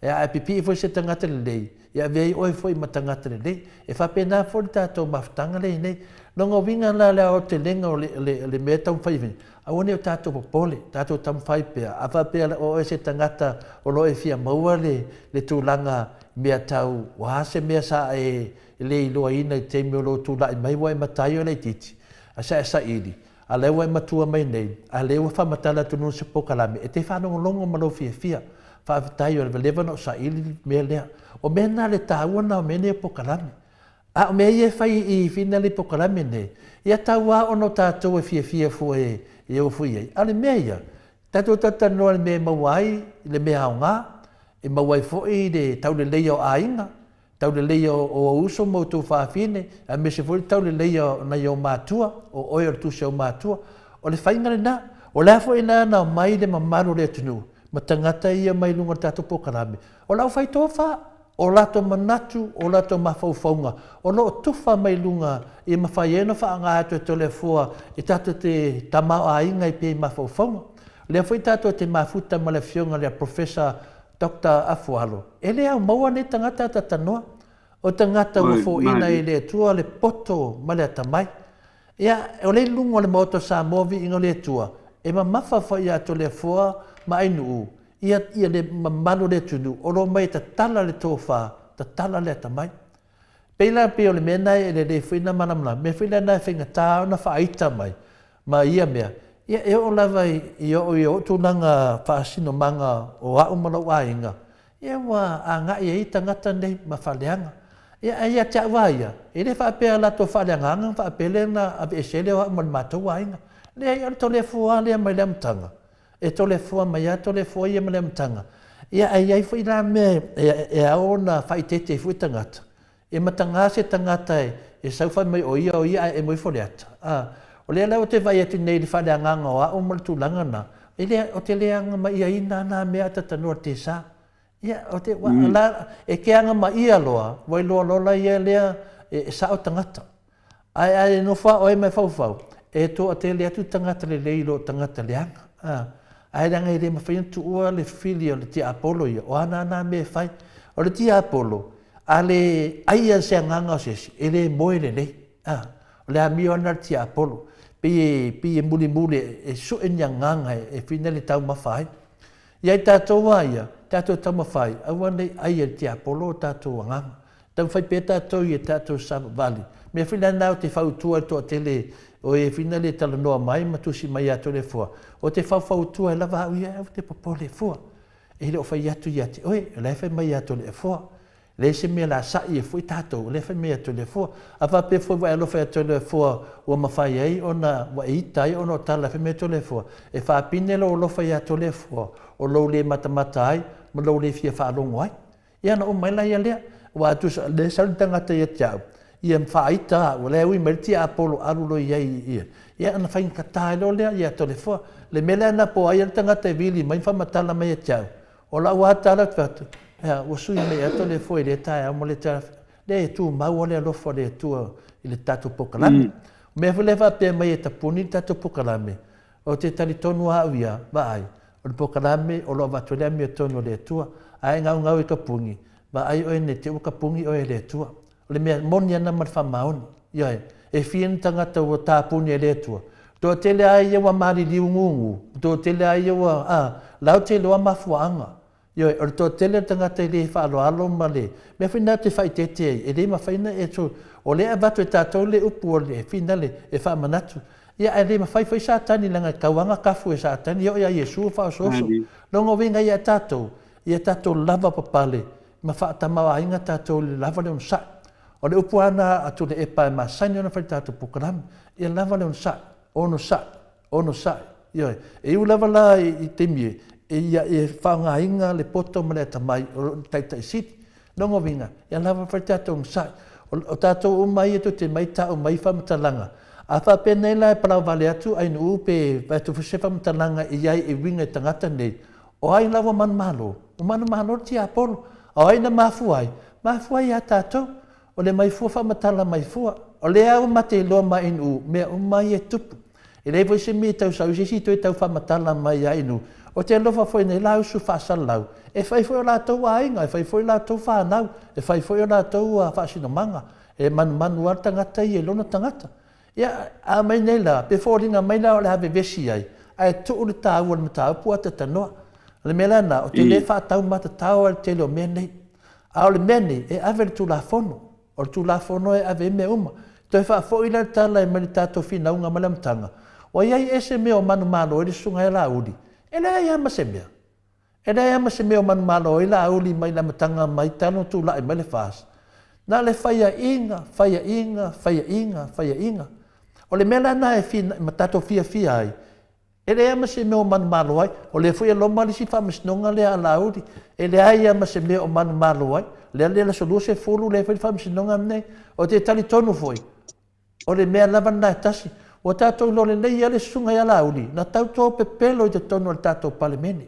Ia e pipi I fwoi se tangata le lei. Ia vei oi fwoi ma tangata le lei. E wha pēnā fwoi tātou mawhtanga le nei. Nonga winga la le o te lenga o le mea tau whaivini. Awane o tātou popole, tātou tam whaipea. Awha pēr o e se tangata o loe fia maua le tūlanga mea tau. Wahase mea sa e le iloa ina I te mea lo tūlai mai wa e matai o le titi. A sa e sa ili. A lewa e matua mai nei. A lewa whamatala tunu se pokalame. E te whanongo longo malo fia. Whaavitai o le lewa no sa ili mea lea. O mena le tāuana o mene pokalame. A o mea ia whai I whina le pokalame nei. Ia tau a ono tātou e fia fu e o fui ei. Ale mea ia. Tātou tatanoa le mea mawai, le mea ao ngā. E mawai fwoi le tau le leia o ainga. Tau le leia o uso mo tū whaafine. A me se fwoi tau le leia na i o mātua. O oi o tūse o mātua. O le whainga le nā. O lea fwoi nā na mai le mamaru le tunu. Ma tangata ia mai lunga tātou pokalame. O lau whai tō wha. O lato manatu, o lato mawhauwhaunga. O loo tuwha mai lunga I mawhai eno wha anga atu e tole fua I tato te tamau a inga I pei mawhauwhaunga. Lea fwoi tato te mafuta ma le whionga lea Professor Dr. Afualo. E lea maua ne tangata tatanoa. O tangata wafo ina I le tua le poto ma le atamai. Ia, o le lunga le moto sa movi inga le tua. E ma mawhawha I ato le fua ma ainu u. Ia le mamalo le tunu, o lo mai ta tala le tofa, ta tala le tamai. Peila pe o le mena e le whina manamla, me whina na whinga tāo na whaaita mai. Ma ia mea, ia e o lava i o tūnanga whaasino manga o au mana wainga. Ia wa a ngā ia i tangata nei ma whaleanga. Ia tia waia, e le whaapea la tō whaleanga anga, whaapele na abe e sele o au mana mātou wainga. Lea ia to le fua lea mai le amtanga. E to le fua mai a to le fua ia mai le amtanga. Ia ai ai fai la me e ao na whaitete fui tangata. E matanga se tangata e sauwhai mai o ia e moi foleata. O lea lau te vai atu nei li whaleanga anga o au mana tūlanga na. E lea o te leanga mai ia ina na mea tatanua te sa. Ia o te la e ke anga mai ia loa, wai loa lola ia lea e sa o tangata. Ai no fa o e mai fau. E to a te lea tu tangata le leilo tangata leanga. Ai ranga i re mawhaina tu ua le fili o le tia Apollo ia, o ana me fai. O le tia Apollo, a le aia se nganga o sesi, e le moe le nei. O le amio ana le tia Apollo, pi e muli e su e nganga e fina le tau mawhai. Iai tātou aia, tātou tau mawhai, aua nei aia le tia Apollo o tātou nganga. Tau whai pe tātou i e tātou Sava Valley. Mea whina nao te whautua to a tele o e whina le tala noa mai matusi mai ato le fua. O te whautua e lava au ia au te popo le fua. E le o whai atu i ate, oe, le whai mai ato le fua. Le se mea la sai e fui tātou, le whai mai ato le fua. A whape fua wa alo whai ato le fua ua mawhai ai o na wa itai o no tala whai mai ato le fua. E whapine lo lo whai ato le fua. O lo le matamata ai, ma lo le fia whaalongo ai. Ia na o mai la ia lea, wa atu le saritangata ia tiau. Ia mwhaita, o lea ui meriti a Apollo arulo iai ia. Ia ana whain katae lo lea, ia tole fua. Le mele na po ai al tangata e vili, mai whamatala mai a tiau. O la ua tala tuatu. Ia, o sui mai a tole fua i le tae, amo le tae. Le e tu mau o lea lofo le tua i le tatu pokalame. Mea whalewa pia mai e tapuni tatu pokalame. O te tali tonu au ia, ba ai. O le pokalame, o lo watu lea mi a tonu le tua. Ai ngau i kapungi. Ba ai oe ne te u kapungi oe le tua. Le mea moni ana mar whamaoni. Iai, e whien tangata o tāpuni e le tua. Tō tele ai ewa mari liu ngungu. Tō tele ai ewa, lau te loa mafuanga. Iai, o tō tele tangata i le whaalo alo ma le. Mea whina te whai te te, e le ma whaina e tō. O le avatu e tātou le upu o le, whina le, e whamanatu. Ia, e le ma whai sātani langa kauanga kafu e sātani. Ia, Iesu whao soso. Longo winga ia tātou. Ia tātou lava papale. Ma whaatamawa inga tātou le lava le un sa. O le upu ana atu le epa e masaini ona whai tātou pukarami. Ia lava le un sa. Ono sa. Ioi. E u lava la i temie. E ia e whaanga inga le poto ma le tamai o taitai siti. Nongo winga. Ia lava whai tātou un sa. O tātou umai e to te mai tāu mai whamatalanga. A whapena la e parau vale atu ai nu upe vaitu whase whamatalanga i ai e winga e tangata nei. O ai lava manu malo. O manu malo ti Apollo. O ai na mafuai. Mafuai a tātou. O le mai fua whamatala mai fua. O le au mate loa mai inu, mea o mai e tupu. E le voi se mi tau sau, se si toi tau whamatala mai a inu. O te lofa foi nei lau su whasalau. E whai foi o la tau a inga, e whai foi o la tau whanau, e whai foi o la tau a whaasino manga. E manu ar tangata i e lona tangata. Ia, a mai nei la, pe fōringa mai la o le have vesi ai. A e tu uri tāu o le matau puata tanoa. Le mea na, o te le whaatau mata tau al te leo mea nei. A o le mea nei, e ave le tu la fono. O tu la fono e ave me uma. Toi wha fo ila tala e mani tātou whina unga malamtanga. O iai ese mea o manu malo e le sunga e la uli. E le ai ama se mea. E le ai ama se mea o manu malo e la uli mai la matanga mai tano tu la e mele whaas. Nā le whaia inga. O le mea na e whina ma tātou fia ai. E le ama se mea o manu malo ai. O le fuia loma li si whamasnonga le a la uli. E le ai ama se mea o manu malo ai. Le la solu se fulu le fai whamsinonga nei. O te tali tonu foi. O le mea lava nai tasi. O tātou lo le nei ale sunga ia lauli. Na tau tō pepelo i te tonu al tātou palemene.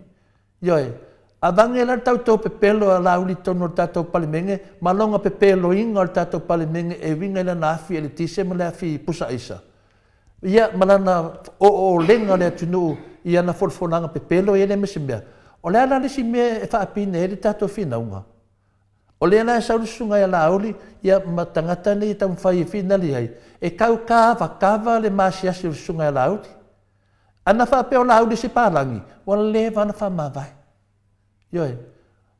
Ioi. A vange la tau tō pepelo a lauli tonu al tātou palemene. Malonga pepelo inga al tātou palemene e winga ila na afi e le tise ma le afi pusa isa. Ia malana o lenga le atunu ia na folfonanga pepelo e le mesimea. O le ala le si mea e whaapine e le tātou whinaunga. O le ana e saurusunga ia lauli, ia matangata ni tau mwhai e whina ai. E kau kava le maasiasi urusunga ia lauli. Ana whapeo lauli se pārangi, wala le vana whamawai. Ioi,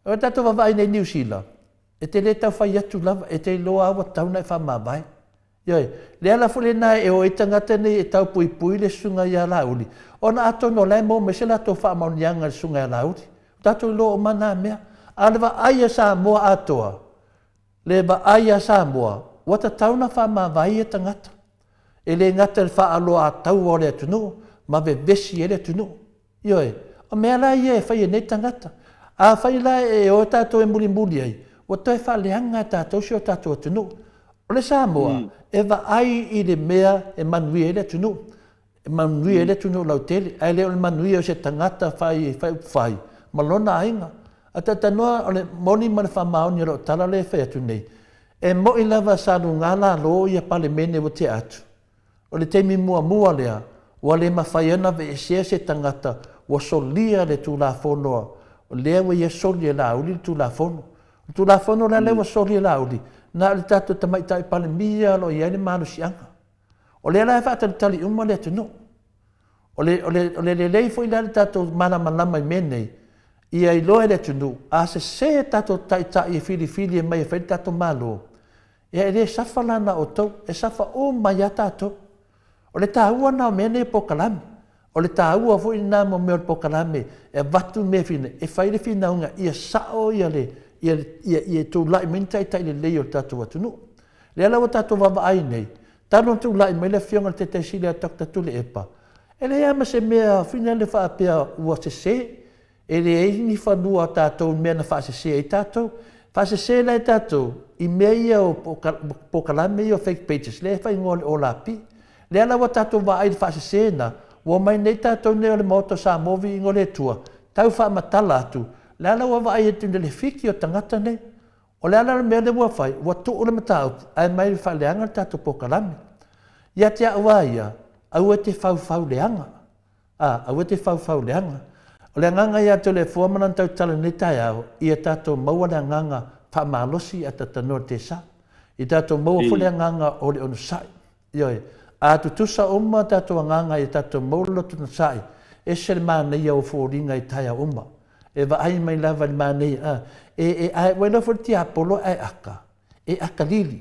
o tātou wawai nei New Zealand. E te le tau whai atu lava, e te loa awa tauna e whamawai. Ioi, le ala fo le nā e o i tangata nei e tau pui pui le sunga ia lauli. Ona ato no lai mo me se la to wha maunianga le sunga ia lauli. Tato lo o mana mea. Ale wa aia sa moa atoa. Le wa aia sa moa. Wata tauna wha ma vai e tangata. E le ngata le wha aloa tau o le atunu. Ma ve vesi e le atunu. Ioi, o mea la ia e whai e nei tangata. A whai la e o tato e muli muli ai. O toi wha leanga tato si o tato atunu. O le Samoa, e wa ai i le mea e manui e le atunu. E manui e le atunu lau tele. Ai leo le manui o se tangata whai. Malona ainga. A tatanoa o le moni ma le whamaoni o tala le whai atu nei. E mo i lava sanu ngala lo i a pale mene o te atu. O le teimi mua lea. Wa le mawhai ana ve e se tangata. Wa solia le tu la whonoa. O lea wa ia soli e la uli tu la whono. Tu la whono la lewa soli e la uli. Na le tato tamaitai pale mia lo ia le malu sianga. O le la e whata le tali uma le atunu. O le leifo i le tato malama i menei. Ia i loa le atunu. A se tato taitai e fili e mai e whai tato malo. Ia e le safa lana o tau. E safa o mai a tato. O le tāua na o mene e pokalame. O le tāua fo i nā mo mea o pokalame. E watu me fine. E whai le fina unga. Ia sao ia le. Ia tū lai mintai tai le lei o tātou atunu. Le ala o tātou wawa ai nei. Tāno tū lai mai le fionga te te sile a takta tule epa. E le ama se mea fina le whaapea ua se se. E le eini whanua tātou mea na whaase e tātou. Whaase se lai tātou. I mea ia o pokalame i o fake pages. Le whai ngole o lapi. Le ala o tātou wa ai le whaase se na. Wa mai nei tātou ne o le moto sa movi i ngole tua. Tau wha matala atu. Le ala wa vai e tune le fiki o tangata nei. O le ala mea le ua whai, ua tu'u le mataupu, ai mai le whai leanga tātou pokalame. Ia te aua ia, au e te whau leanga. Au e te whau leanga. O le nganga ia te le fuamanan tau tala nei tai au, ia tātou maua le nganga wha malosi a tatanoa te sa. I tātou maua fu le nganga o le onu sai. Ioi, a tutusa uma tātou nganga i tātou maula tuna sai, e se le mana ia o fuoringa i tai au uma. E va ai mai lava le manei ai wena for ti apolo ai aka e aka lili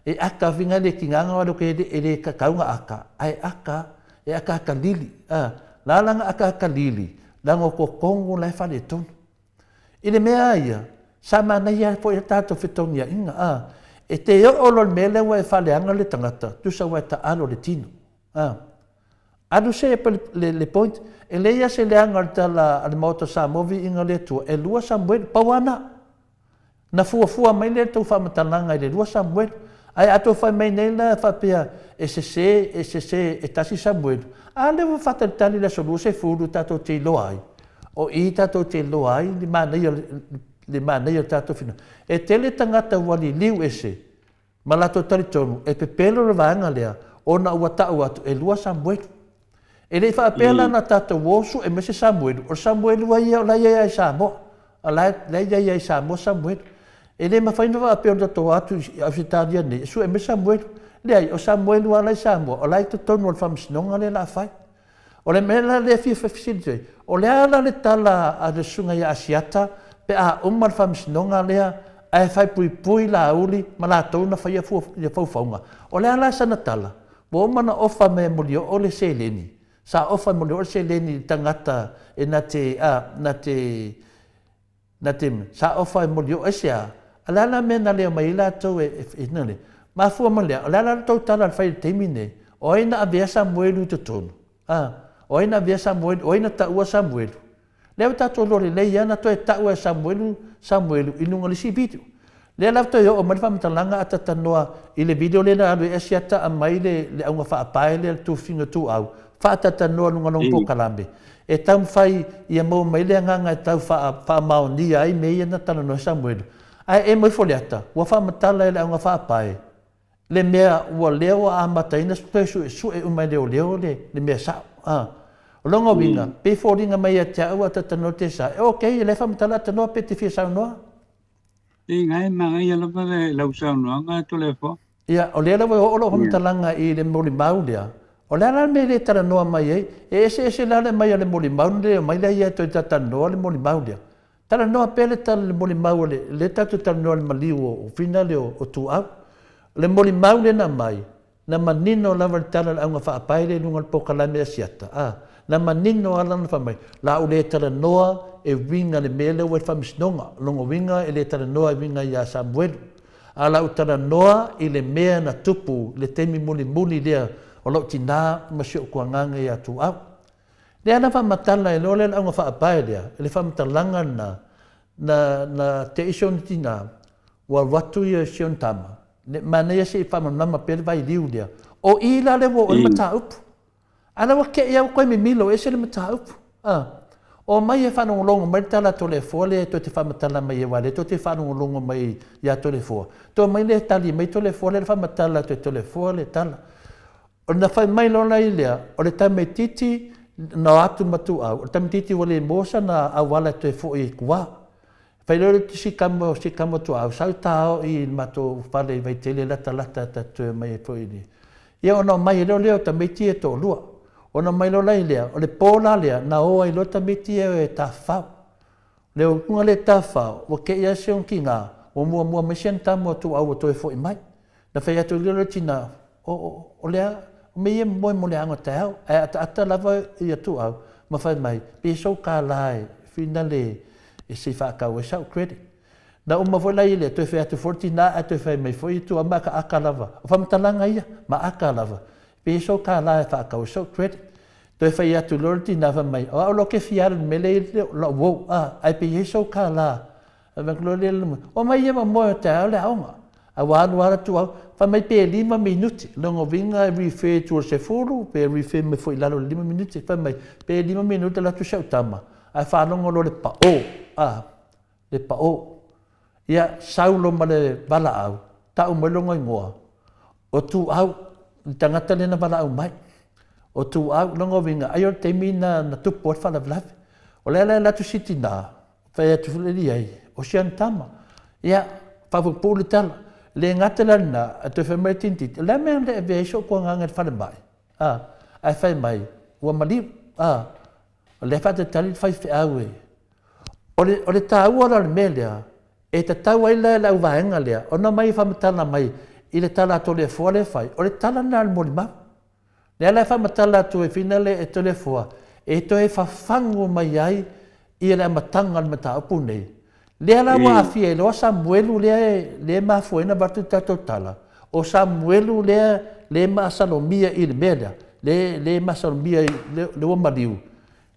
e aka vinga le kinganga walo ke ele ka kaunga aka ai aka e aka lili la langa aka lili langa ko kongo lai fa le ton ile mea ia sa manei ia po tato fitonia inga e te o lo mele wa fa le anga le tangata tu sa wa ta alo le tino adu se le point e leia se leanga tala al moto sa movi inga le tu e lua Samuel pawana na fua mai le tu fa matalanga le lua Samuel ai ato fa mai nei la fa pia e se e tasi Samuel ale va fa tali la solu se fu tato te loai o i tato te loai di mana ia tato fina e tele tangata wali liu ese malato tali tonu e pepelo le vanga lea ona ua tau atu e lua Samuel. E le whaapela na tata wosu e mese Samuel. O Samuel wa ia o la ia i Samoa. A la ia i Samoa Samuel. E le mawhaina whaapela na tō atu au se tādia ne. Su e mese Samuel. Le ai o Samuel wa la i Samoa. O la i te tonu al whamsinonga le la whai. O le mela le fia whafisiri. O le ala le tala a le sunga i Asiata. Pe a umar whamsinonga lea. Ai whai pui la uli. Ma la tōna whai a faufaunga. O le ala sana tala. Bo mana ofa me mulio o le seleni. Sa ofa mo le se leni tangata e na te sa ofa mo le asia ala me na le mai la to e nele ma fu mo le ala to tala fai temine o ina avia Samuel to ton o ina avia Samuel o ina ta ua Samuel le ta to lo le ia na to ta ua Samuel inunga le sibitu le la to o ma fa mtalanga atata noa i le video le na ave asia ta mai le au fa pa le tu finga tu au Fata tanoa lunga long pokalame. E tam fai ia mo mai le nganga tau fa maoni ai me ia na tano no Samuel. Ai e moi foliata, wa fa matala ele nga fa pai. Le mea wa leo a mataina su e umai leo le mea sa. Longa winga, pe foringa mai atia wa tano te sa. E okay, le fa matala tano pe te fi sa no. E ngai ma ia la pa le sa no nga to le fo. Ia, o le la wa o lo talanga i le moli maulia. O le ala me le tara noa mai ei, e se lale mai ale moli mau le mai le ia to tata noa le moli mau le. Tara noa pele tala le moli mau le tatu tara noa le maliu o fina le o tu au. Le moli mau le na mai. Na manino lava tala au nga whaapai le nunga pokalame asiata. Na manino ala na whamai. La u le tala noa e winga le mele ue whamisnonga. Longa winga e le tala noa e winga ia Samuelu. Ala u tala noa i le mea na tupu le temi muli lea o lau tina masio kua nganga ia tu au. Le ana whamatala e lole au nga whaapai lea. E le whamatalanga na te ision tina wa watu ia sion tama. Mana ia se whamanama pere vai liu lea. O ila le wo o le mata upu. Ana wa ke ia koe me milo e se le mata upu. O mai e whanongolongo mai tala to le fua le to te whamatala mai e wale. To te whanongolongo mai ia to le fua. To mai le tali mai to le fua le whamatala to le fua le tala. O na whai mai lona i lea. O le tame titi na atu matu au. O le tame titi wale mosa na awala to e fua i kua. Whailore te si kamo tu au, sau tau i mato whale vai tele lata tue mai e poi ni. Ia ona mai leo ta meti e tō lua. Ona mai lo lai lea, o le pōla lea, na oa i lo ta meti e ta whau. Leo kunga le ta whau, wa ke ia seon ki ngā, o mua mesian tamo tu au o toi fo i mai. Na whai atu leo tina, o lea, o me ia moi mo le anga te au, e ata lava i atu au, ma whai mai, pe so ka lai, whina le, e se whaakau e sau credit. Na uma foi lai le, toi whai atu 40 na a toi whai mai foi tu a maka aka lava. O whamatalanga ia, ma aka lava. Pe so ka la e whaakau e sau credit. Toi whai atu lorti na wha mai. O lo ke fiara mele i leo, lo wow, ai pe so ka la. O mai ia ma moe te au le aonga. A wānu ara tu au, wha mai pe 5 minuti. Longo vinga e refer to se furu, pe refer me foi lalo 5 minuti. Wha mai pe 5 minuti la tu sau tama. Ai whanongo lo le pa o. Le pa o. Ia saulo ma le wala au. Tau melongo i ngoa. O tu au. Tangata le na wala au mai. O tu au. Longo vinga. Ayo te mina na tupu at whala vlave. O lea la tu siti nā. Whai atu whileri ai. O sian tama. Ia. Whawupu le tala. Le ngata la na. A tu whamai tintiti. Lea mea le e vea iso kua nganga le whale mai. Ai whai mai. Ua maliu. O le whata tali whai whi au e. O le tāua la le melea, e ta tau ai la au vaenga lea, o na mai whamatala mai, i le tala to le fua le whai, o le tala na le mori mau. Lea la whamatala to e whina le e to le fua, e to e whawhangu mai ai, i le amatanga le mata upu nei. Lea la wa awhia, lo Samuelu le mafuena batu tato tala, o Samuelu le masalomia i le melea, le masalomia i le wamariu.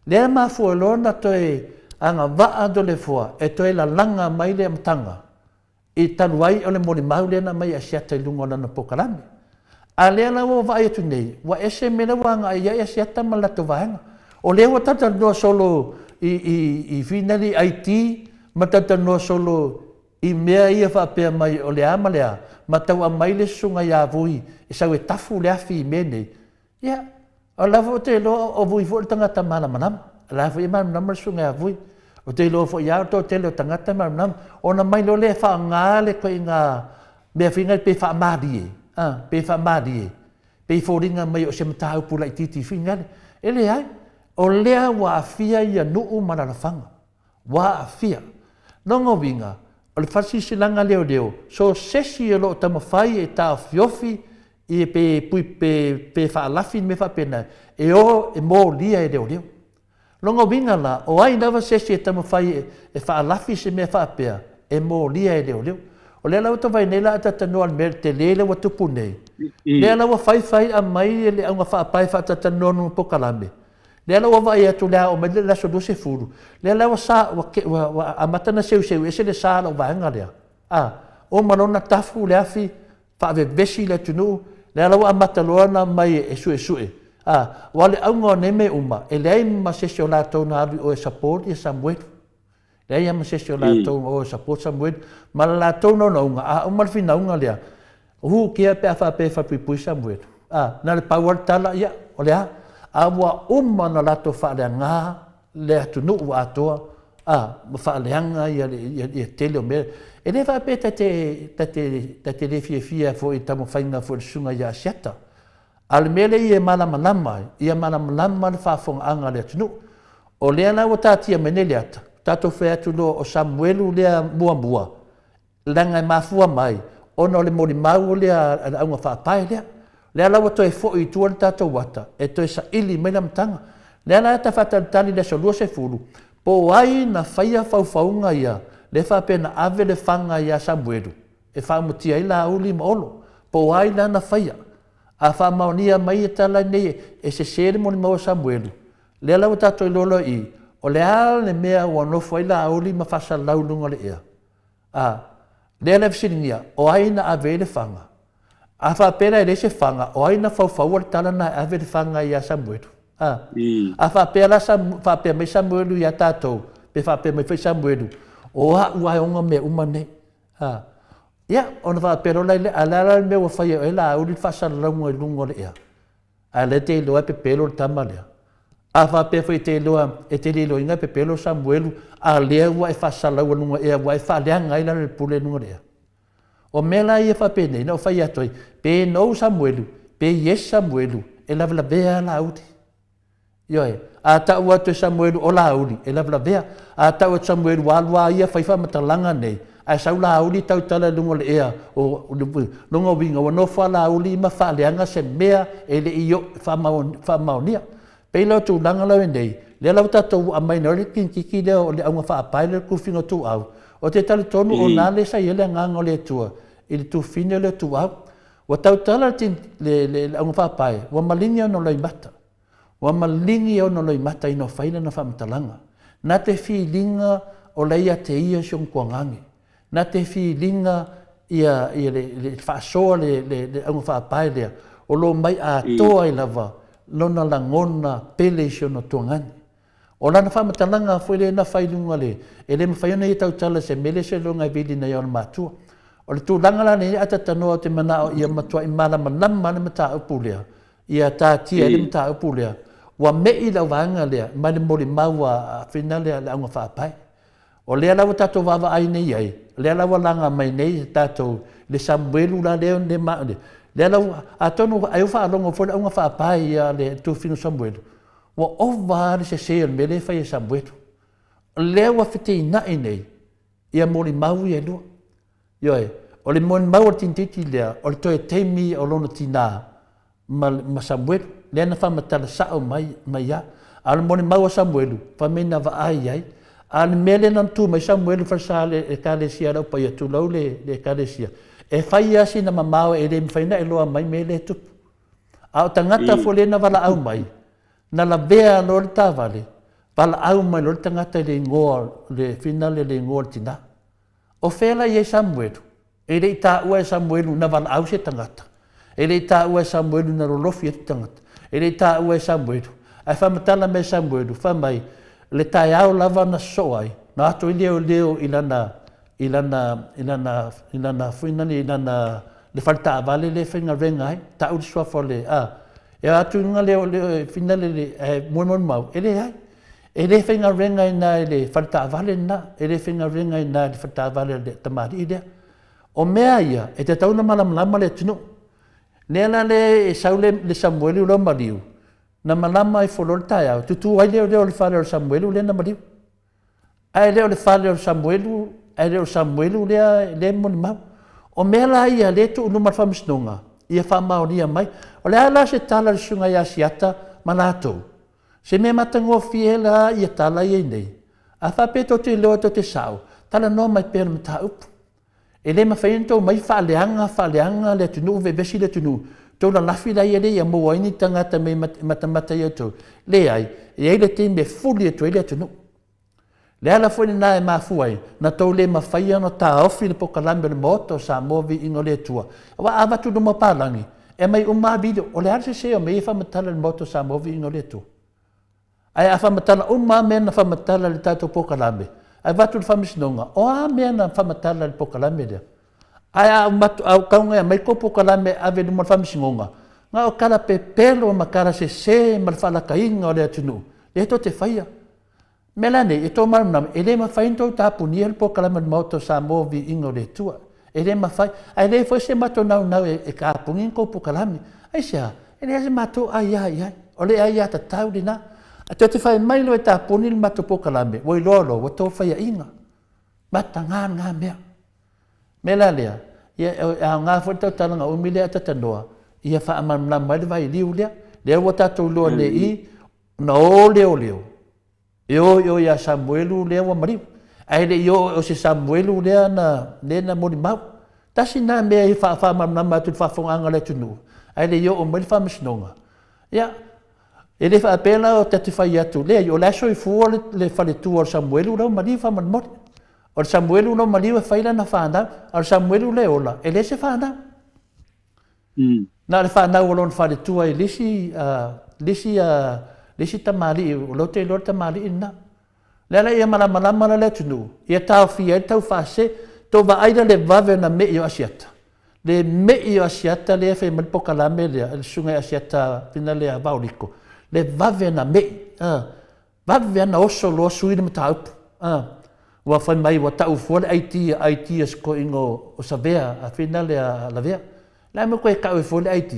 Lea mafuelona to e, anga waa do le fua, e toi la langa mai le amtanga. I tanuai o le mori mau lena mai a siata i lunga na pokalame. A lea la wa vai atu nei, wa ese mena wanga a ia siata ma lato vaenga. O lea wa tata noa solo i finali IT, ma tata noa solo i mea ia whapea mai o le ama lea, ma tau a mai le sunga ia vui, e sau e tafu le afi i mene. Ia, o lava o te loa o vui fu tangata mana manama. Lava i mana manama sunga ia vui. O te lo fo ia to te lo tangata mam ona mai lo le fa nga le ko inga me finga pe fa madi pe fa madi pe foringa mai o se mata pu la titi finga ele ai o le wa fia ia no mana la fanga wa fia no vinga o le fasi silanga leo so sesi lo tama fai e ta fiofi e pe pe fa la fin me fa pena e o e mo lia e leo Longo vinga la, o ai nawa sesi e tamo whai e whaalafi se mea whaapea, e mō lia e leo. O lea lau tawai nei la atatanoa al mere te lele wa tupu nei. Lea lau whai a mai e le aunga whaapai whaatatanoa nunga pokalame. Lea lau vai atu lea o mele la sodo se furu. Lea lau sa wa amatana seu ese le sa lau vaenga lea. O manona tafu lea fi whaave vesi le tunu, lea lau amataloa na mai e sue. Wale aunga ne me uma, e lei ma sesio la tau na alu o e support i Samuelu. Lei ma sesio la tau o e support Samuelu, ma la tau no unga, o malfi na unga lea. Hu kia pe afa pe fa pui Samuelu. Na le power tala ia, o lea, awa uma na la tau wha lea ngā, lea tunu ua atoa, ma wha leanga ia tele o mea. E le wha pe tate le fia fo i tamo whainga fo i sunga ia siata. Al mele ia malama le whaafonga anga lea tunu. O lea na o tātia mene lea ta. Tato whea tulo o Samuelu lea mua. Langa i mafua mai. ona le moli mau le a unga whaapai lea. Lea lawa toi fo i tua le tātou wata, e toi sa ili mai na mtanga. Lea la ta whatatali le solua se fulu, po ai na whaia whauwhaunga ia, le whapena ave le whanga ia Samuelu, e whamutia i la uli maolo, po ai na whaia. A whamaunia mai e tala nei, e se sere moli mau Samuelu. Lea lawa tātou i lolo i, o le ala le mea ua nofo i la uli ma whasalau lunga le ea. Lea le visiringia, o ai na ave le whanga. A whapera e rese whanga, o ai na whauwhau al tala na ave le whanga ia Samuelu. A whapera mai Samuelu ia tātou, pe whapera mai whai Samuelu, o ha ua onga me umane. Ia, ona whapera lai le alala me ua whai e la uli whasalau i lunga le ea. A le te iloa pe pelo le tama lea. A whapera whai te iloa, e te iloa inga pe pelo Samuelu, a lea ua e whasalau lunga ea, ua e whaleanga ila le pule lunga le ea. O mela ia whapene, ina o whai atoi, pe no Samuelu, pe yes Samuelu, e lavela vea la uti. Ioe, a tau atu Samuelu o la uli, e lavela vea, a tau atu Samuelu walua ia whaifa matalanga nei, a sau la uli tau tala lunga le ea, o lunga winga, o no wha la uli ima whaleanga se mea, e le iyo whamaunia. Pe lau tu langa lau e nei, le lau tatou a mai nore kiki leo o le aunga whaapai le kuwhinga tu au, o te tali tonu o nale sa ile nganga o le tua, ili tu fine le tu au. Wa tau tala le aunga whaapai, wa malingi ono loi mata. Wa malingi ono loi mata ino whaina na whamatalanga. Na te whilinga o leia te ia siong kuangangi. Na te whilinga ia le whaasoa le aunga whaapai lea, o lo mai a toa i lava, lona langona pele siono tuangani. O lana whamatalanga fwoi le na whailunga le, e le mawhaiona i tau tala se mele se longa i vili na iona mātua. O le tūlanga la ne ata tanoa te manao ia matua i malama nama mata upu lea, ia tātia le mata upu lea, wa mei lau wanga lea, mai le mori maua whina lea le aunga whaapai. O lea lawa tātou wawa ai nei ai, lea lawa langa mai nei tātou le Samuelu la leo ne maone. Lea lawa atonu ai uwha alonga fwoi le aunga whaapai ia le tūwhinu Samuelu. Wa ova le se se me le fai Samuelu. Lea wa white ina nei, ia mori mau i elua. Ioe, o le mori mau o tintiti lea, o le toe teimi o lona tina ma Samuelu, lea na whamatala sao mai ia. A le mori mau o Samuelu, whamena wa ai ai. A le mele nan tu mai Samuelu whasa le kalesia rau pa ia tu lau le kalesia. E whai asi na mamao e le mwhaina e loa mai me le tupu. A o tangata fo na wala au mai. Na la vea lor tavale, pala au mai lor tangata le ngoa, le finale le ngoa tina. O whela i e Samuelu, e le ita ua e Samuelu na wala au se tangata. E le ita ua e Samuelu na rolofi e tangata. E le ita ua e Samuelu. Ai whamatala me Samuelu, whamai, le tai au lava na soai, na ato i leo ilana fuinani ilana le falta avale le whenga rengai, ta uri sua le e atu nga leo finale le mon mau ele ai ele whenga rengai na le falta avale na ele whenga rengai na le falta avale le tamari ide o mea ia e te tauna malama le tunu nela le saule le Samuelu lo mariu na malama i folor tai au tutu ai leo le fale o Samuelu le na mariu ai leo le fale o Samuelu ai leo Samuelu le mon mau o mea ia le tu numa famisnonga ia whamaunia mai. O le ala se tala le sunga ia siata manatou. Se me matango fiela ia tala ia nei. A whapeto te loa to te sao, tala no mai pēr mata upu. E le mawhainto mai whaaleanga le tunu ve besi le tunu. Tau la lafi la ia le ia mua ini tangata me matamata ia tau. Le ai, e ai le te me fuli e tu ele tunu. Le ala fwene na e mafuai, na tau le mawhaia no ta ofi le pokalambe le moto sa movi ingo le tua. Wa awatu no mapalangi, e mai umma video, o le arse seo me e whamatala le moto sa movi ingo le tua. Ai a whamatala umma mea na whamatala le tato pokalambe. Ai watu le whamisinonga, o a mea na whamatala le pokalambe lea. Ai a kaunga e mai ko pokalambe ave le mo whamisinonga. Nga o kala pe pelo makara se ma le whalakainga o le atunu. Le to te whaia. Melane, e tō maranam, e le mawhainto tāpuni el po kalama mauto sa movi ingo le tua. E le mawhai, ai le fwoi se mato nau e ka apungin ko po kalami. Ai sea, e le ase mato ai, o le ai ata tau di na. A te whai mailo e tāpuni il mato po kalami, woi lolo, wa tō whai inga. Mata ngā mea. Mela lea, ia nga fo ta tala nga umile ta noa ia fa man na mai vai liu le wa ta to lo le I no leo yo ya Samuelu le wa mari ai le yo o se Samuelu le na mo mau ta sina me fa man na tu fa fo anga le tunu ai le yo o mai fa misnonga ia ele fa pena o te fa ia tu le yo la so fu le fa le tu o Samuelu no mari fa man mo o Samuelu no mari fa ila na fa anda o Samuelu le ola ele se fa anda na le fa na o lon fa le tu ai lisi tamali o lo te lor tamali ina lela ia malama le tunu ia tau fia tau fase to va aida le vave na me yo asiata le me yo asiata le fe mal pokalame le sunga asiata pina le avauliko le vave na me vave na oso lo suide mata wa fa mai wa tau fo le IT sko ingo o savea a pina le la vea la me ko ka fo le IT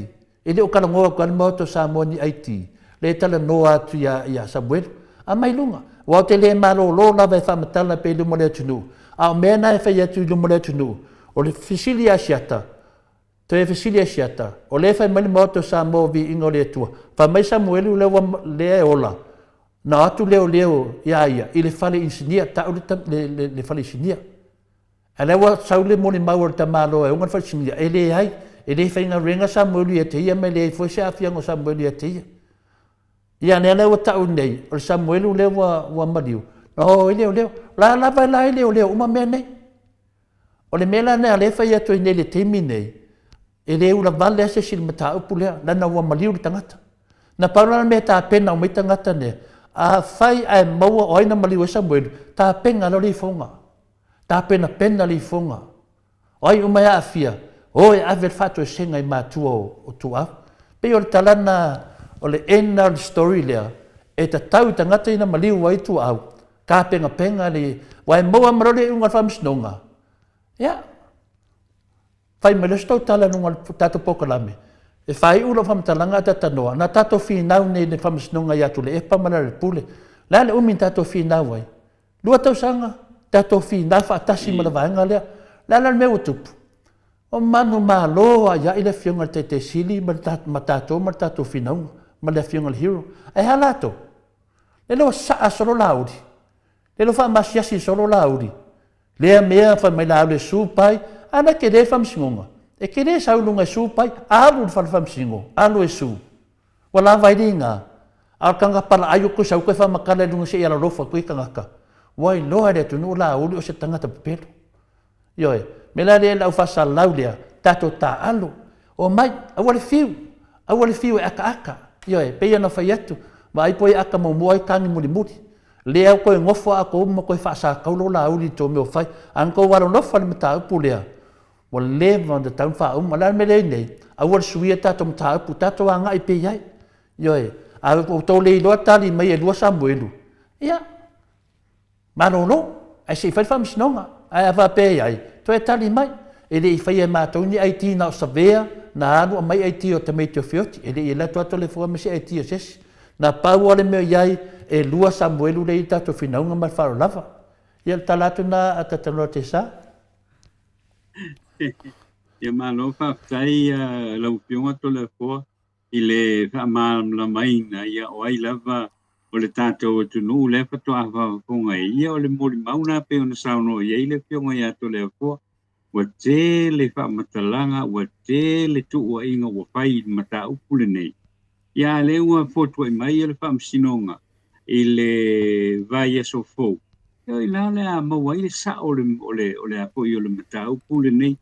ele o kala ngo ka moto sa moni IT le tala noa tu ya Samuel a mai lunga wa te le malo lo la vai fa matala pe lu mole tunu a mena fa ya tu lu mole tunu o le fisilia siata te fisilia siata o le fa mai moto sa mo vi ingo le tu fa mai Samuel le ola na tu leo ya ile fale insinia ta le fale insinia ala wa saule moni mawar ta malo e unga fa insinia ele ai ele fa inga renga Samuel ye te ia me le fo sa fia ngo Samuel ye te ia nela wa tau nei o Samuelu le wa mariu o leo la vai la leo uma mene o le mela ne ale fa ia to nei le temi nei ele ula vale se sil mata upule la na wa mariu tangata na paula me ta pena o me tangata ne a fai ai maua o ina mariu Samuelu ta penga lo li fonga ta pena li fonga oi uma ya afia oi ave fato senga i matu o tua pe o talana o le ena story lea e ta tau tangata ina maliu wai tu au ka penga le wai moa marole unga whamsnonga ia fai me le sto tala nunga tato pokalame e fai ula whamtalanga tata noa na tato whinau nei le whamsnonga ia tule e pamana le pule la le umin tato whinau wai lua tau sanga tato whinau whaatasi malavanga lea la me utupu o manu maloa ia ile fionga te sili ma tato whinau ma le fionga hero ai halato le lo sa solo laudi le lo fa masiasi solo laudi le mea fa mai la le supai ana ke de fam singonga e ke de sa lunga supai alu fa fam singo alu su wala vai dinga al kanga pala ayu ko sa ko fa makala lunga se ala rofa ko kanga ka wai lo ade tu no la ulu se tanga ta pelo yo me la le la fa sa laudia tato ta alu o mai awal fiu aka yo pe ia na fai atu ma ai poi aka mo moi kangi muli le ko ngofo ako mo ko fa sa ka lo la uli to me fai an ko waro no fa me ta pulea o le von de tan fa la me le nei a wor suieta to ta pu ta to anga i pe ia yo a ko to le lo ta li mai lo Samuelu ia ma no ai se fa fam snonga ai va pe ia to e tali mai ele fai ma to ni ai ti na savea na anu mai ai tio te mai tio fioti ele la to le fo me se ai tio ses na pau ale me iai e lua Samuelu le ta to finaunga ma fa lava ia talatu na atatano te sa ia malo fa tai la upionga to le fo ile fa mal la mai na ia o ai lava o le tato tu nu le fa to ava fonga ia o le moli mauna pe ona sauno ia ile pionga ia to le fo wa te le fa matalanga wa te le tu wa inga wa fai mata upule nei ia le ua foto mai le fa msinonga ile vai so fo ia la la ma wa ile sa ole apo yo le mata upule nei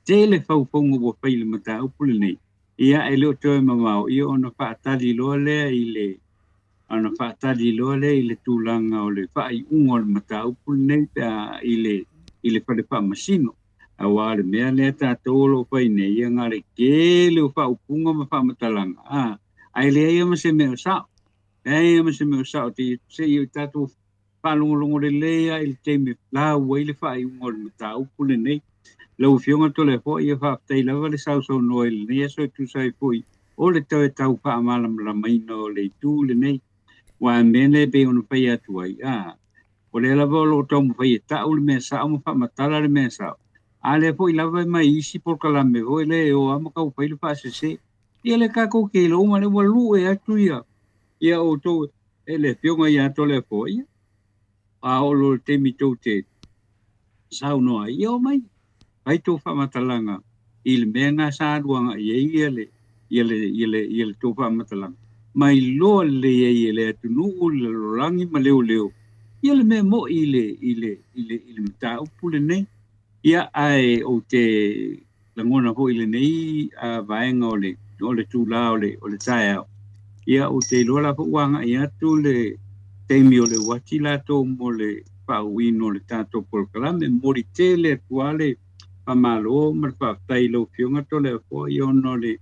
te le fa fonga wa fai le mata upule nei ia ele to ma ia ona fa tali lo le ile ana fa tali lo le ile tulanga ole fa i ungol mata upule nei pa ile fa masino awal mea le tātou whai nei ia ngare ke leo wha upunga ma wha matalanga ai lea ia ma se mea sao ia ma se mea sao te se i tātou whalongolongo le lea il te me la wai le wha i ungol ma tā upule nei lau fionga tole fo ia wha aptai lava le sao sau noe le nei aso tu sai fo o le tau e tau wha amalam la maina o le tu le nei wa mene be ona whai atu ai o le lava o lo tau mo whai e tau le mea sao mo wha matala le mea sao Ale po ilava mai isi por kalame o ele o ama ka upai le fa se. Ia le ka ko ke lo ma le walu e atu ia. Ia o to ele fionga ia to le fo ia. A o lo te mi to te sau no ai o mai. Ai to fa matalanga. Il menga sa duanga ia ele to fa matalanga. Mai lo le ele atu nu le rangi ma leo. Ia le me mo ile ta upule nei. Ia ai o te langona ho ile nei a vaenga ole tula ole tae. Ia o te lola po wanga ia tu le teimi ole watila to mo le pauino le tato por kalame mori tele tuale pamalo mar pa tailo fionga to le fo io no le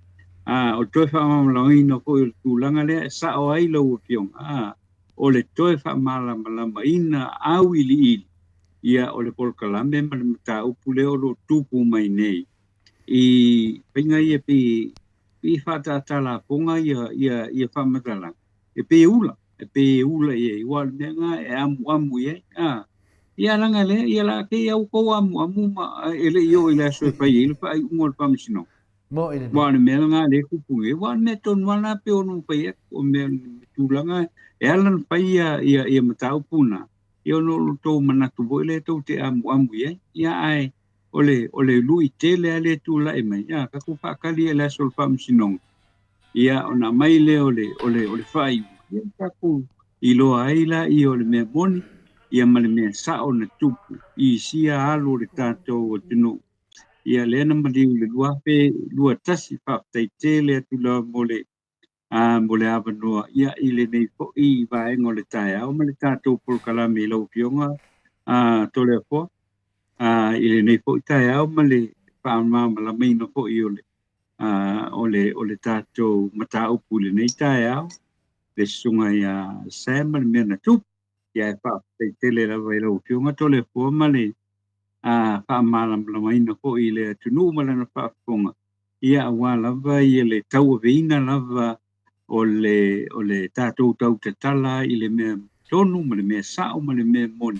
o to fa malino ko tulanga le sa o ai lo fionga o le to fa mala ina awili ia o le polkalame ma le mata upule o lo tupu mai nei. I pinga ia pi fata tala ponga ia whamatala. E pe ula ia i wal menga e amu ia. Ia langa le, ia la ke au kou amu ma ele io ila soe pai ilu pa ai umol pamisino. Wale menga le kupunge, wale me ton wana pe onu pai e, o me tulanga e alan pai ia mata upuna. Ia no to manatu boile to te amu ia ai ole lui tele ale tu la mai ia ka ku pa kali la sol fam sinong ia ona mai le ole fai ia ka ku ilo ai la i ole me boni ia male me sa ona tupu i sia alu le tato o tunu ia le na mali le lua tasi pa tai tele tu la mole avanoa ia ile nei fo i vai ngole tai au male tato por kala me lo pionga tole fo ile nei fo tai au male pa mala mai no fo i ole tato mata upule nei tai au le sunga ia sama me na tu ia pa te tele la vai lo pionga tole fo male pa mala mai no fo ile tunu mala na pa fonga ia wala vai ile tau veina lava ole tato tau te tala ile me tonu me sao me mon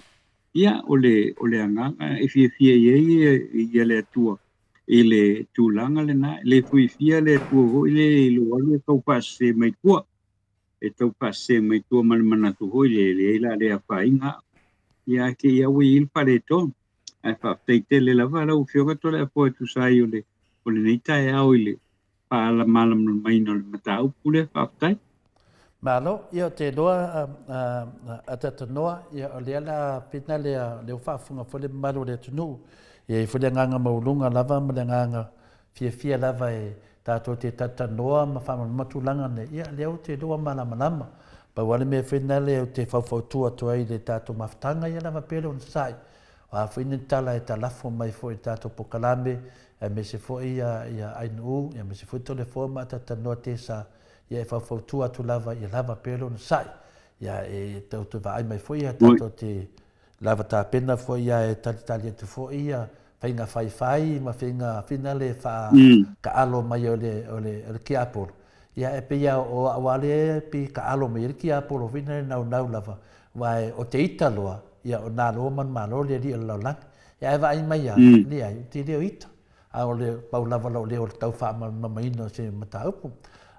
ia ole anga e fie ia le tua ile tulanga le na le fui fia le tua ile lo alu tau passe mai tua e tau passe mai tua mana tu ho ile la le fainga ia ke ia wi il pareto ai fa tele la vala u fio to le po tu sai ole nei tai au ile la malam mai no mata upule fatai malo ia te loa atata noa ia ole la pitna le fa funga fole malo le tunu ia fole nganga maulunga lava mlenganga fia lava e tato te tata noa ma fa matulanga ne ia le te loa malama pa wale me fina le te fa tua to ai le tato maftanga ia lava pelo on sai wa fina tala e talafo mai fo tato pokalame me se fo ia ainu ia me se fo telefona tata no tesa ia fa tua tu lava ia lava pelo no sai ia e tu vai mai fo ia tato te lava ta pena fo ia e tali tu fo ia fainga fai ma finale fa ka alo mai ole ki apol ia e pe ia o awale pi ka alo mai ki apol fina nau lava vai o te italoa ia o na lo man malo le di lo lang ia vai mai ia ni ai ti le ita a ole pau lava lo le o tau fa mai no se mata upu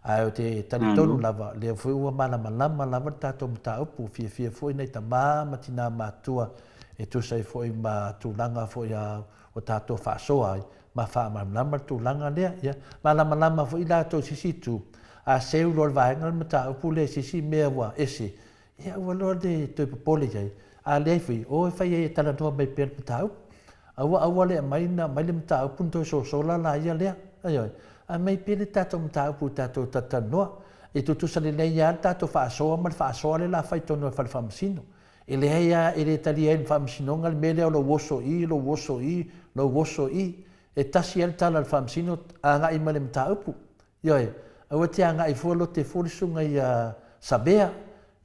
a te tali tonu lava le foi uma malama lava tato mata upu fia foi nei tama matina matua e tu sai foi ma tu langa foi a o tato fa so ai ma fa malama tu langa le ia malama foi la to sisitu a seu lo vai ngal mata upu le sisi mewa ese ia o lo de to popoli ai a le foi o fai e tala to mai per mata upu awa le mai le mata punto so la ia le ai a mai pele tato mata pu tato tata no e tu sale nei ia tato fa so le la fai tono fa famsino e le ia e le talien famsino ngal mele lo woso i e tasi el tala famsino anga i male mata pu yo awa te anga i folo te folisunga ia sabea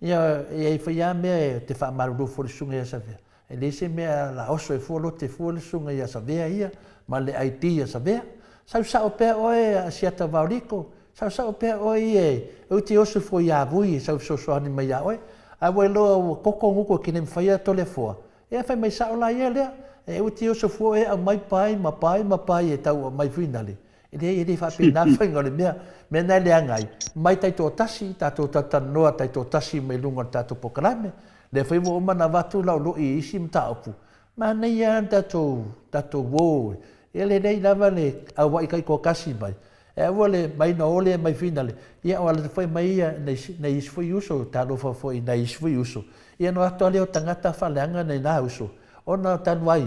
ia e fa ia me te fa malu folisunga ia sabea e le se me la oso e folo te folisunga ia sabea ia ma le IT ia sabea sa o pe oe siata vauriko sa o pe oe o te oso fo ia vui sa so ani mai oe a we lo koko nguko kinem faia tole fo e fa mai sa ola ia le e o tio so fo e a mai pai ma pai e tau mai finale e le fa pe na fa ngole me na le angai mai tai to tasi ta to noa tai to tasi me lunga ta to pokalame le foi wo mana vatu la lo I sim ta opu ma nei ya ta to wo ele nei lava le a wai kai ko kasi mai e wole mai no ole mai finale ia o le foi mai nei foi uso ta lo foi nei foi uso ia no atole o tangata falanga nei na uso ona tan wai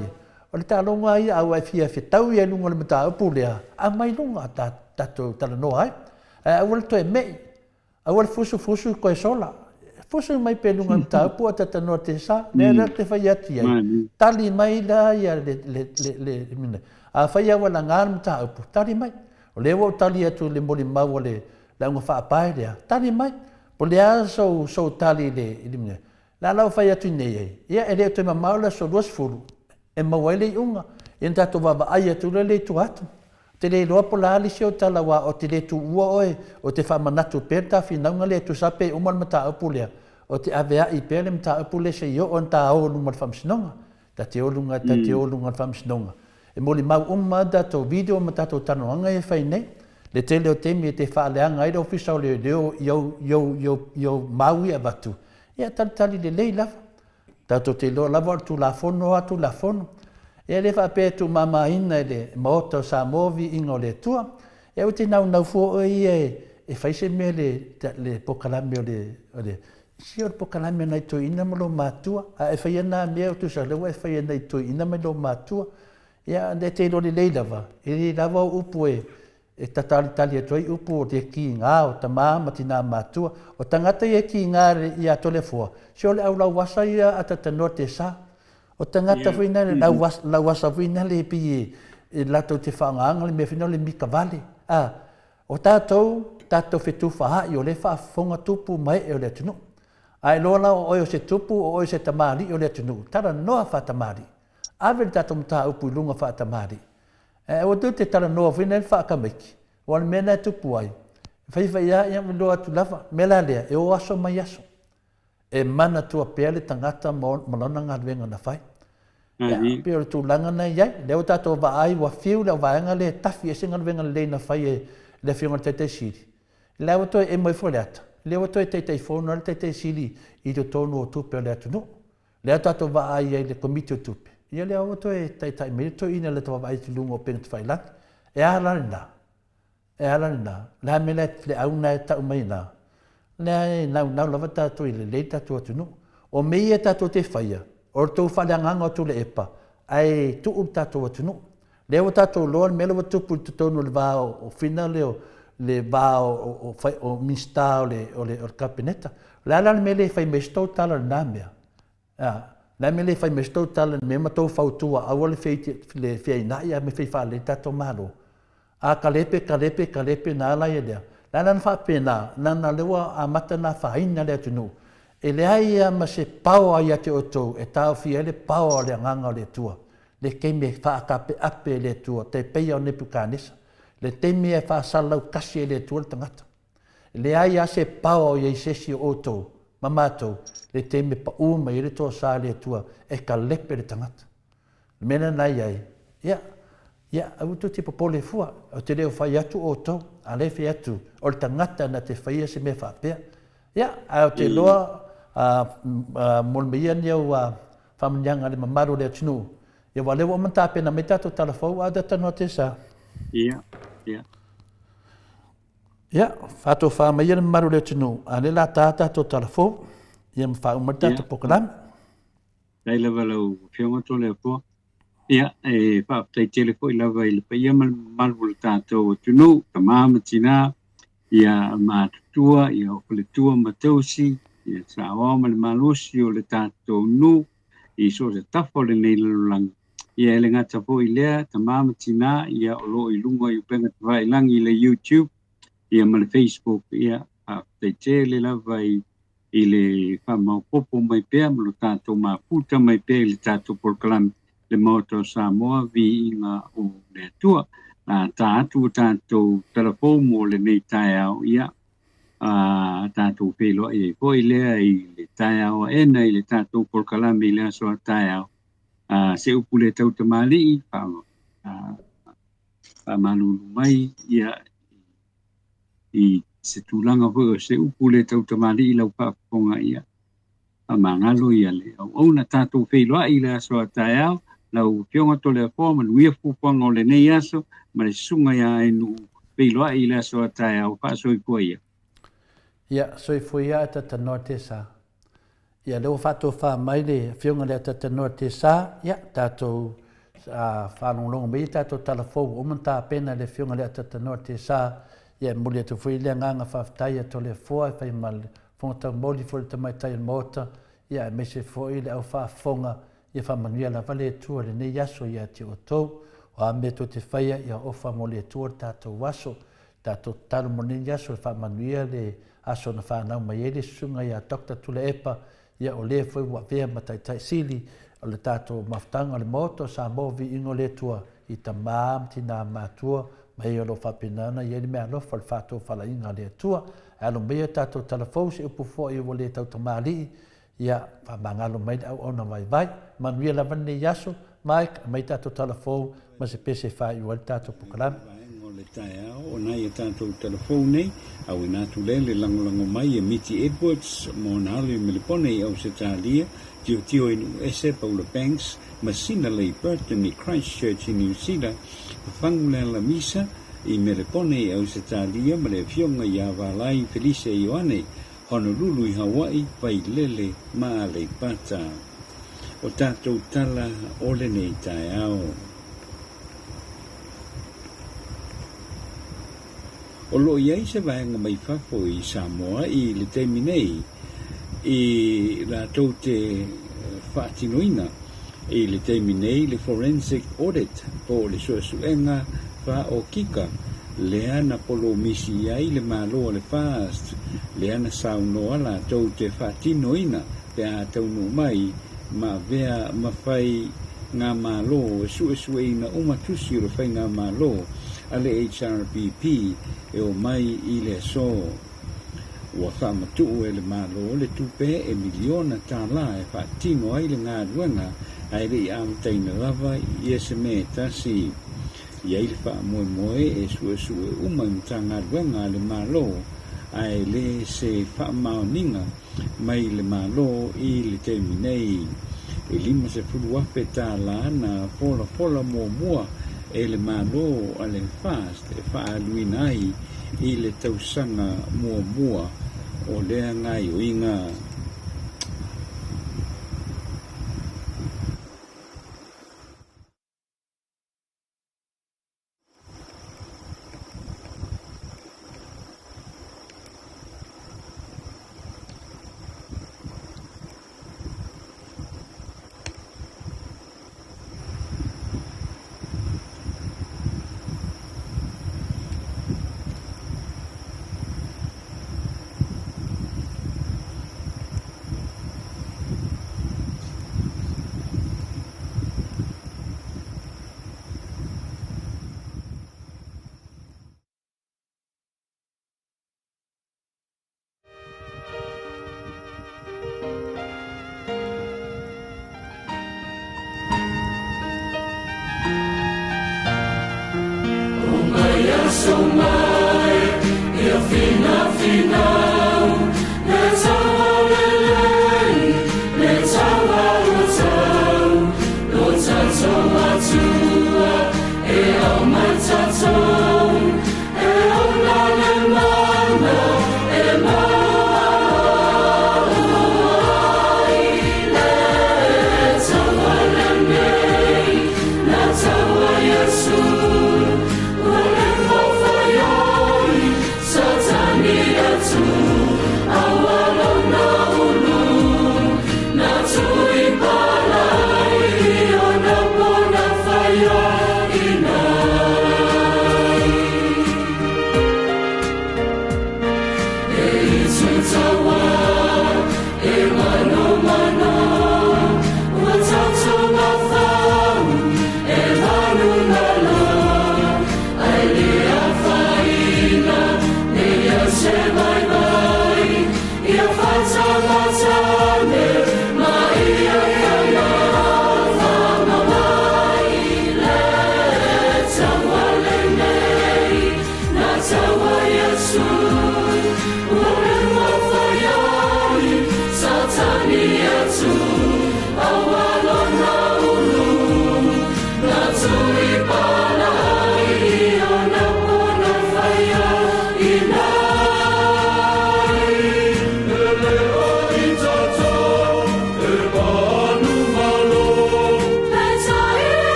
o le talonga ia au ai fia fetau ia lunga le mata upu lea a mai lunga ta to tala no ai e wole to e mei a wole fusu ko e sola fusu mai pe lunga mata upu ta no te sa ne te fai ati ai tali mai la ia le mine a fai a wala ngar mata upu tali mai o le wo tali atu le moli mau le la nga fa pai lea tali mai po lea so tali le mine la fai atu nei ia e le to ma maula so dos fulu e mawele unga en tato va ai atu le tu atu te le lo pola ali sio tala wa o te le tu ua oe o te fa manatu perta fina nga le tu sape umal mata apulea o te avea I pele mata apule se yo on ta o lumal famsinonga ta te olunga famsinonga e moli mau umma da to video mata to tanoanga e fai nei le tele o temi e te fa leanga ai official le yo maui abatu ia tali le lava tato te lo lava tu la fono e le fa pe tu mama ina le moto sa movi ingo le tua e o te nau fo e fai se me le pokalame o le si o pokalame nei to ina mo lo matua e fai na me tu sa le e fai nei to ina mo lo matua ia de te lo le lava e lava upu e tali e toi upu te ki ngā o ta matina matua o tangata e ki ngā ia tole fua si o le au lau wasa ia a tatano te sa o tangata fuina le lau wasa fuina le pi e lato te whaanganga le me fina le mika vale o tātou fetu whaha I o le whaafonga tupu mai e o le tunu ai lola o oi o se tupu o oi se tamari o le tunu tara noa whatamari ave le tātou mta upu lunga whatamari o tu te tala noa fina le whaakamiki o le mena tupu ai fai ia me loa tu lava mela lea e o aso mai aso e mana tua pea le tangata malona ngā ruenga na whai pia o tu langa nei iai leo tātou wa ai wa fiu leo vaenga le tafi e singa ruenga le na whai e le whionga teitei siri leo toi e mai fuleata leo toi teitei whono le teitei siri I to tonu o tupe o le atunu leo tātou wa ai e le komiti o tupe ia leo toi teitai meri toi ina le tawa wa ai tu lungo o penga tu whailan e alani na la me le au na e tau mai na le nau lava tātou I le tātou atunu o mei e tātou te whaia o tau whaleanganga o tu le epa ai tuu tātou atunu leo tātou loa le mele wa tupu tu tonu le vā o whina leo le vā o minsta o le kapineta le ala le mele whai mestou tala le nāmea le mele whai mestou tala le mema tau whautua awa le whiai nai a me whai whale tātou malo a kalepe na ala e lea lana whapena nana lewa a mata na whaina lea tunu e lea ia ma se pao ai ate o tau e tau fia le pao le nganga le tua le keime whaakape ape le tua te peia o nepu kānesa le teime e whaasalau kasi e le tua le tangata lea ia se pao i sesi o tau mamatou le teime pa uma i le toa sa le tua e ka lepe le tangata mena nai ai ia au tu te popole fua o te leo whai atu o tau a le whai atu o le tangata na te whaia se me whapea ia au te loa molmeia ni au whamanyanga le mamaru le atunu ia wa lewa manta pena me tato talafau a data no te sa ia whato whamaia le mamaru le atunu a le la tata to talafau ia mwha umata to pokalami dai lewa lau whionga to leo po ia e whaaptai tele po I lava I le paia malu le tātou atunu ka māmatina ia mātutua ia o le tua matausi ia sa awa ma le malusi o le tātou nu I so le tafo le nei lalulangi ia le ngata po I lea ta māmatina ia o lo I lunga I upenga te whailangi le YouTube ia ma le Facebook ia whaaptai tele lava I le whamaupopo mai pea ma lo tātou maputa mai pea le tātou polkalami le moto Samoa vi inga o le tua tātou telefon mo le nei tai au ia tātou pelo I po I lea I le tai au ena I le tātou polkalami le aso tai au se upule tau tamali pa malulu mai ia I se tulanga po se upule tau tamali I lau paponga ia mangalo ia le au na tatou feiloa I le aso ataiao lau pionga tole apo manuia fupanga o le nei aso ma le sunga ia enu feiloa I le aso ataiao pa soifua ia ia soifua ia tatanoa te sa ia leo fatou fa mai le fionga le tatanoa te sa ia tatou whanonglongo mai tatou talafou o manta pena le fionga le tatanoa te sa ia muli tu foi le nganga whaftai tole foa fai mal fonta moli foi te mai tai mota ia me se foi le au fonga ia fa manuia la vale tu le nei yaso ia ti oto o ame to te faia ia ofa moli tu tato waso tato talo moni yaso fa manuia le aso na fa na mai ele sunga ia dokta tu le epa ia o le foi wa vea matai tai sili o le tato maftanga le moto sa movi ingo le tua I tamam tina matua mai o lo whapinana i eri mea lofa le whātou whalainga le atua. Alo mea tātou telefou se upu fo I o le tau tamali ia whamangalo mai au ona vai vai. Manuia la vane yaso, Mike, mai tātou telefou ma se pese wha I o le tātou pukalami. Le tae au, o nai e tātou telefou nei, au I nātu le langolango mai e Mitty Edwards, mo nālu I Melipone I au se tālia, tio inu ese Paula Banks, Masina lei Burton I Christchurch I New Zealand, whangula la misa I Melipone I au se tālia, ma le fionga I Avalai Felice Ioane, Honolulu I Hawaii, pai lele maa le pata. O tātou tala ole nei tae au. O lo iai se vaenga mai whafo I Samoa I le teimi nei I la tau te whaatinoina I le teimi nei le forensic audit po le suenga wha o kika le ana polo misi iai le malo le fast le ana saunoa la tau te whaatinoina pe a tau no mai ma vea mawhai ngā malo sueina umatusi o le whai ngā malo ale HRBP e o mai I le so ua whamatu e le malo le tupe e miliona tāla e whaatino ai le ngā ruanga ai le I amtaina lava I ese me tasi iai le whaamoe e sue uma mta ngā ruanga le malo ai le se whaamaoninga mai le malo I le teimi nei e lima se fuluape tāla na fola mua e le malo ale fast e whaaluina ai I le tausanga mua o lea ngai o inga